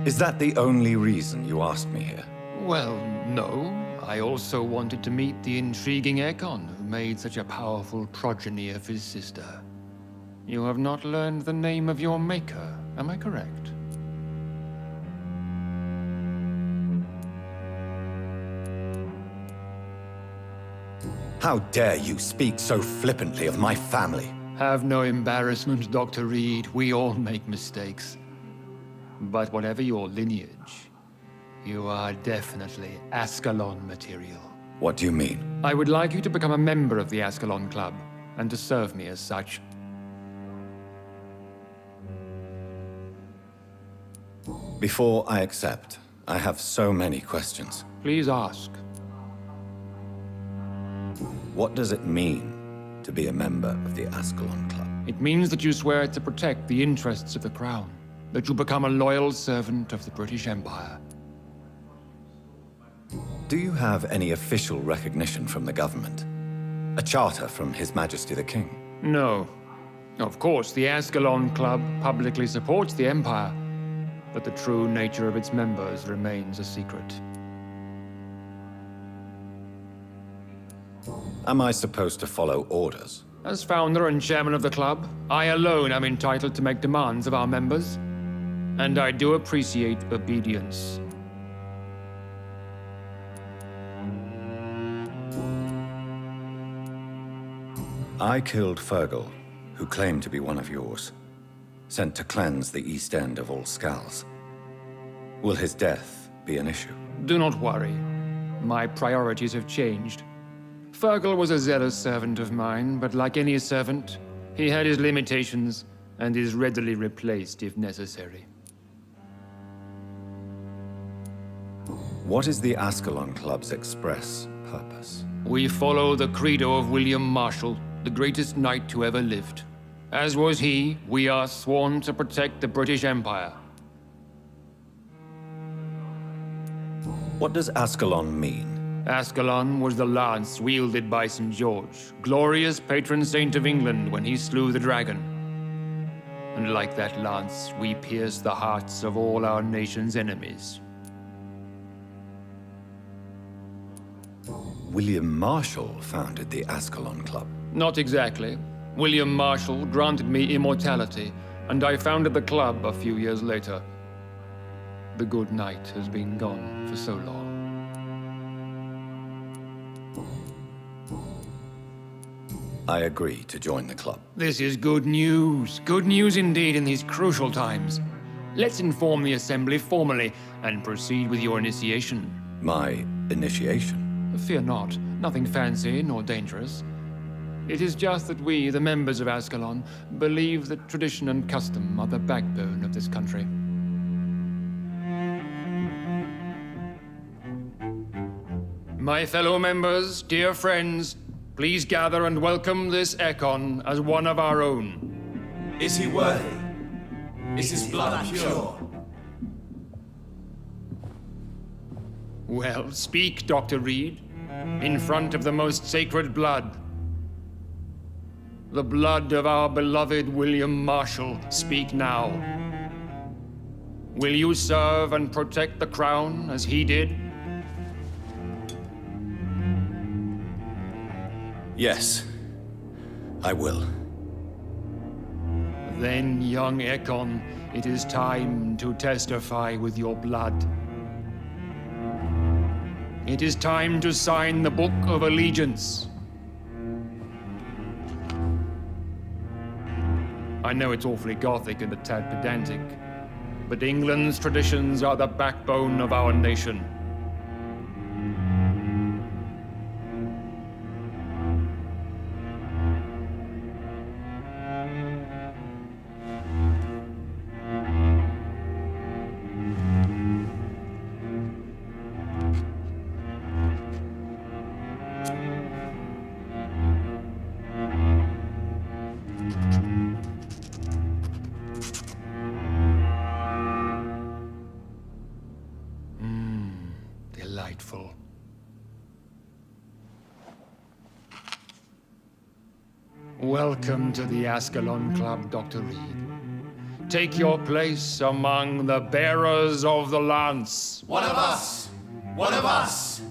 Is that the only reason you asked me here? Well, no. I also wanted to meet the intriguing Ekon, who made such a powerful progeny of his sister. You have not learned the name of your maker, am I correct? How dare you speak so flippantly of my family? Have no embarrassment, Dr. Reid. We all make mistakes. But whatever your lineage, you are definitely Ascalon material. What do you mean? I would like you to become a member of the Ascalon Club, and to serve me as such. Before I accept, I have so many questions. Please ask. What does it mean to be a member of the Ascalon Club? It means that you swear to protect the interests of the Crown, that you become a loyal servant of the British Empire. Do you have any official recognition from the government? A charter from His Majesty the King? No. Of course, the Ascalon Club publicly supports the Empire, but the true nature of its members remains a secret. Am I supposed to follow orders? As founder and chairman of the club, I alone am entitled to make demands of our members, and I do appreciate obedience. I killed Fergal, who claimed to be one of yours, sent to cleanse the East End of all skals. Will his death be an issue? Do not worry. My priorities have changed. Fergal was a zealous servant of mine, but like any servant, he had his limitations and is readily replaced if necessary. What is the Ascalon Club's express purpose? We follow the credo of William Marshall, the greatest knight who ever lived. As was he, we are sworn to protect the British Empire. What does Ascalon mean? Ascalon was the lance wielded by St. George, glorious patron saint of England when he slew the dragon. And like that lance, we pierce the hearts of all our nation's enemies. William Marshall founded the Ascalon Club. Not exactly. William Marshall granted me immortality, and I founded the club a few years later. The good knight has been gone for so long. I agree to join the club. This is good news. Good news indeed in these crucial times. Let's inform the Assembly formally and proceed with your initiation. My initiation? Fear not. Nothing fancy nor dangerous. It is just that we, the members of Ascalon, believe that tradition and custom are the backbone of this country. My fellow members, dear friends, please gather and welcome this Ekon as one of our own. Is he worthy? Is his blood pure? Well, speak, Dr. Reid, in front of the most sacred blood. The blood of our beloved William Marshall, speak now. Will you serve and protect the crown as he did? Yes, I will. Then, young Ekon, it is time to testify with your blood. It is time to sign the Book of Allegiance. I know it's awfully gothic and a tad pedantic, but England's traditions are the backbone of our nation. Delightful. Welcome to the Ascalon Club, Dr. Reid. Take your place among the bearers of the lance. One of us! One of us!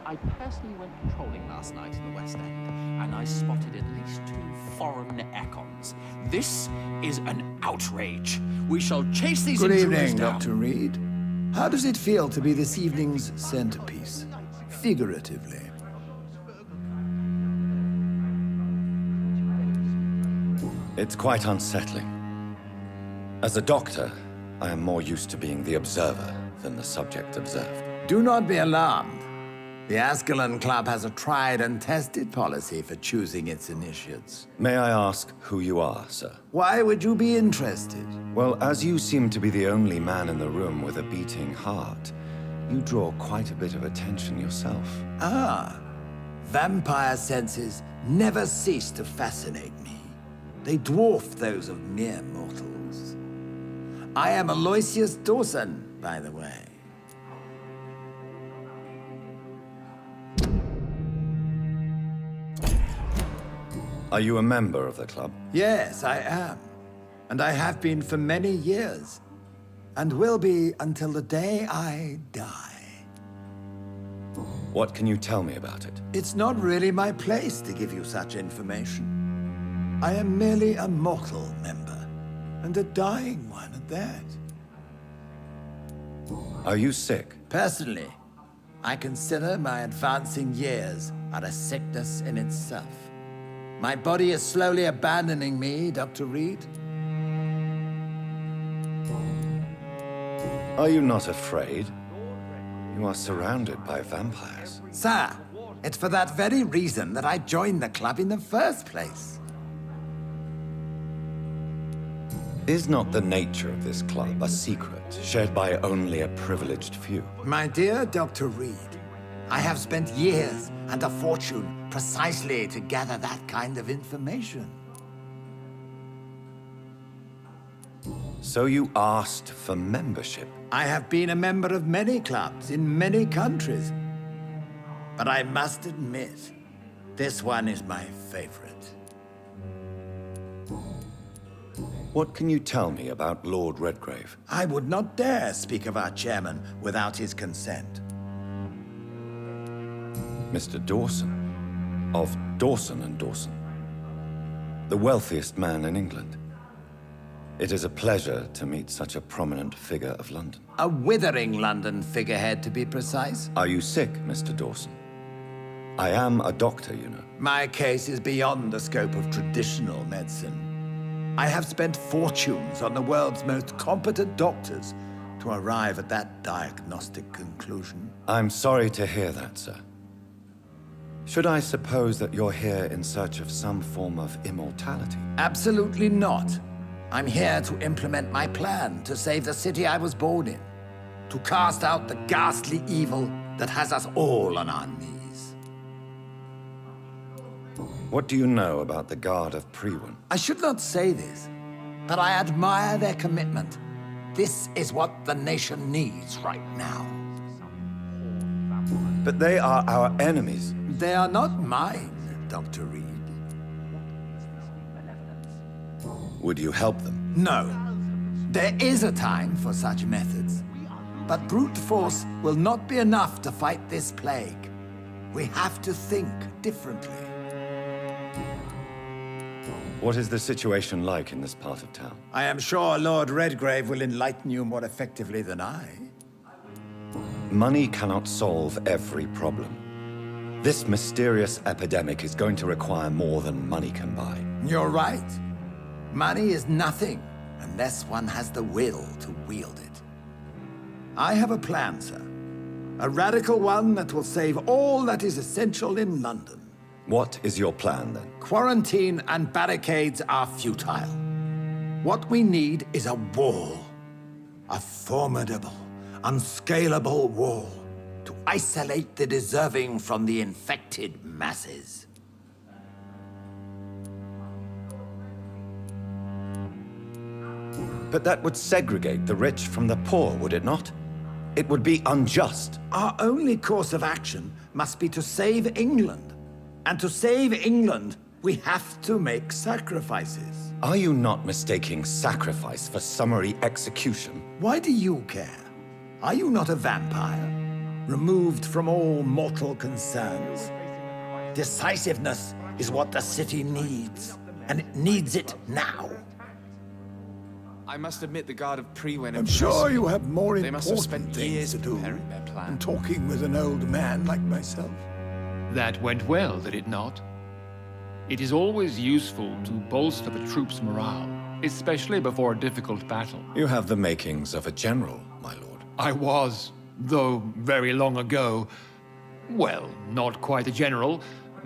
I personally went patrolling last night in the West End, and I spotted at least 2 foreign Ekons. This is an outrage. We shall chase these Good intruders evening, down. Dr. Reid. How does it feel to be this evening's centerpiece? Figuratively. It's quite unsettling. As a doctor, I am more used to being the observer than the subject observed. Do not be alarmed. The Ascalon Club has a tried and tested policy for choosing its initiates. May I ask who you are, sir? Why would you be interested? Well, as you seem to be the only man in the room with a beating heart, you draw quite a bit of attention yourself. Ah, vampire senses never cease to fascinate me. They dwarf those of mere mortals. I am Aloysius Dawson, by the way. Are you a member of the club? Yes, I am. And I have been for many years. And will be until the day I die. What can you tell me about it? It's not really my place to give you such information. I am merely a mortal member, and a dying one at that. Are you sick? Personally, I consider my advancing years are a sickness in itself. My body is slowly abandoning me, Dr. Reid. Are you not afraid? You are surrounded by vampires. Sir, it's for that very reason that I joined the club in the first place. Is not the nature of this club a secret, shared by only a privileged few? My dear Dr. Reid, I have spent years and a fortune precisely to gather that kind of information. So you asked for membership? I have been a member of many clubs in many countries. But I must admit, this one is my favorite. What can you tell me about Lord Redgrave? I would not dare speak of our chairman without his consent. Mr. Dawson, of Dawson and Dawson, the wealthiest man in England. It is a pleasure to meet such a prominent figure of London. A withering London figurehead, to be precise. Are you sick, Mr. Dawson? I am a doctor, you know. My case is beyond the scope of traditional medicine. I have spent fortunes on the world's most competent doctors to arrive at that diagnostic conclusion. I'm sorry to hear that, sir. Should I suppose that you're here in search of some form of immortality? Absolutely not. I'm here to implement my plan to save the city I was born in, to cast out the ghastly evil that has us all on our knees. What do you know about the Guard of Priwen? I should not say this, but I admire their commitment. This is what the nation needs right now. But they are our enemies. They are not mine, Dr. Reid. Would you help them? No. There is a time for such methods. But brute force will not be enough to fight this plague. We have to think differently. What is the situation like in this part of town? I am sure Lord Redgrave will enlighten you more effectively than I. Money cannot solve every problem. This mysterious epidemic is going to require more than money can buy. You're right. Money is nothing unless one has the will to wield it. I have a plan, sir. A radical one that will save all that is essential in London. What is your plan, then? Quarantine and barricades are futile. What we need is a wall. A formidable, unscalable wall to isolate the deserving from the infected masses. But that would segregate the rich from the poor, would it not? It would be unjust. Our only course of action must be to save England. And to save England, we have to make sacrifices. Are you not mistaking sacrifice for summary execution? Why do you care? Are you not a vampire? Removed from all mortal concerns? Decisiveness is what the city needs, and it needs it now. I must admit the Guard of Priwen... I'm sure you have more They must have important spent years things to do preparing their plan. than talking with an old man like myself. That went well, did it not? It is always useful to bolster the troops' morale, especially before a difficult battle. You have the makings of a general, my lord. I was, though very long ago. Well, not quite a general,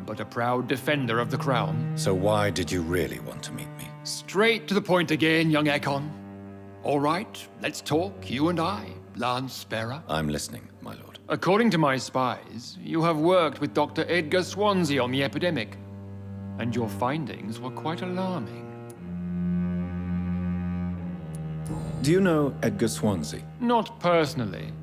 but a proud defender of the crown. So why did you really want to meet me? Straight to the point again, young Ekon. All right, let's talk, you and I, Lance Sparrow. I'm listening, my lord. According to my spies, you have worked with Dr. Edgar Swansea on the epidemic, and your findings were quite alarming. Do you know Edgar Swansea? Not personally,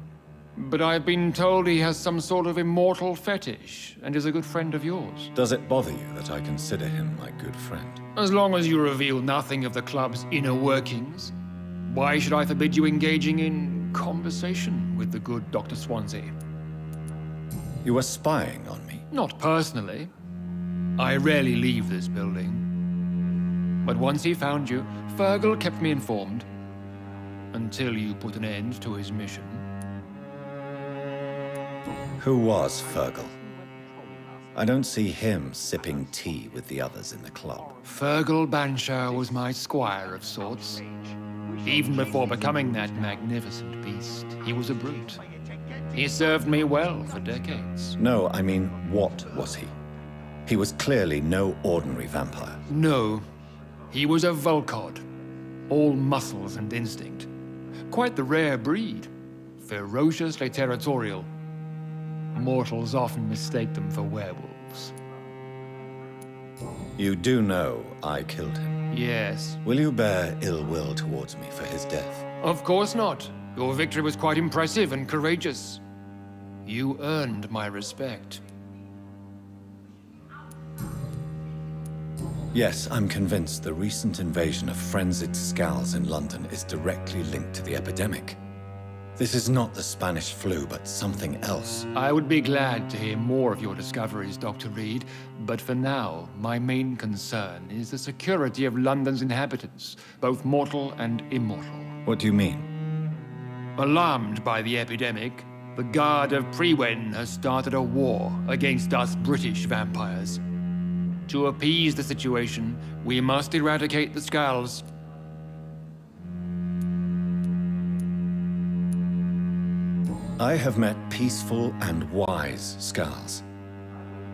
but I've been told he has some sort of immortal fetish and is a good friend of yours. Does it bother you that I consider him my good friend? As long as you reveal nothing of the club's inner workings, why should I forbid you engaging in conversation with the good Dr. Swansea? You were spying on me? Not personally. I rarely leave this building. But once he found you, Fergal kept me informed. Until you put an end to his mission. Who was Fergal? I don't see him sipping tea with the others in the club. Fergal Banshire was my squire of sorts. Even before becoming that magnificent beast, he was a brute. He served me well for decades. No, I mean, what was he? He was clearly no ordinary vampire. No, he was a Volcod. All muscles and instinct. Quite the rare breed. Ferociously territorial. Mortals often mistake them for werewolves. You do know I killed him? Yes. Will you bear ill will towards me for his death? Of course not. Your victory was quite impressive and courageous. You earned my respect. Yes, I'm convinced the recent invasion of frenzied skals in London is directly linked to the epidemic. This is not the Spanish flu, but something else. I would be glad to hear more of your discoveries, Dr. Reid, but for now, my main concern is the security of London's inhabitants, both mortal and immortal. What do you mean? Alarmed by the epidemic, the Guard of Prewen has started a war against us British vampires. To appease the situation, we must eradicate the skals. I have met peaceful and wise skals.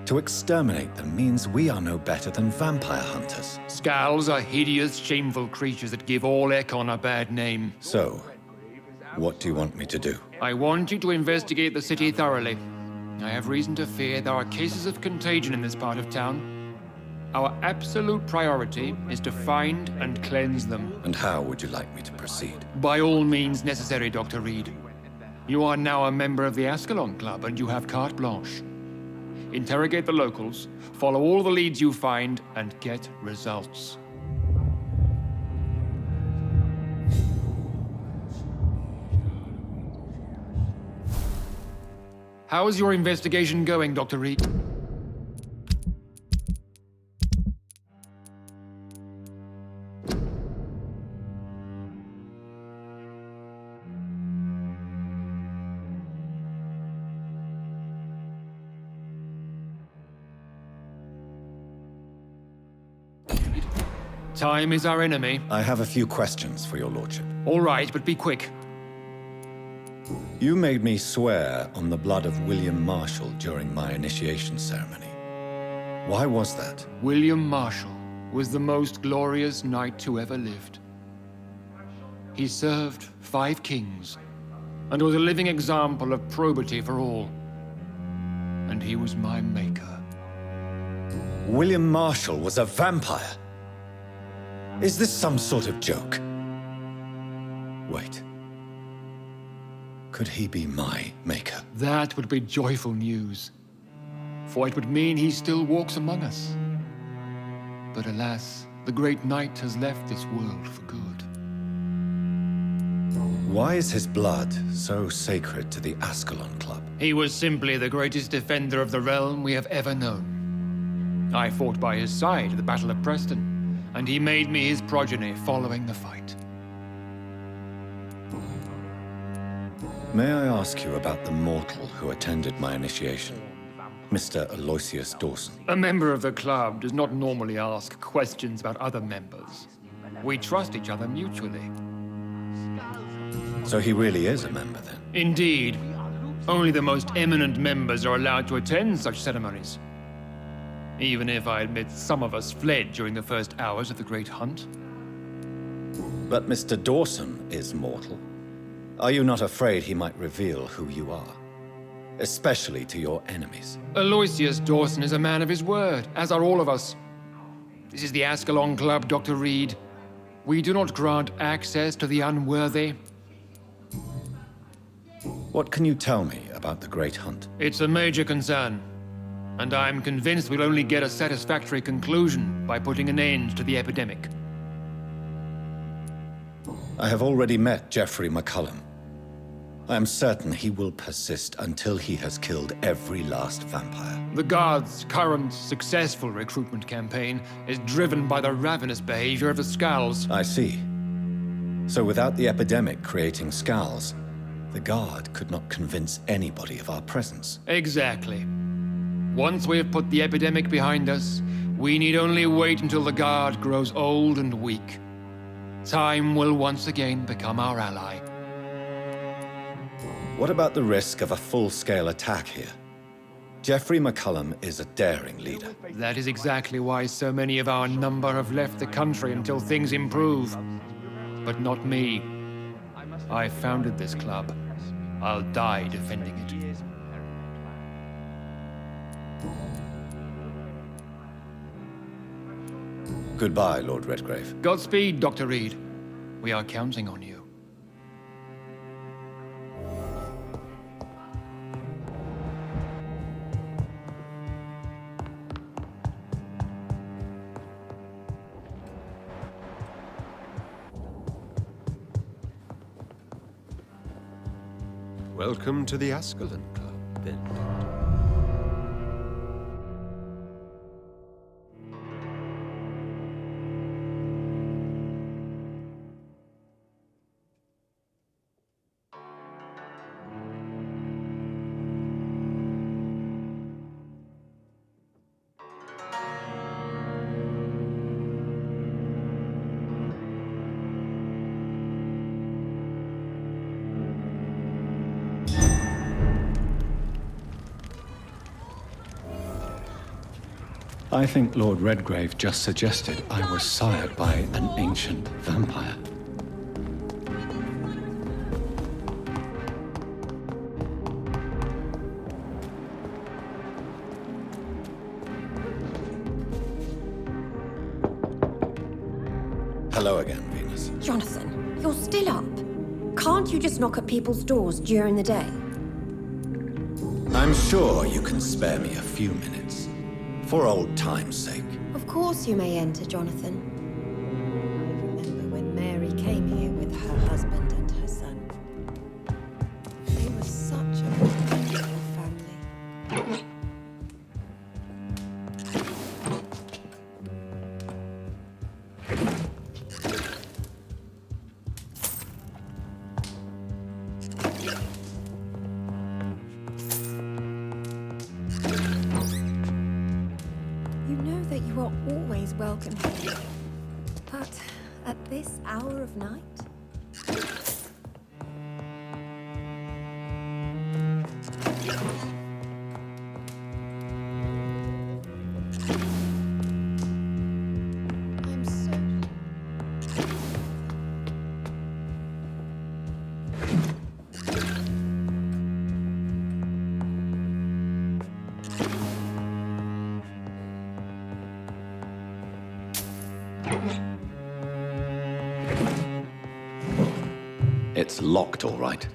To exterminate them means we are no better than vampire hunters. Skals are hideous, shameful creatures that give all Ekon a bad name. So, what do you want me to do? I want you to investigate the city thoroughly. I have reason to fear there are cases of contagion in this part of town. Our absolute priority is to find and cleanse them. And how would you like me to proceed? By all means necessary, Dr. Reid. You are now a member of the Ascalon Club, and you have carte blanche. Interrogate the locals, follow all the leads you find, and get results. How is your investigation going, Dr. Reid? Time is our enemy. I have a few questions for your lordship. All right, but be quick. You made me swear on the blood of William Marshall during my initiation ceremony. Why was that? William Marshall was the most glorious knight who ever lived. He served 5 kings, and was a living example of probity for all. And he was my maker. William Marshall was a vampire? Is this some sort of joke? Wait. Could he be my maker? That would be joyful news, for it would mean he still walks among us. But alas, the great knight has left this world for good. Why is his blood so sacred to the Ascalon Club? He was simply the greatest defender of the realm we have ever known. I fought by his side at the Battle of Preston, and he made me his progeny following the fight. May I ask you about the mortal who attended my initiation? Mr. Aloysius Dawson. A member of the club does not normally ask questions about other members. We trust each other mutually. So he really is a member, then? Indeed. Only the most eminent members are allowed to attend such ceremonies. Even if I admit some of us fled during the first hours of the Great Hunt. But Mr. Dawson is mortal. Are you not afraid he might reveal who you are? Especially to your enemies. Aloysius Dawson is a man of his word, as are all of us. This is the Ascalon Club, Dr. Reid. We do not grant access to the unworthy. What can you tell me about the Great Hunt? It's a major concern. And I'm convinced we'll only get a satisfactory conclusion by putting an end to the epidemic. I have already met Geoffrey McCullum. I am certain he will persist until he has killed every last vampire. The Guard's current successful recruitment campaign is driven by the ravenous behavior of the skals. I see. So without the epidemic creating skals, the Guard could not convince anybody of our presence. Exactly. Once we have put the epidemic behind us, we need only wait until the Guard grows old and weak. Time will once again become our ally. What about the risk of a full-scale attack here? Jeffrey McCullum is a daring leader. That is exactly why so many of our number have left the country until things improve. But not me. I founded this club. I'll die defending it. Goodbye, Lord Redgrave. Godspeed, Dr. Reid. We are counting on you. Welcome to the Ascalon Club, then. I think Lord Redgrave just suggested I was sired by an ancient vampire. Hello again, Venus. Jonathan, you're still up. Can't you just knock at people's doors during the day? I'm sure you can spare me a few minutes. For old time's sake. Of course you may enter, Jonathan. I remember when Mary came here with her husband and her son. They were such a wonderful family. Welcome here. But at this hour of night? I'm so... It's locked, all right.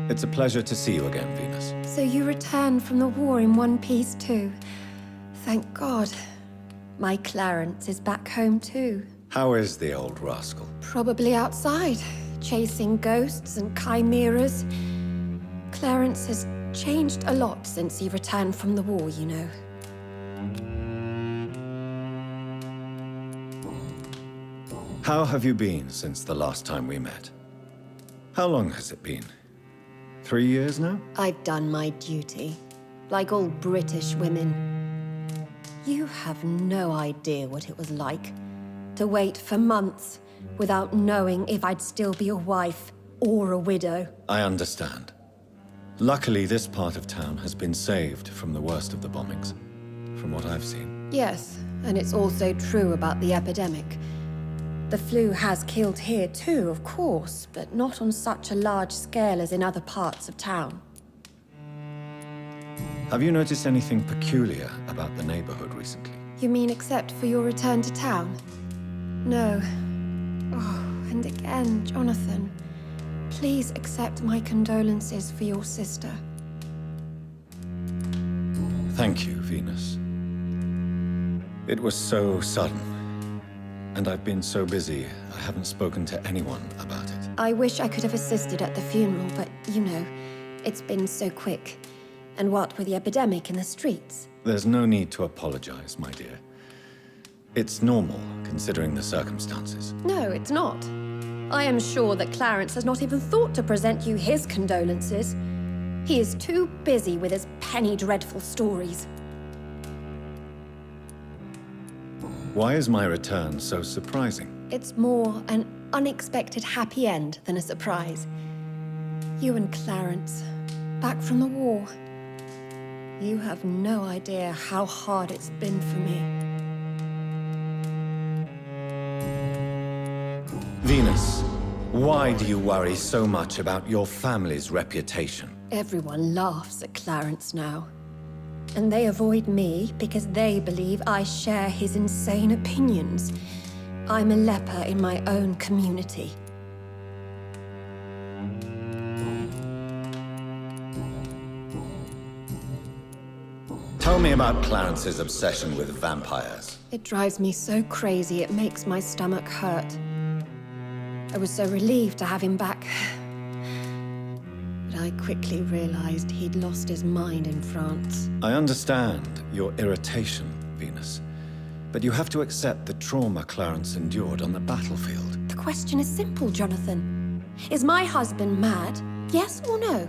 It's a pleasure to see you again, Venus. So you returned from the war in one piece too. Thank God. My Clarence is back home too. How is the old rascal? Probably outside, chasing ghosts and chimeras. Clarence has changed a lot since he returned from the war, you know. How have you been since the last time we met? How long has it been? 3 years now? I've done my duty, like all British women. You have no idea what it was like to wait for months without knowing if I'd still be a wife or a widow. I understand. Luckily, this part of town has been saved from the worst of the bombings, from what I've seen. Yes, and it's also true about the epidemic. The flu has killed here too, of course, but not on such a large scale as in other parts of town. Have you noticed anything peculiar about the neighborhood recently? You mean except for your return to town? No. Oh, and again, Jonathan, please accept my condolences for your sister. Thank you, Venus. It was so sudden. And I've been so busy, I haven't spoken to anyone about it. I wish I could have assisted at the funeral, but, you know, it's been so quick. And what with the epidemic in the streets? There's no need to apologize, my dear. It's normal, considering the circumstances. No, it's not. I am sure that Clarence has not even thought to present you his condolences. He is too busy with his penny dreadful stories. Why is my return so surprising? It's more an unexpected happy end than a surprise. You and Clarence, back from the war. You have no idea how hard it's been for me. Venus, why do you worry so much about your family's reputation? Everyone laughs at Clarence now. And they avoid me because they believe I share his insane opinions. I'm a leper in my own community. Tell me about Clarence's obsession with vampires. It drives me so crazy it makes my stomach hurt. I was so relieved to have him back. But I quickly realized he'd lost his mind in France. I understand your irritation, Venus. But you have to accept the trauma Clarence endured on the battlefield. The question is simple, Jonathan. Is my husband mad? Yes or no?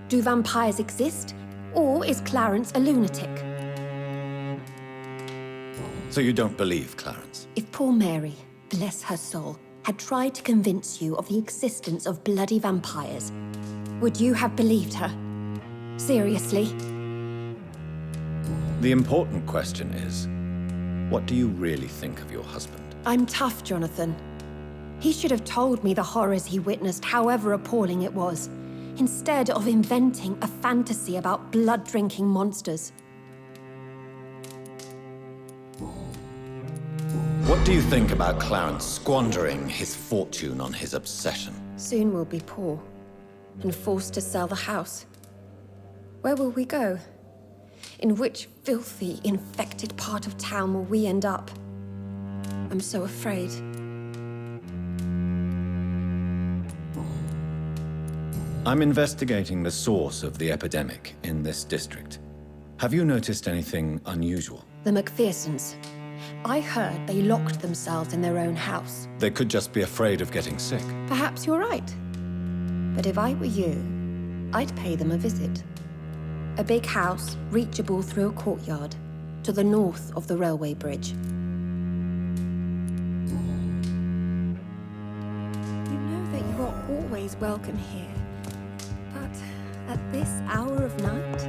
Do vampires exist? Or is Clarence a lunatic? So you don't believe Clarence? If poor Mary, bless her soul, had tried to convince you of the existence of bloody vampires, would you have believed her? Seriously? The important question is, what do you really think of your husband? I'm tough, Jonathan. He should have told me the horrors he witnessed, however appalling it was, instead of inventing a fantasy about blood-drinking monsters. What do you think about Clarence squandering his fortune on his obsession? Soon we'll be poor and forced to sell the house. Where will we go? In which filthy, infected part of town will we end up? I'm so afraid. I'm investigating the source of the epidemic in this district. Have you noticed anything unusual? The McPhersons. I heard they locked themselves in their own house. They could just be afraid of getting sick. Perhaps you're right. But if I were you, I'd pay them a visit. A big house, reachable through a courtyard, to the north of the railway bridge. You know that you are always welcome here. But at this hour of night?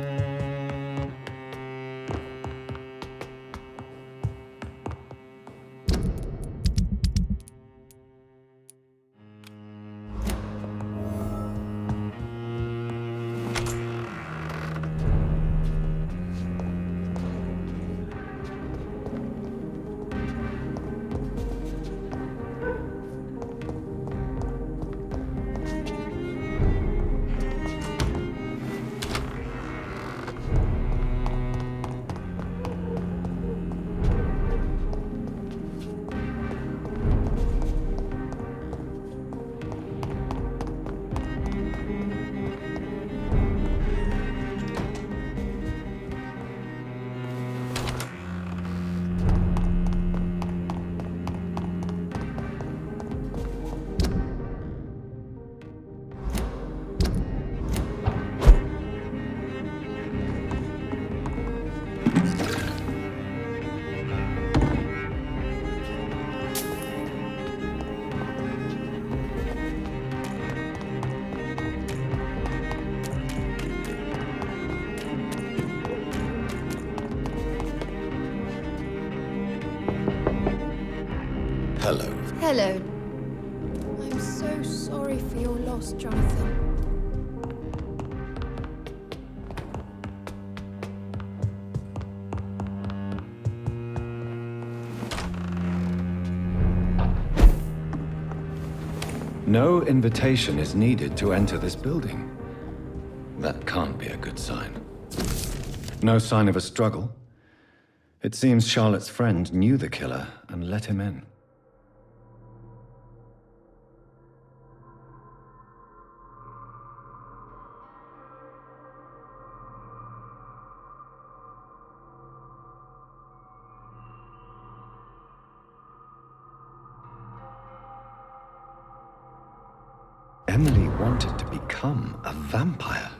Hello. Hello. I'm so sorry for your loss, Jonathan. No invitation is needed to enter this building. That can't be a good sign. No sign of a struggle. It seems Charlotte's friend knew the killer and let him in. Emily wanted to become a vampire.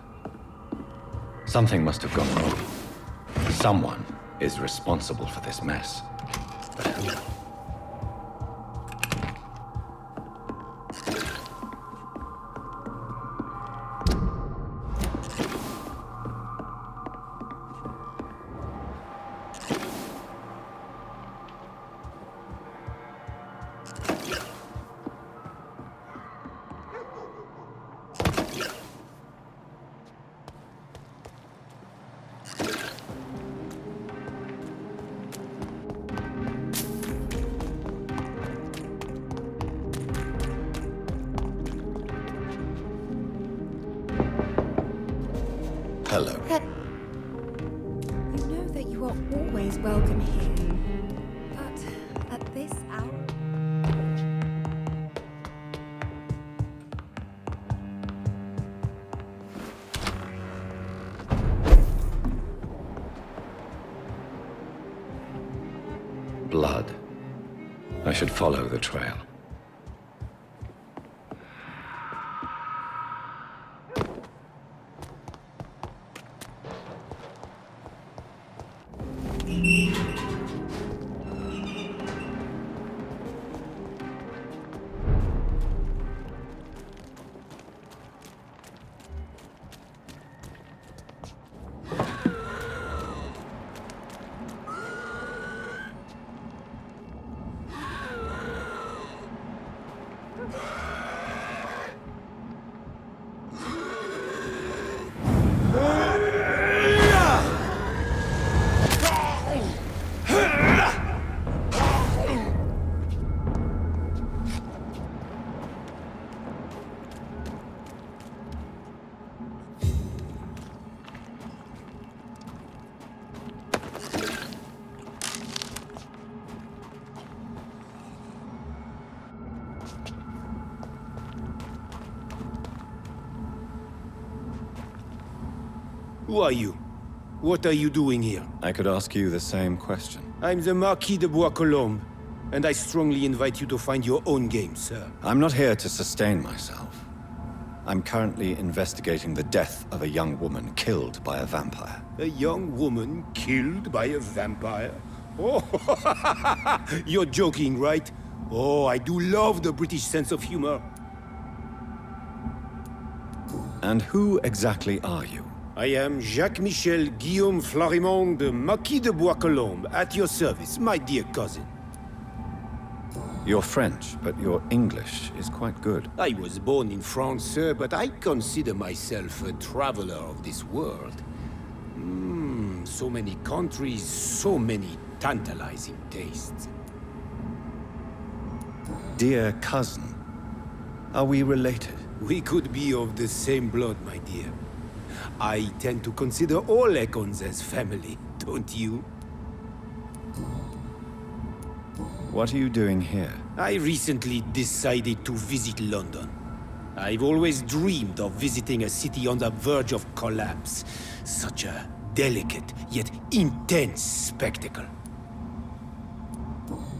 Something must have gone wrong. Someone is responsible for this mess. But who? Hello. You know that you are always welcome here. But at this hour... Blood. I should follow the trail. Who are you? What are you doing here? I could ask you the same question. I'm the Marquis de Bois-Colombes, and I strongly invite you to find your own game, sir. I'm not here to sustain myself. I'm currently investigating the death of a young woman killed by a vampire. A young woman killed by a vampire? Oh, you're joking, right? Oh, I do love the British sense of humor. And who exactly are you? I am Jacques-Michel Guillaume Florimond de Marquis de Bois-Colombes, at your service, my dear cousin. You're French, but your English is quite good. I was born in France, sir, but I consider myself a traveler of this world. So many countries, so many tantalizing tastes. Dear cousin, are we related? We could be of the same blood, my dear. I tend to consider all Econs as family, don't you? What are you doing here? I recently decided to visit London. I've always dreamed of visiting a city on the verge of collapse. Such a delicate, yet intense spectacle.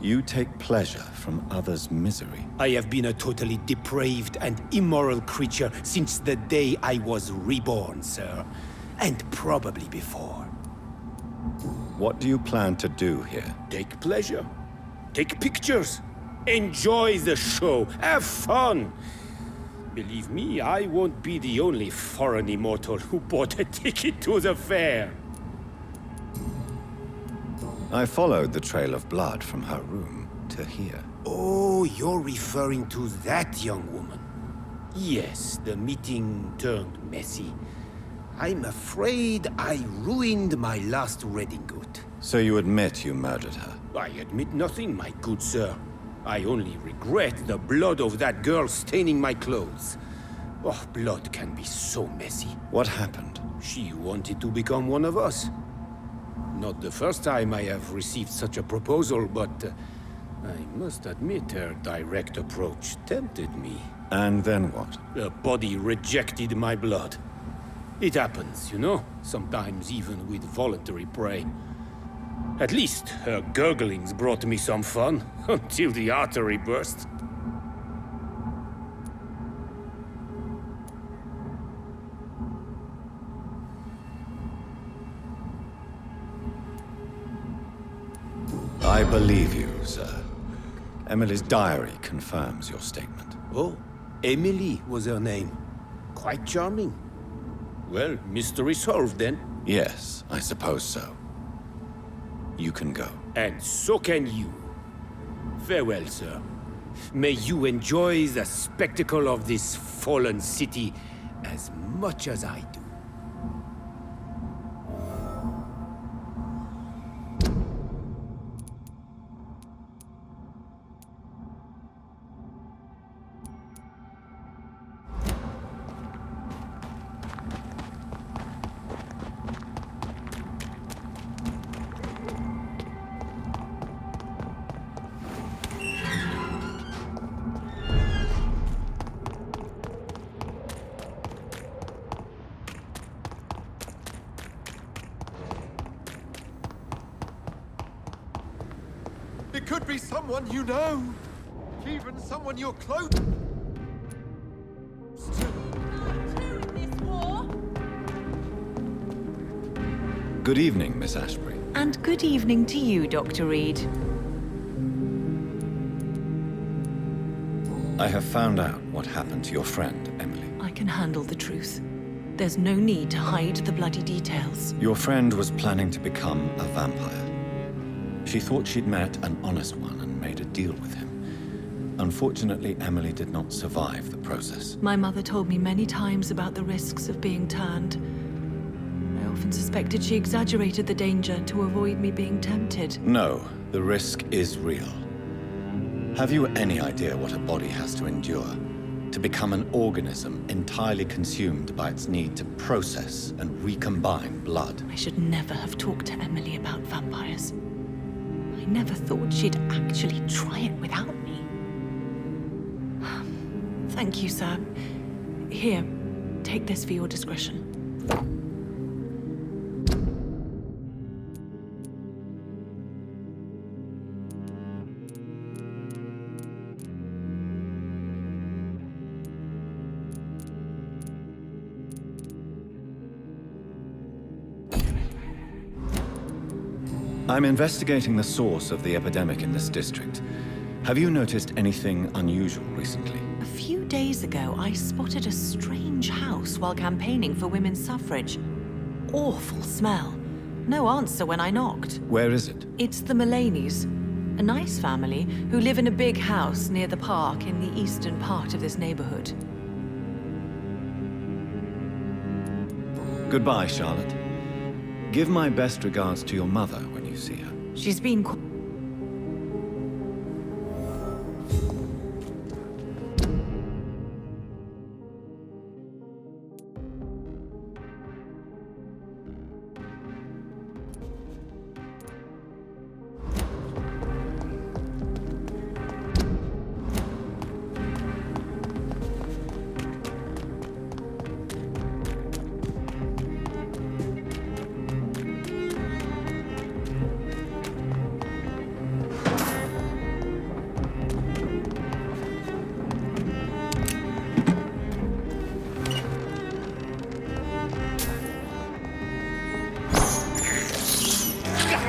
You take pleasure from others' misery. I have been a totally depraved and immoral creature since the day I was reborn, sir. And probably before. What do you plan to do here? Take pleasure. Take pictures. Enjoy the show. Have fun. Believe me, I won't be the only foreign immortal who bought a ticket to the fair. I followed the trail of blood from her room to here. Oh, you're referring to that young woman. Yes, the meeting turned messy. I'm afraid I ruined my last redingote. So you admit you murdered her? I admit nothing, my good sir. I only regret the blood of that girl staining my clothes. Oh, blood can be so messy. What happened? She wanted to become one of us. Not the first time I have received such a proposal, but I must admit her direct approach tempted me. And then what? The body rejected my blood. It happens, you know, sometimes even with voluntary prey. At least her gurglings brought me some fun, until the artery burst. I believe you, sir. Emily's diary confirms your statement. Oh, Emily was her name. Quite charming. Well, mystery solved then. Yes, I suppose so. You can go. And so can you. Farewell, sir. May you enjoy the spectacle of this fallen city as much as I do. It could be someone you know. Even someone you're close to. Good evening, Miss Ashbury. And good evening to you, Dr. Reid. I have found out what happened to your friend, Emily. I can handle the truth. There's no need to hide the bloody details. Your friend was planning to become a vampire. She thought she'd met an honest one and made a deal with him. Unfortunately, Emily did not survive the process. My mother told me many times about the risks of being turned. I often suspected she exaggerated the danger to avoid me being tempted. No, the risk is real. Have you any idea what a body has to endure? To become an organism entirely consumed by its need to process and recombine blood? I should never have talked to Emily about vampires. I never thought she'd actually try it without me. Thank you, sir. Here, take this for your discretion. I'm investigating the source of the epidemic in this district. Have you noticed anything unusual recently? A few days ago, I spotted a strange house while campaigning for women's suffrage. Awful smell. No answer when I knocked. Where is it? It's the Mullaneys, a nice family who live in a big house near the park in the eastern part of this neighborhood. Goodbye, Charlotte. Give my best regards to your mother when you see her. She's been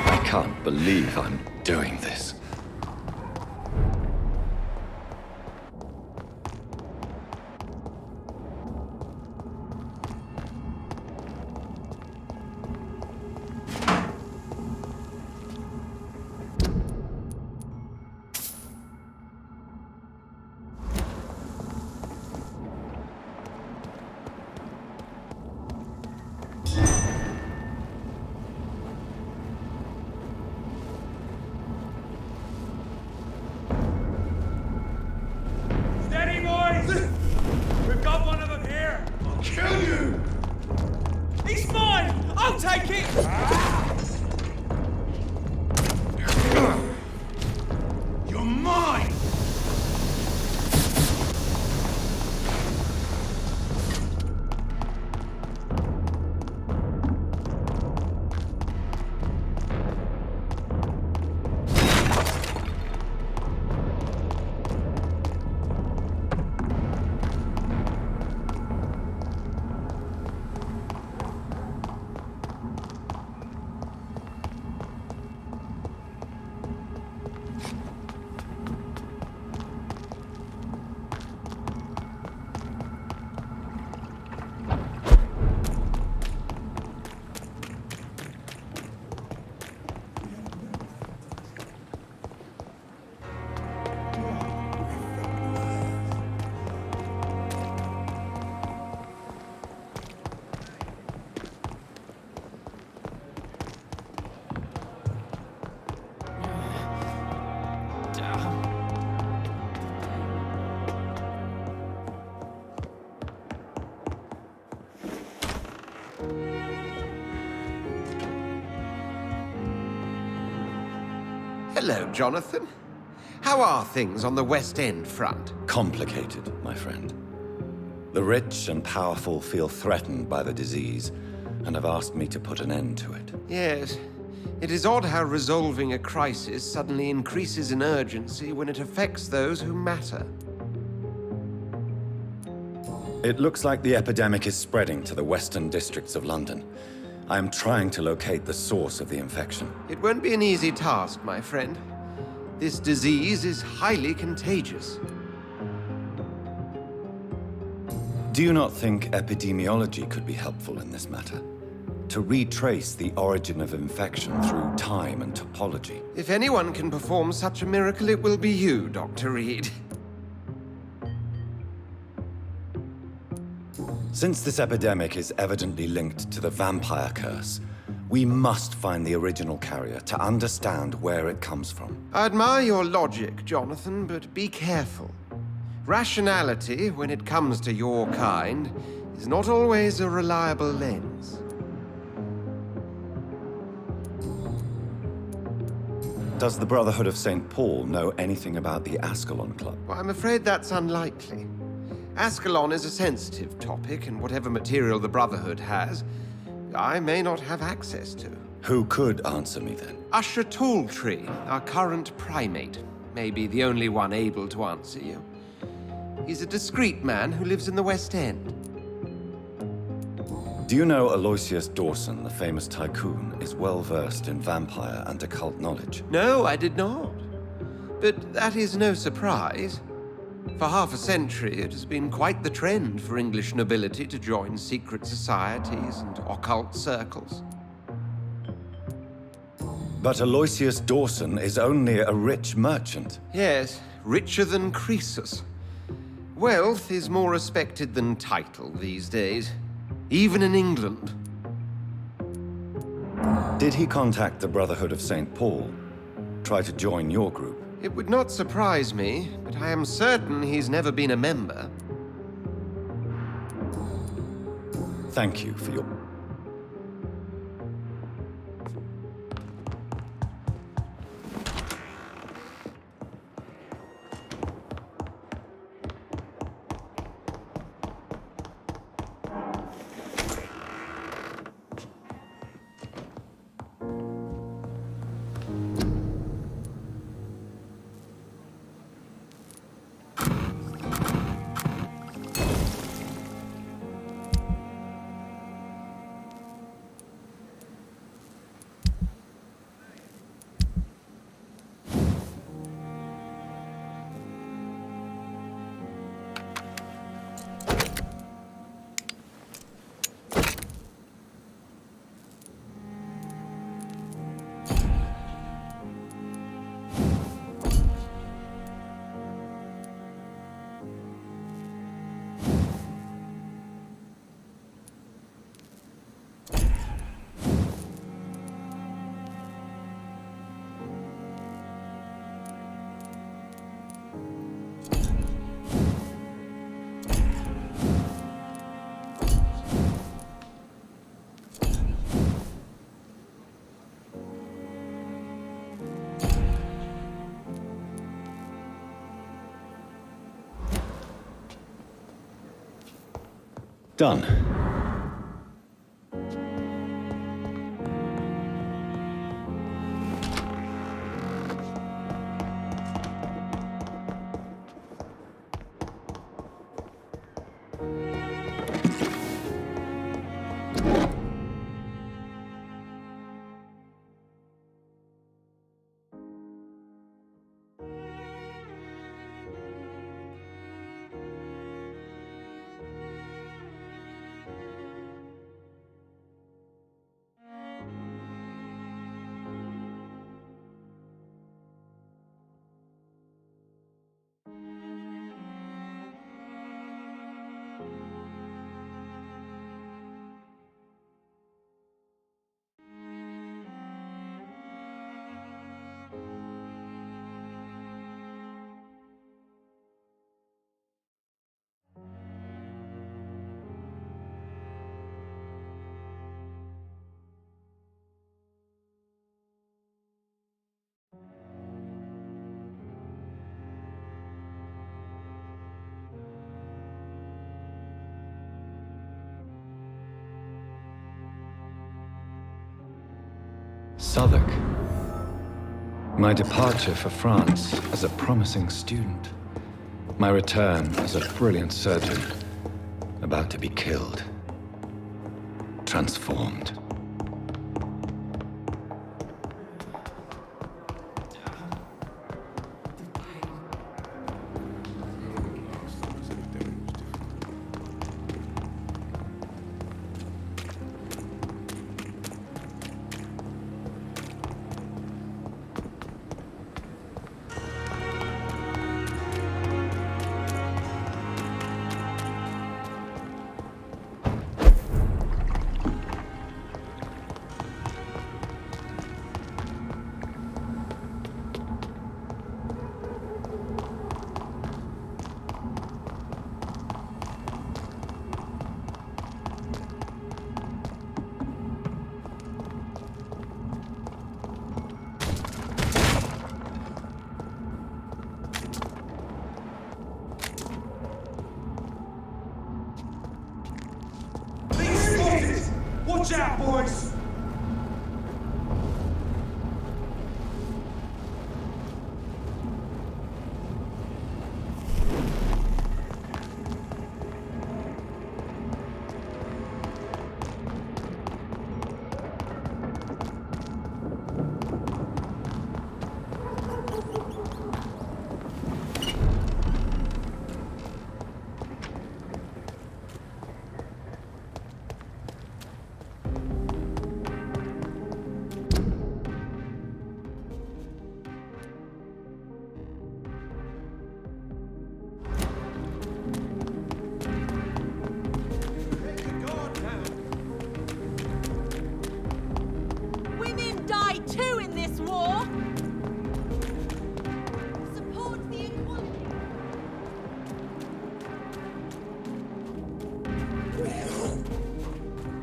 I can't believe I'm doing this. Hello, Jonathan. How are things on the West End front? Complicated, my friend. The rich and powerful feel threatened by the disease, and have asked me to put an end to it. Yes. It is odd how resolving a crisis suddenly increases in urgency when it affects those who matter. It looks like the epidemic is spreading to the western districts of London. I am trying to locate the source of the infection. It won't be an easy task, my friend. This disease is highly contagious. Do you not think epidemiology could be helpful in this matter? To retrace the origin of infection through time and topology. If anyone can perform such a miracle, it will be you, Dr. Reid. Since this epidemic is evidently linked to the vampire curse, we must find the original carrier to understand where it comes from. I admire your logic, Jonathan, but be careful. Rationality, when it comes to your kind, is not always a reliable lens. Does the Brotherhood of St. Paul know anything about the Ascalon Club? Well, I'm afraid that's unlikely. Ascalon is a sensitive topic, and whatever material the Brotherhood has, I may not have access to. Who could answer me then? Usher Talltree, our current primate, may be the only one able to answer you. He's a discreet man who lives in the West End. Do you know Aloysius Dawson, the famous tycoon, is well versed in vampire and occult knowledge? No, I did not. But that is no surprise. For half a century, it has been quite the trend for English nobility to join secret societies and occult circles. But Aloysius Dawson is only a rich merchant. Yes, richer than Croesus. Wealth is more respected than title these days, even in England. Did he contact the Brotherhood of St. Paul? Try to join your group? It would not surprise me, but I am certain he's never been a member. Thank you for your... Done. Southwark. My departure for France as a promising student. My return as a brilliant surgeon, about to be killed. Transformed. Watch out, boys! Women die too in this war! Support the equality!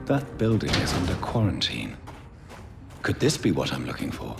That building is under quarantine. Could this be what I'm looking for?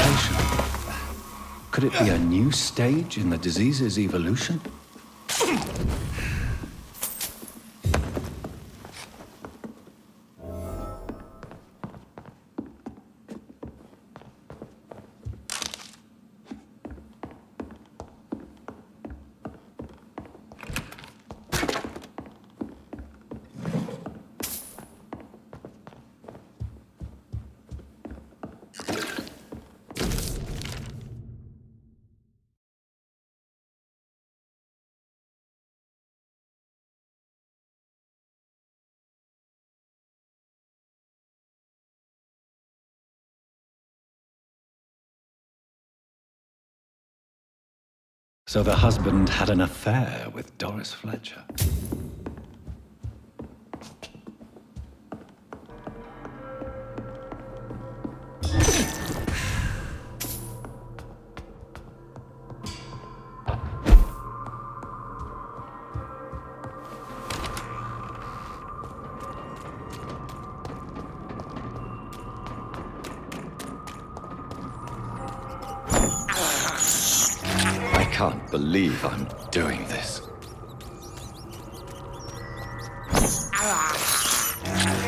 mutation. Could it be a new stage in the disease's evolution? So the husband had an affair with Doris Fletcher. I can't believe I'm doing this.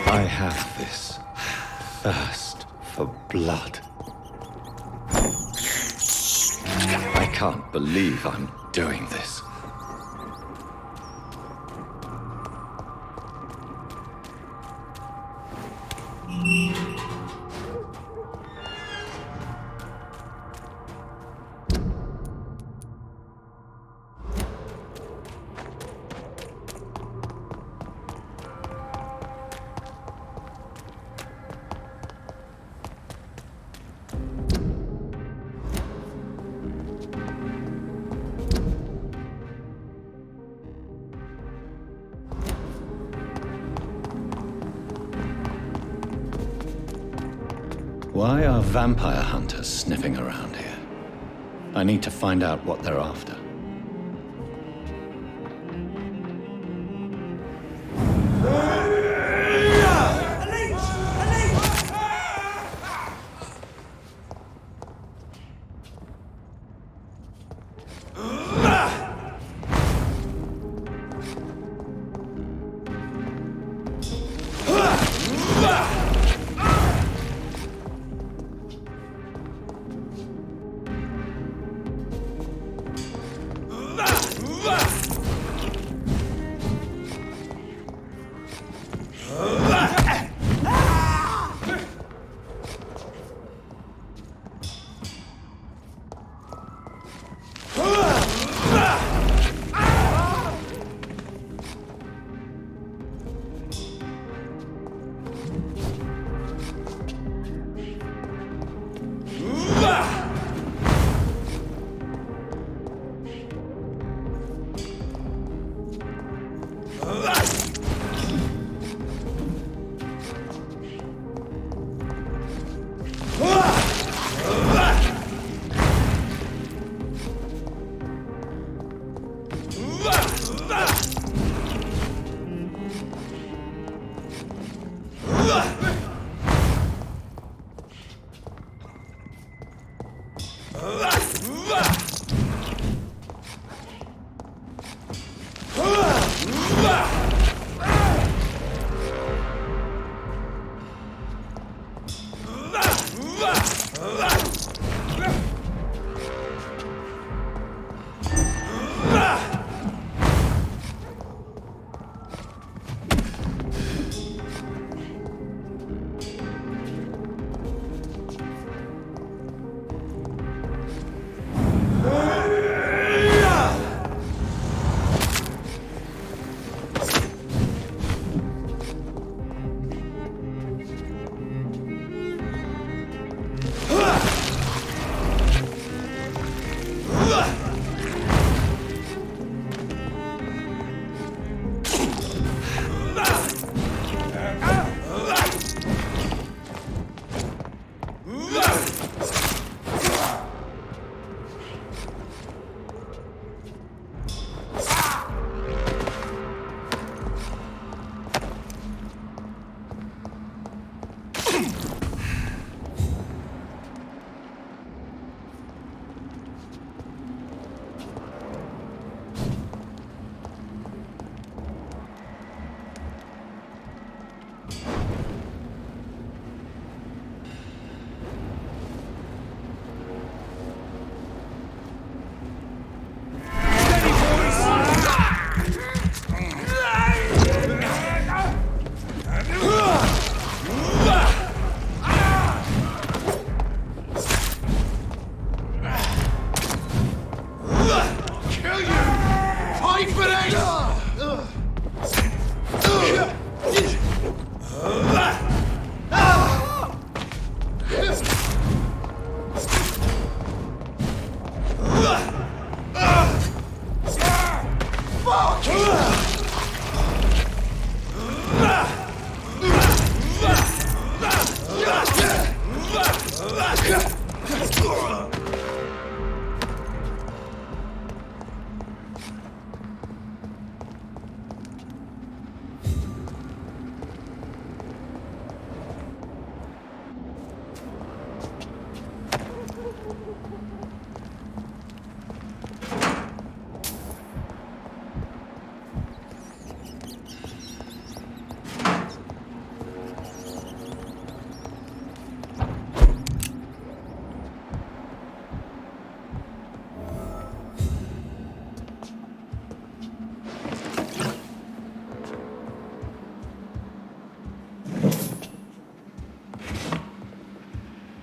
I have this thirst for blood. I can't believe I'm doing this. Why are vampire hunters sniffing around here? I need to find out what they're after.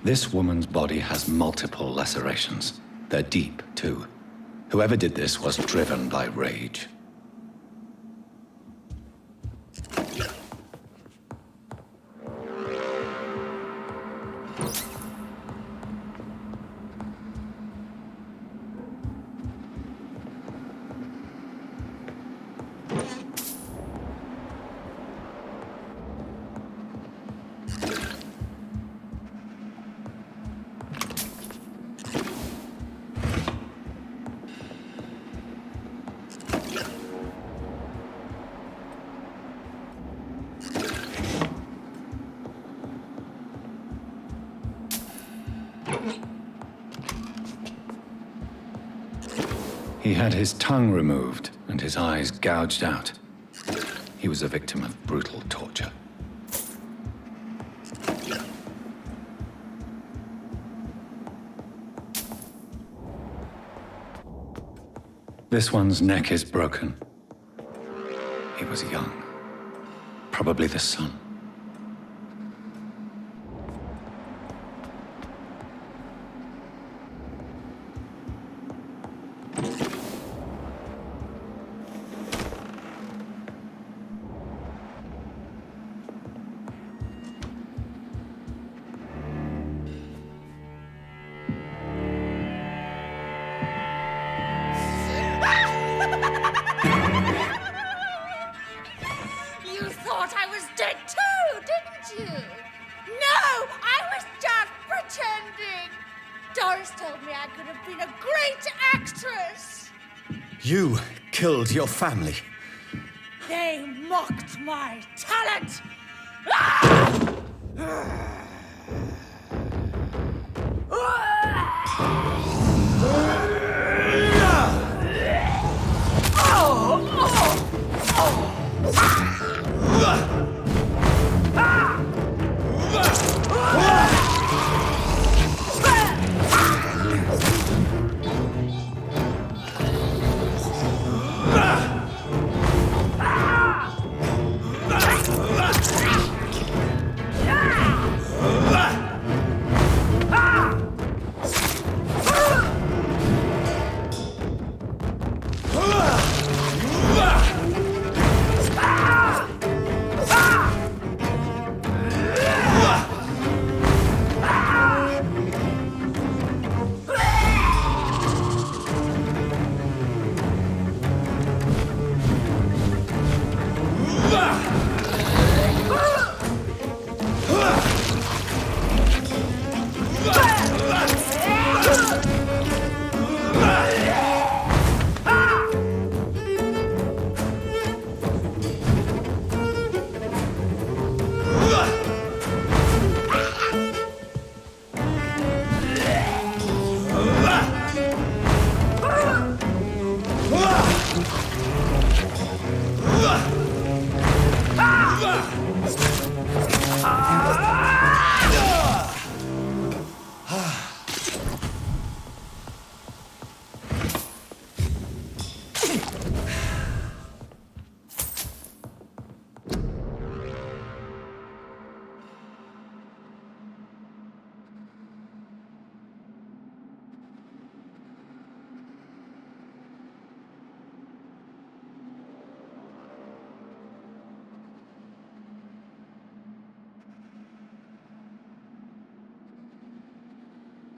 This woman's body has multiple lacerations. They're deep, too. Whoever did this was driven by rage. He had his tongue removed and his eyes gouged out. He was a victim of brutal torture. This one's neck is broken. He was young. Probably the son. You thought I was dead too, didn't you? No, I was just pretending. Doris told me I could have been a great actress. You killed your family. They mocked my talent. Ah!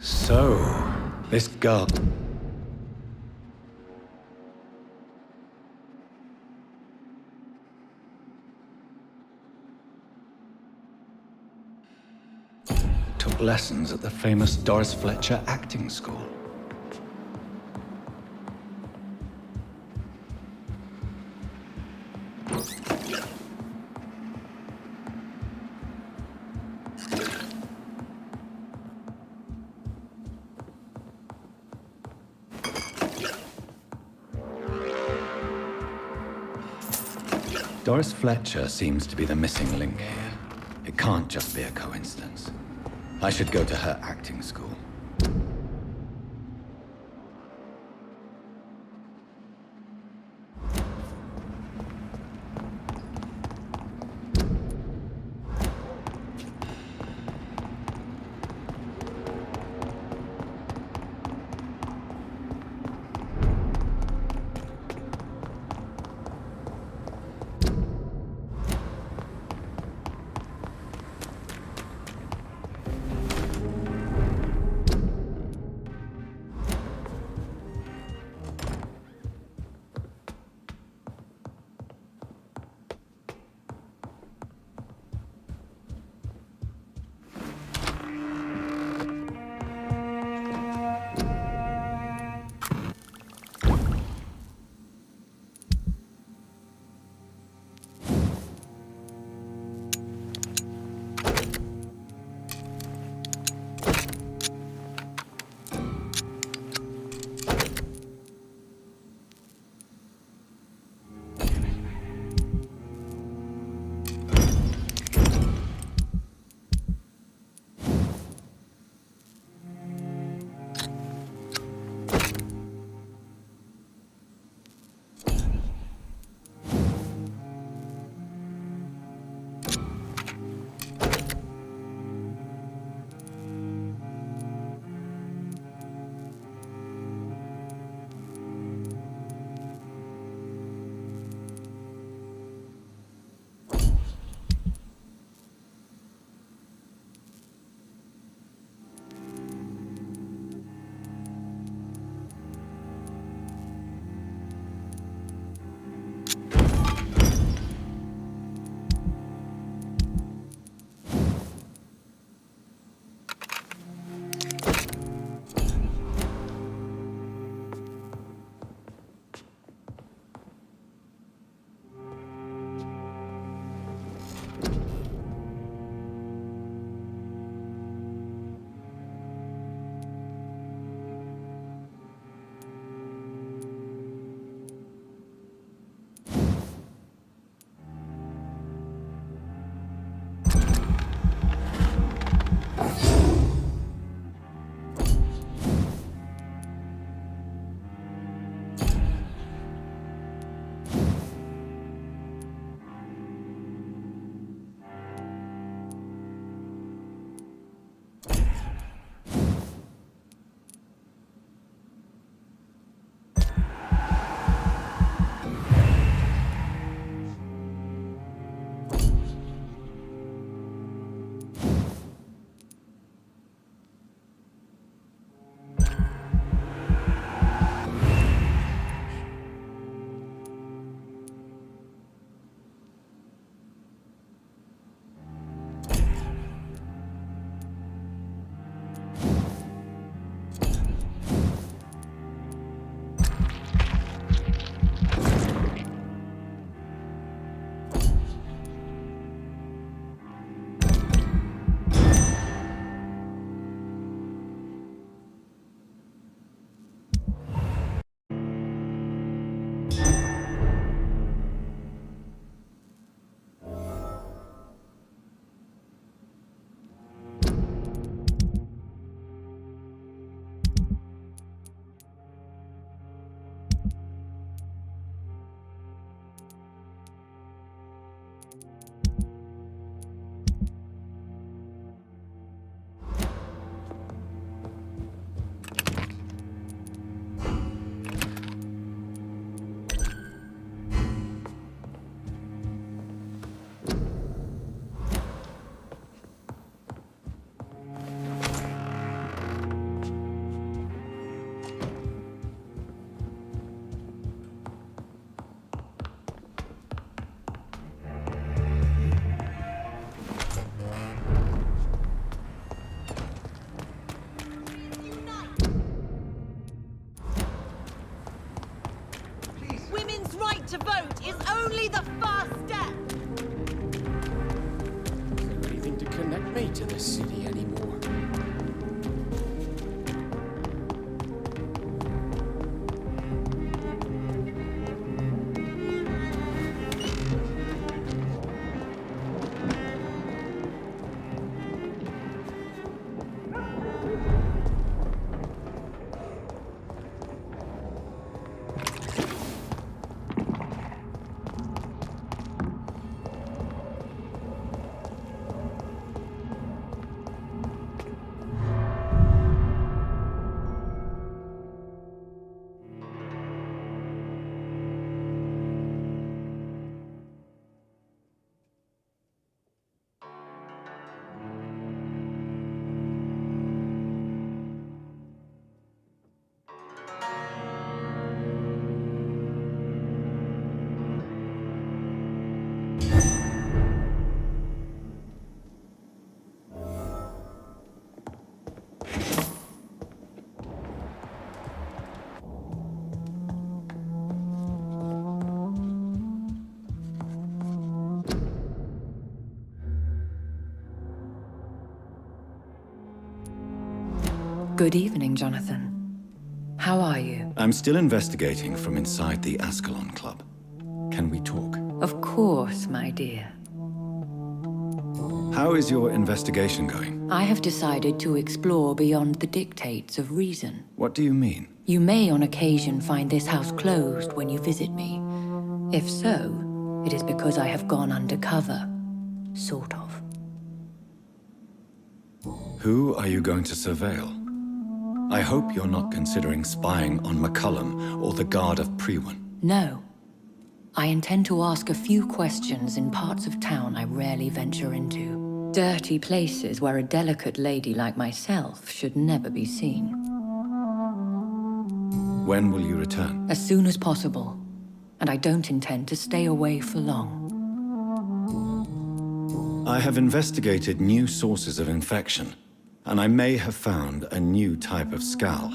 So, this girl... took lessons at the famous Doris Fletcher acting school. Doris Fletcher seems to be the missing link here. It can't just be a coincidence. I should go to her acting school. to vote is only the first step. Is there anything to connect me to the city anymore? Good evening, Jonathan. How are you? I'm still investigating from inside the Ascalon Club. Can we talk? Of course, my dear. How is your investigation going? I have decided to explore beyond the dictates of reason. What do you mean? You may on occasion find this house closed when you visit me. If so, it is because I have gone undercover. Sort of. Who are you going to surveil? I hope you're not considering spying on McCullum or the Guard of Prewen. No. I intend to ask a few questions in parts of town I rarely venture into. Dirty places where a delicate lady like myself should never be seen. When will you return? As soon as possible. And I don't intend to stay away for long. I have investigated new sources of infection, and I may have found a new type of skal.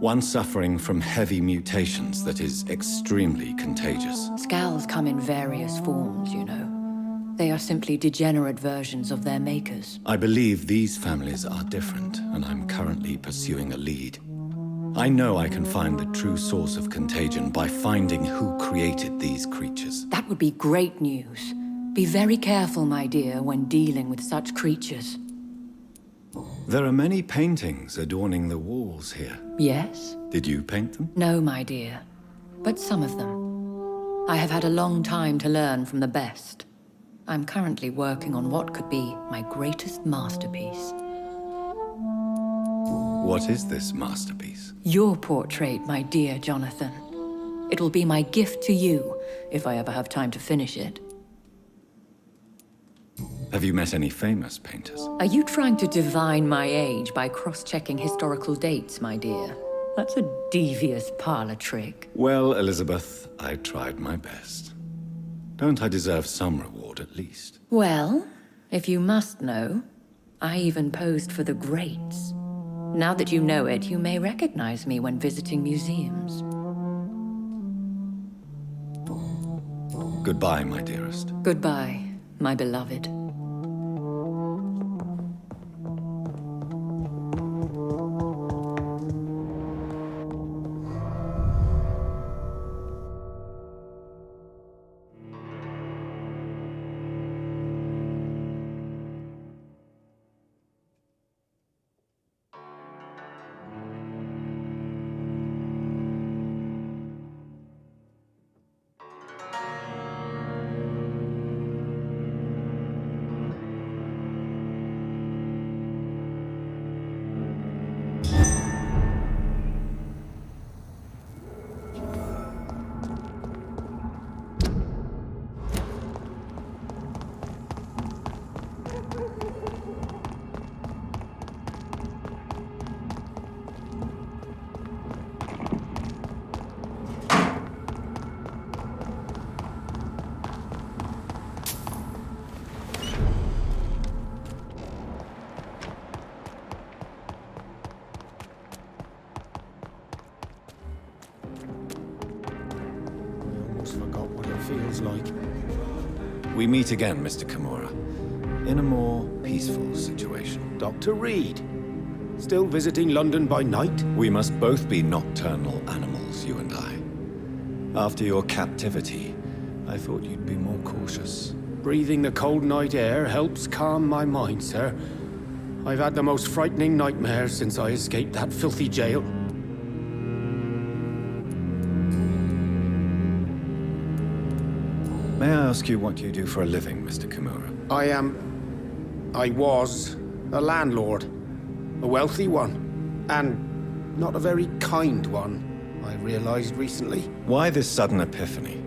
One suffering from heavy mutations that is extremely contagious. Skals come in various forms, you know. They are simply degenerate versions of their makers. I believe these families are different, and I'm currently pursuing a lead. I know I can find the true source of contagion by finding who created these creatures. That would be great news. Be very careful, my dear, when dealing with such creatures. There are many paintings adorning the walls here. Yes? Did you paint them? No, my dear. But some of them. I have had a long time to learn from the best. I'm currently working on what could be my greatest masterpiece. What is this masterpiece? Your portrait, my dear Jonathan. It will be my gift to you, if I ever have time to finish it. Have you met any famous painters? Are you trying to divine my age by cross-checking historical dates, my dear? That's a devious parlor trick. Well, Elizabeth, I tried my best. Don't I deserve some reward at least? Well, if you must know, I even posed for the greats. Now that you know it, you may recognize me when visiting museums. Goodbye, my dearest. Goodbye, my beloved. feels like. We meet again, Mr. Kimura, in a more peaceful situation. Dr. Reid, still visiting London by night? We must both be nocturnal animals, you and I. After your captivity, I thought you'd be more cautious. Breathing the cold night air helps calm my mind, sir. I've had the most frightening nightmares since I escaped that filthy jail. May I ask you what you do for a living, Mr. Kimura? I was a landlord. A wealthy one. And not a very kind one, I realized recently. Why this sudden epiphany?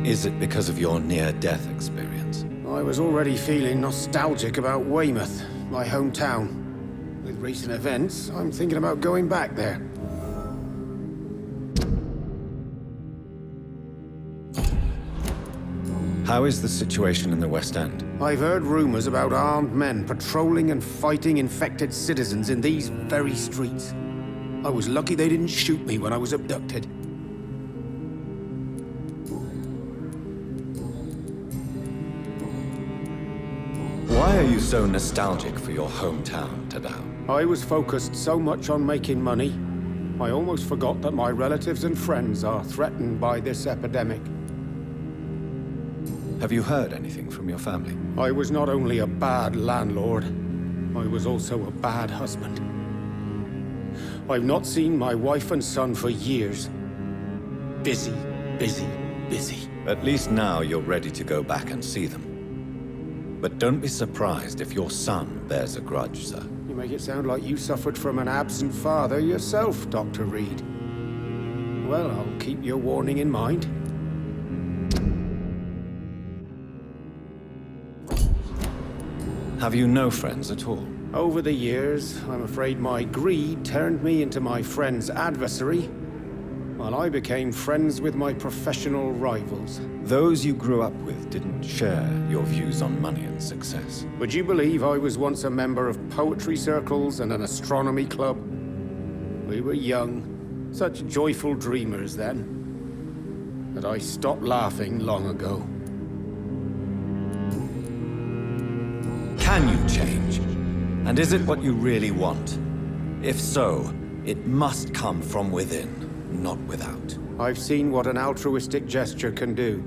Is it because of your near-death experience? I was already feeling nostalgic about Weymouth, my hometown. With recent events, I'm thinking about going back there. How is the situation in the West End? I've heard rumors about armed men patrolling and fighting infected citizens in these very streets. I was lucky they didn't shoot me when I was abducted. Why are you so nostalgic for your hometown, Tadao? I was focused so much on making money, I almost forgot that my relatives and friends are threatened by this epidemic. Have you heard anything from your family? I was not only a bad landlord, I was also a bad husband. I've not seen my wife and son for years. Busy, busy, busy. At least now you're ready to go back and see them. But don't be surprised if your son bears a grudge, sir. You make it sound like you suffered from an absent father yourself, Dr. Reid. Well, I'll keep your warning in mind. Have you no friends at all? Over the years, I'm afraid my greed turned me into my friend's adversary, while I became friends with my professional rivals. Those you grew up with didn't share your views on money and success. Would you believe I was once a member of poetry circles and an astronomy club? We were young, such joyful dreamers then, that I stopped laughing long ago. Can you change? And is it what you really want? If so, it must come from within, not without. I've seen what an altruistic gesture can do.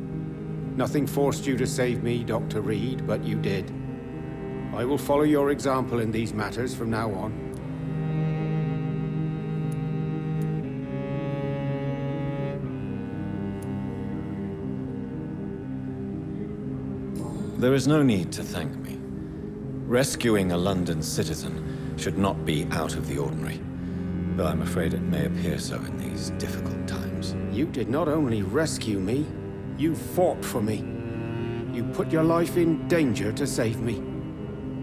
Nothing forced you to save me, Dr. Reid, but you did. I will follow your example in these matters from now on. There is no need to thank me. Rescuing a London citizen should not be out of the ordinary, though I'm afraid it may appear so in these difficult times. You did not only rescue me, you fought for me. You put your life in danger to save me.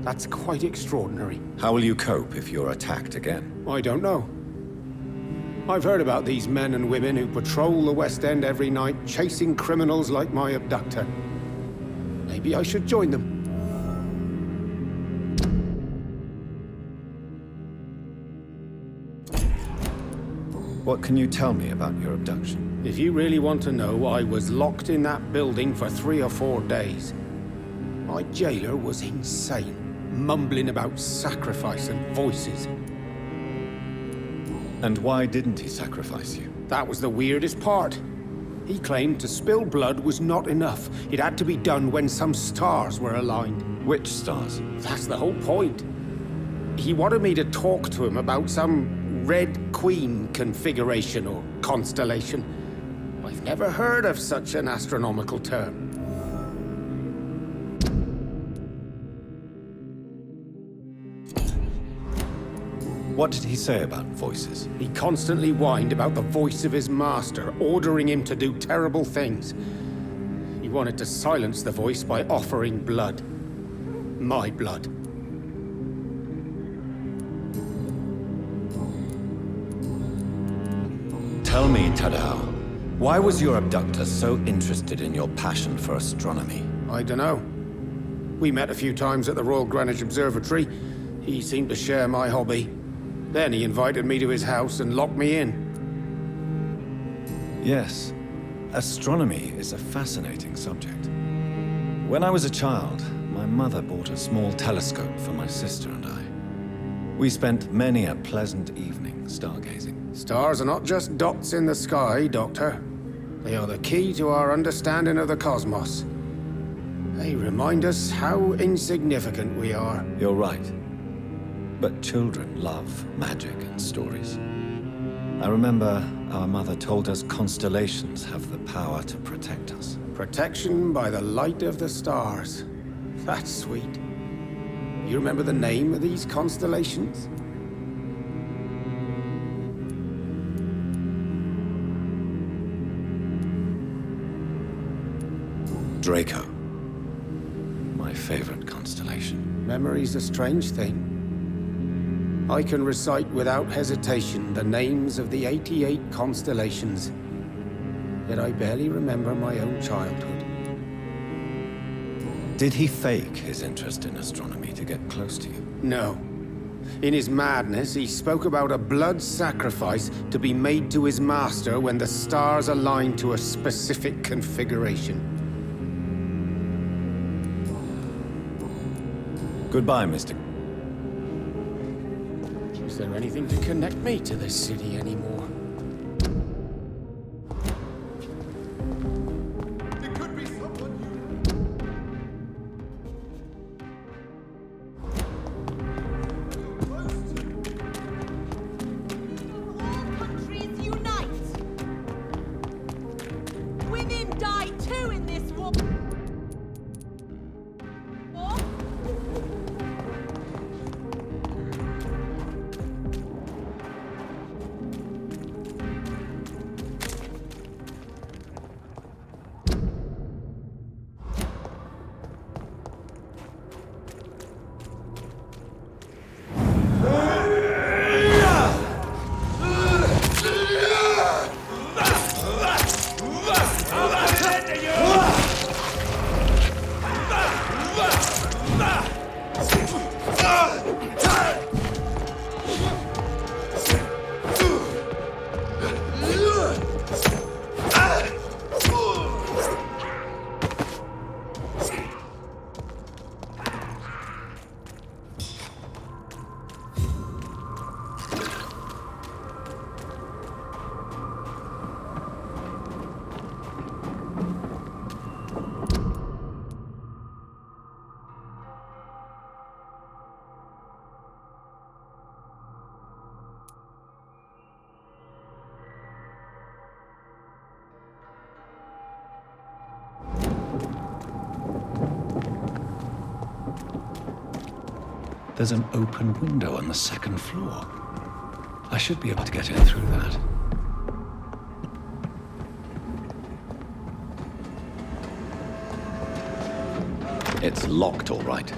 That's quite extraordinary. How will you cope if you're attacked again? I don't know. I've heard about these men and women who patrol the West End every night, chasing criminals like my abductor. Maybe I should join them. What can you tell me about your abduction? If you really want to know, I was locked in that building for 3 or 4 days. My jailer was insane, mumbling about sacrifice and voices. And why didn't he sacrifice you? That was the weirdest part. He claimed to spill blood was not enough. It had to be done when some stars were aligned. Which stars? That's the whole point. He wanted me to talk to him about some Red Queen configuration or constellation. I've never heard of such an astronomical term. What did he say about voices? He constantly whined about the voice of his master, ordering him to do terrible things. He wanted to silence the voice by offering blood. My blood. Tell me, Tadao, why was your abductor so interested in your passion for astronomy? I dunno. We met a few times at the Royal Greenwich Observatory. He seemed to share my hobby. Then he invited me to his house and locked me in. Yes. Astronomy is a fascinating subject. When I was a child, my mother bought a small telescope for my sister and I. We spent many a pleasant evening stargazing. Stars are not just dots in the sky, Doctor. They are the key to our understanding of the cosmos. They remind us how insignificant we are. You're right. But children love magic and stories. I remember our mother told us constellations have the power to protect us. Protection by the light of the stars. That's sweet. You remember the name of these constellations? Draco. My favorite constellation. Memory's a strange thing. I can recite without hesitation the names of the 88 constellations, yet I barely remember my own childhood. Did he fake his interest in astronomy to get close to you? No. In his madness, he spoke about a blood sacrifice to be made to his master when the stars aligned to a specific configuration. Goodbye, Mr. Is there anything to connect me to this city anymore? There's an open window on the second floor. I should be able to get in through that. It's locked, all right.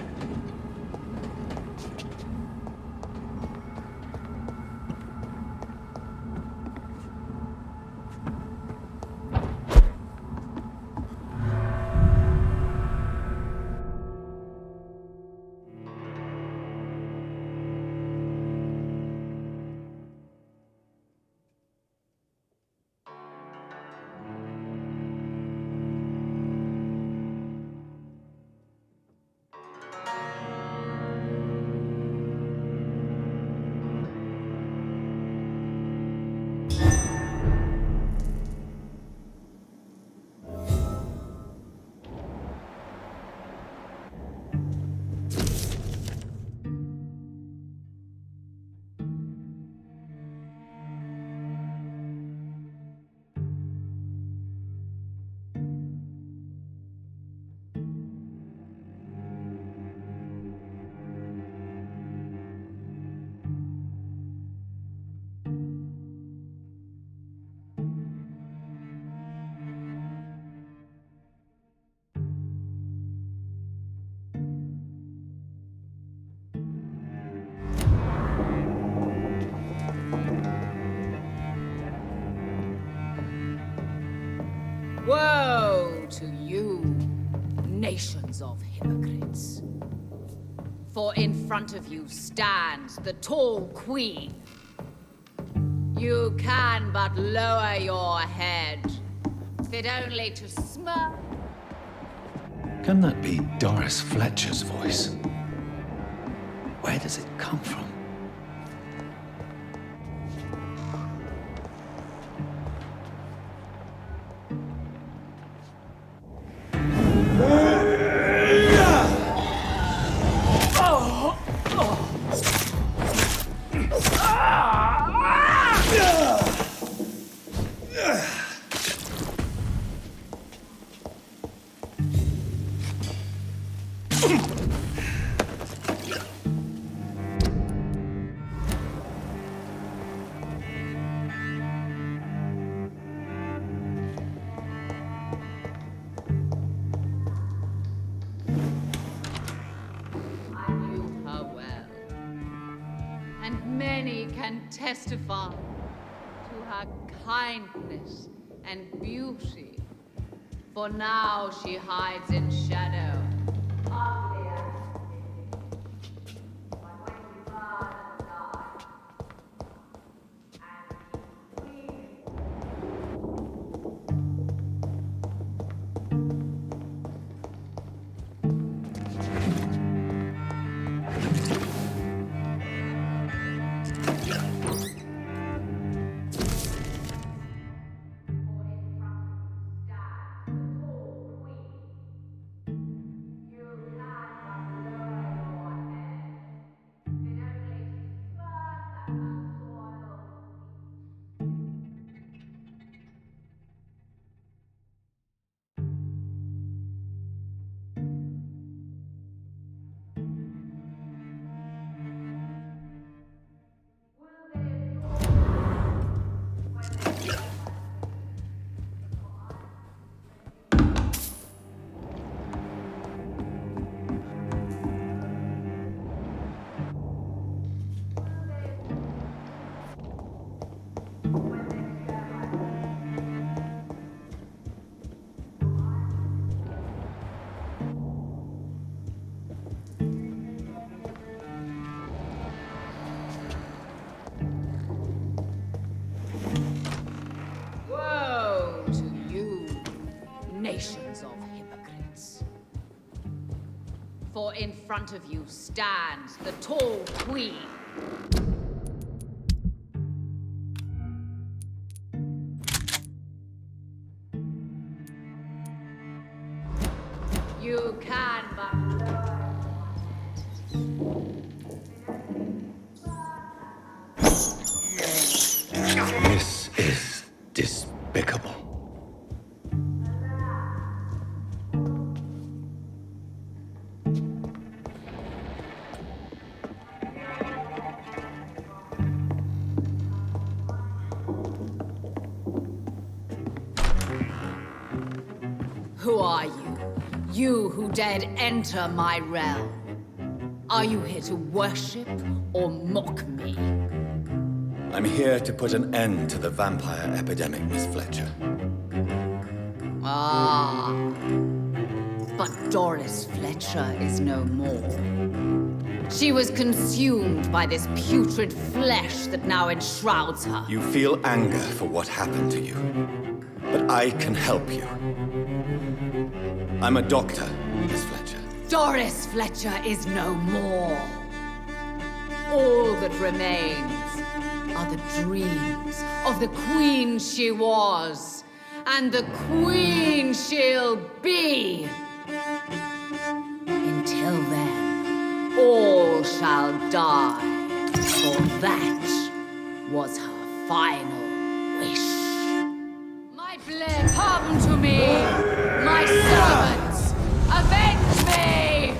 Woe to you, nations of hypocrites. For in front of you stands the tall queen. You can but lower your head, fit only to smirk. Can that be Doris Fletcher's voice? Where does it come from? Testify to her kindness and beauty, for now she hides in shadow. For in front of you stands the tall queen. You can but This is despicable. Who are you? You who dared enter my realm. Are you here to worship or mock me? I'm here to put an end to the vampire epidemic, Miss Fletcher. Ah. But Doris Fletcher is no more. She was consumed by this putrid flesh that now enshrouds her. You feel anger for what happened to you, but I can help you. I'm a doctor, Miss Fletcher. Doris Fletcher is no more. All that remains are the dreams of the queen she was, and the queen she'll be. Until then, all shall die, for that was her final wish. My blade, come to me, my servants, avenge me!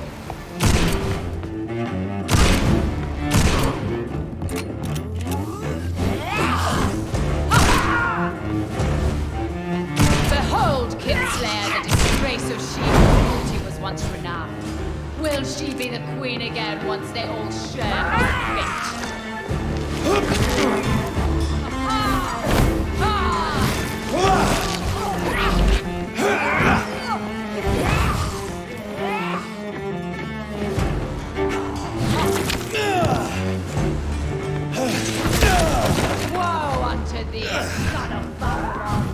Behold, Kinslayer, the disgrace of she who was once renowned. Will she be the queen again once they all share her fate? Woe unto thee, son of Balron!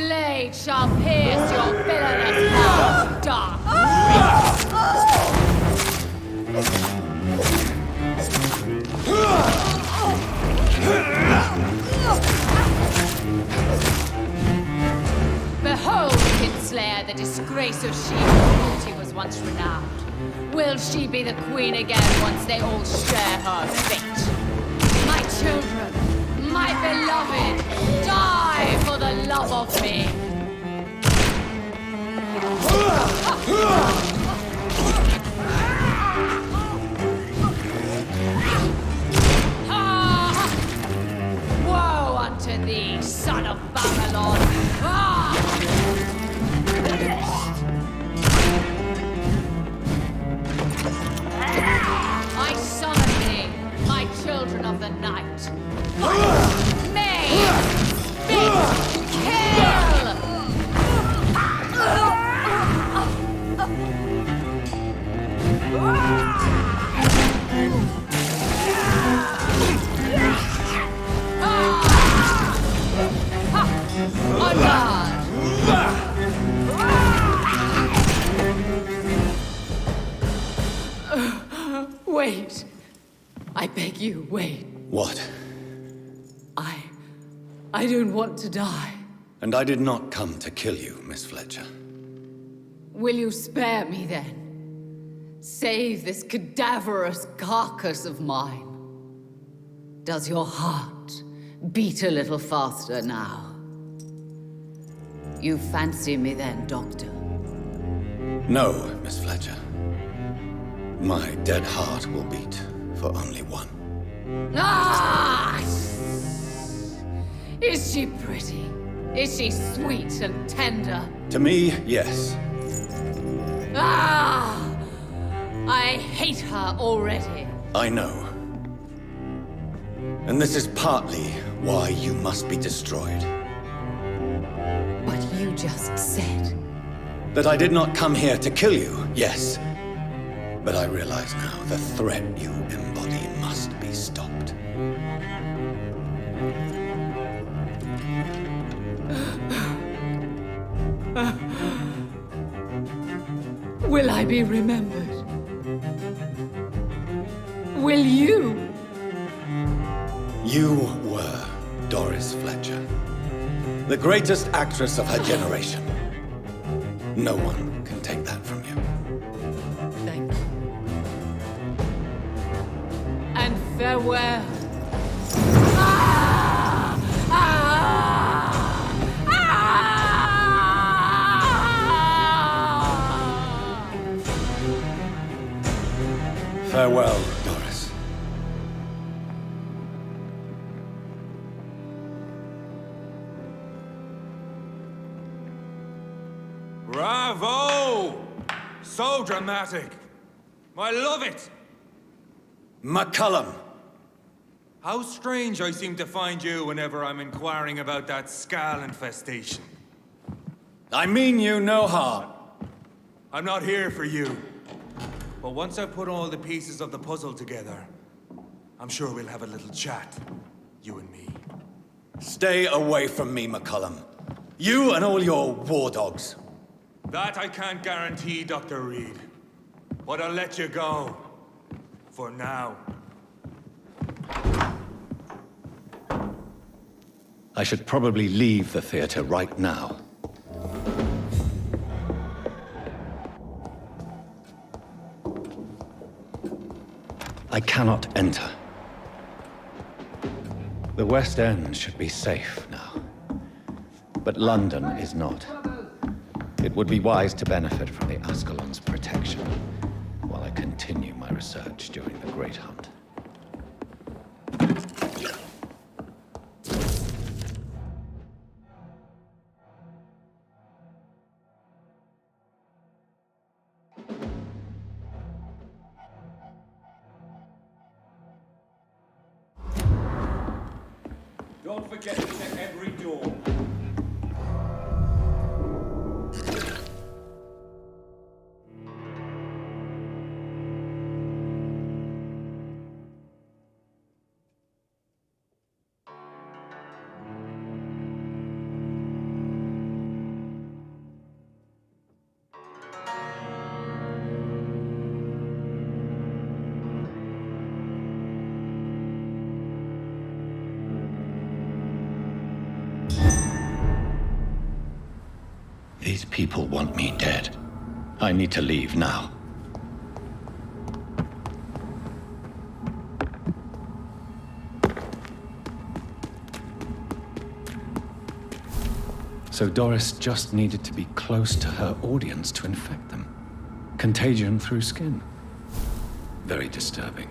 blade shall pierce your villainous heart, dark. Behold, Kinslayer, the disgrace of she whose beauty was once renowned. Will she be the queen again once they all share her fate? My children, my beloved, die for the love of me! Woe unto thee, son of Babylon! I summon thee, my children of the night. May! Spit! Kill! On guard! Wait. I beg you, wait. What? I don't want to die. And I did not come to kill you, Miss Fletcher. Will you spare me then? Save this cadaverous carcass of mine. Does your heart beat a little faster now? You fancy me then, Doctor? No, Miss Fletcher. My dead heart will beat for only one. Ah! Is she pretty? Is she sweet and tender? To me, yes. Ah! I hate her already. I know. And this is partly why you must be destroyed. But you just said... That I did not come here to kill you, yes. But I realize now the threat you embody must be stopped. Will I be remembered? Will you? You were Doris Fletcher, the greatest actress of her generation. No one can take that from you. Thank you. And farewell. Farewell, Doris. Bravo! So dramatic. I love it. McCullum. How strange I seem to find you whenever I'm inquiring about that skal infestation. I mean you no harm. I'm not here for you. But once I've put all the pieces of the puzzle together, I'm sure we'll have a little chat, you and me. Stay away from me, McCullum. You and all your war dogs. That I can't guarantee, Dr. Reid. But I'll let you go. For now. I should probably leave the theater right now. I cannot enter. The West End should be safe now. But London is not. It would be wise to benefit from the Ascalon's protection while I continue my research during the Great Hunt. Don't forget to check every door. people want me dead. I need to leave now. So Doris just needed to be close to her audience to infect them. Contagion through skin. Very disturbing.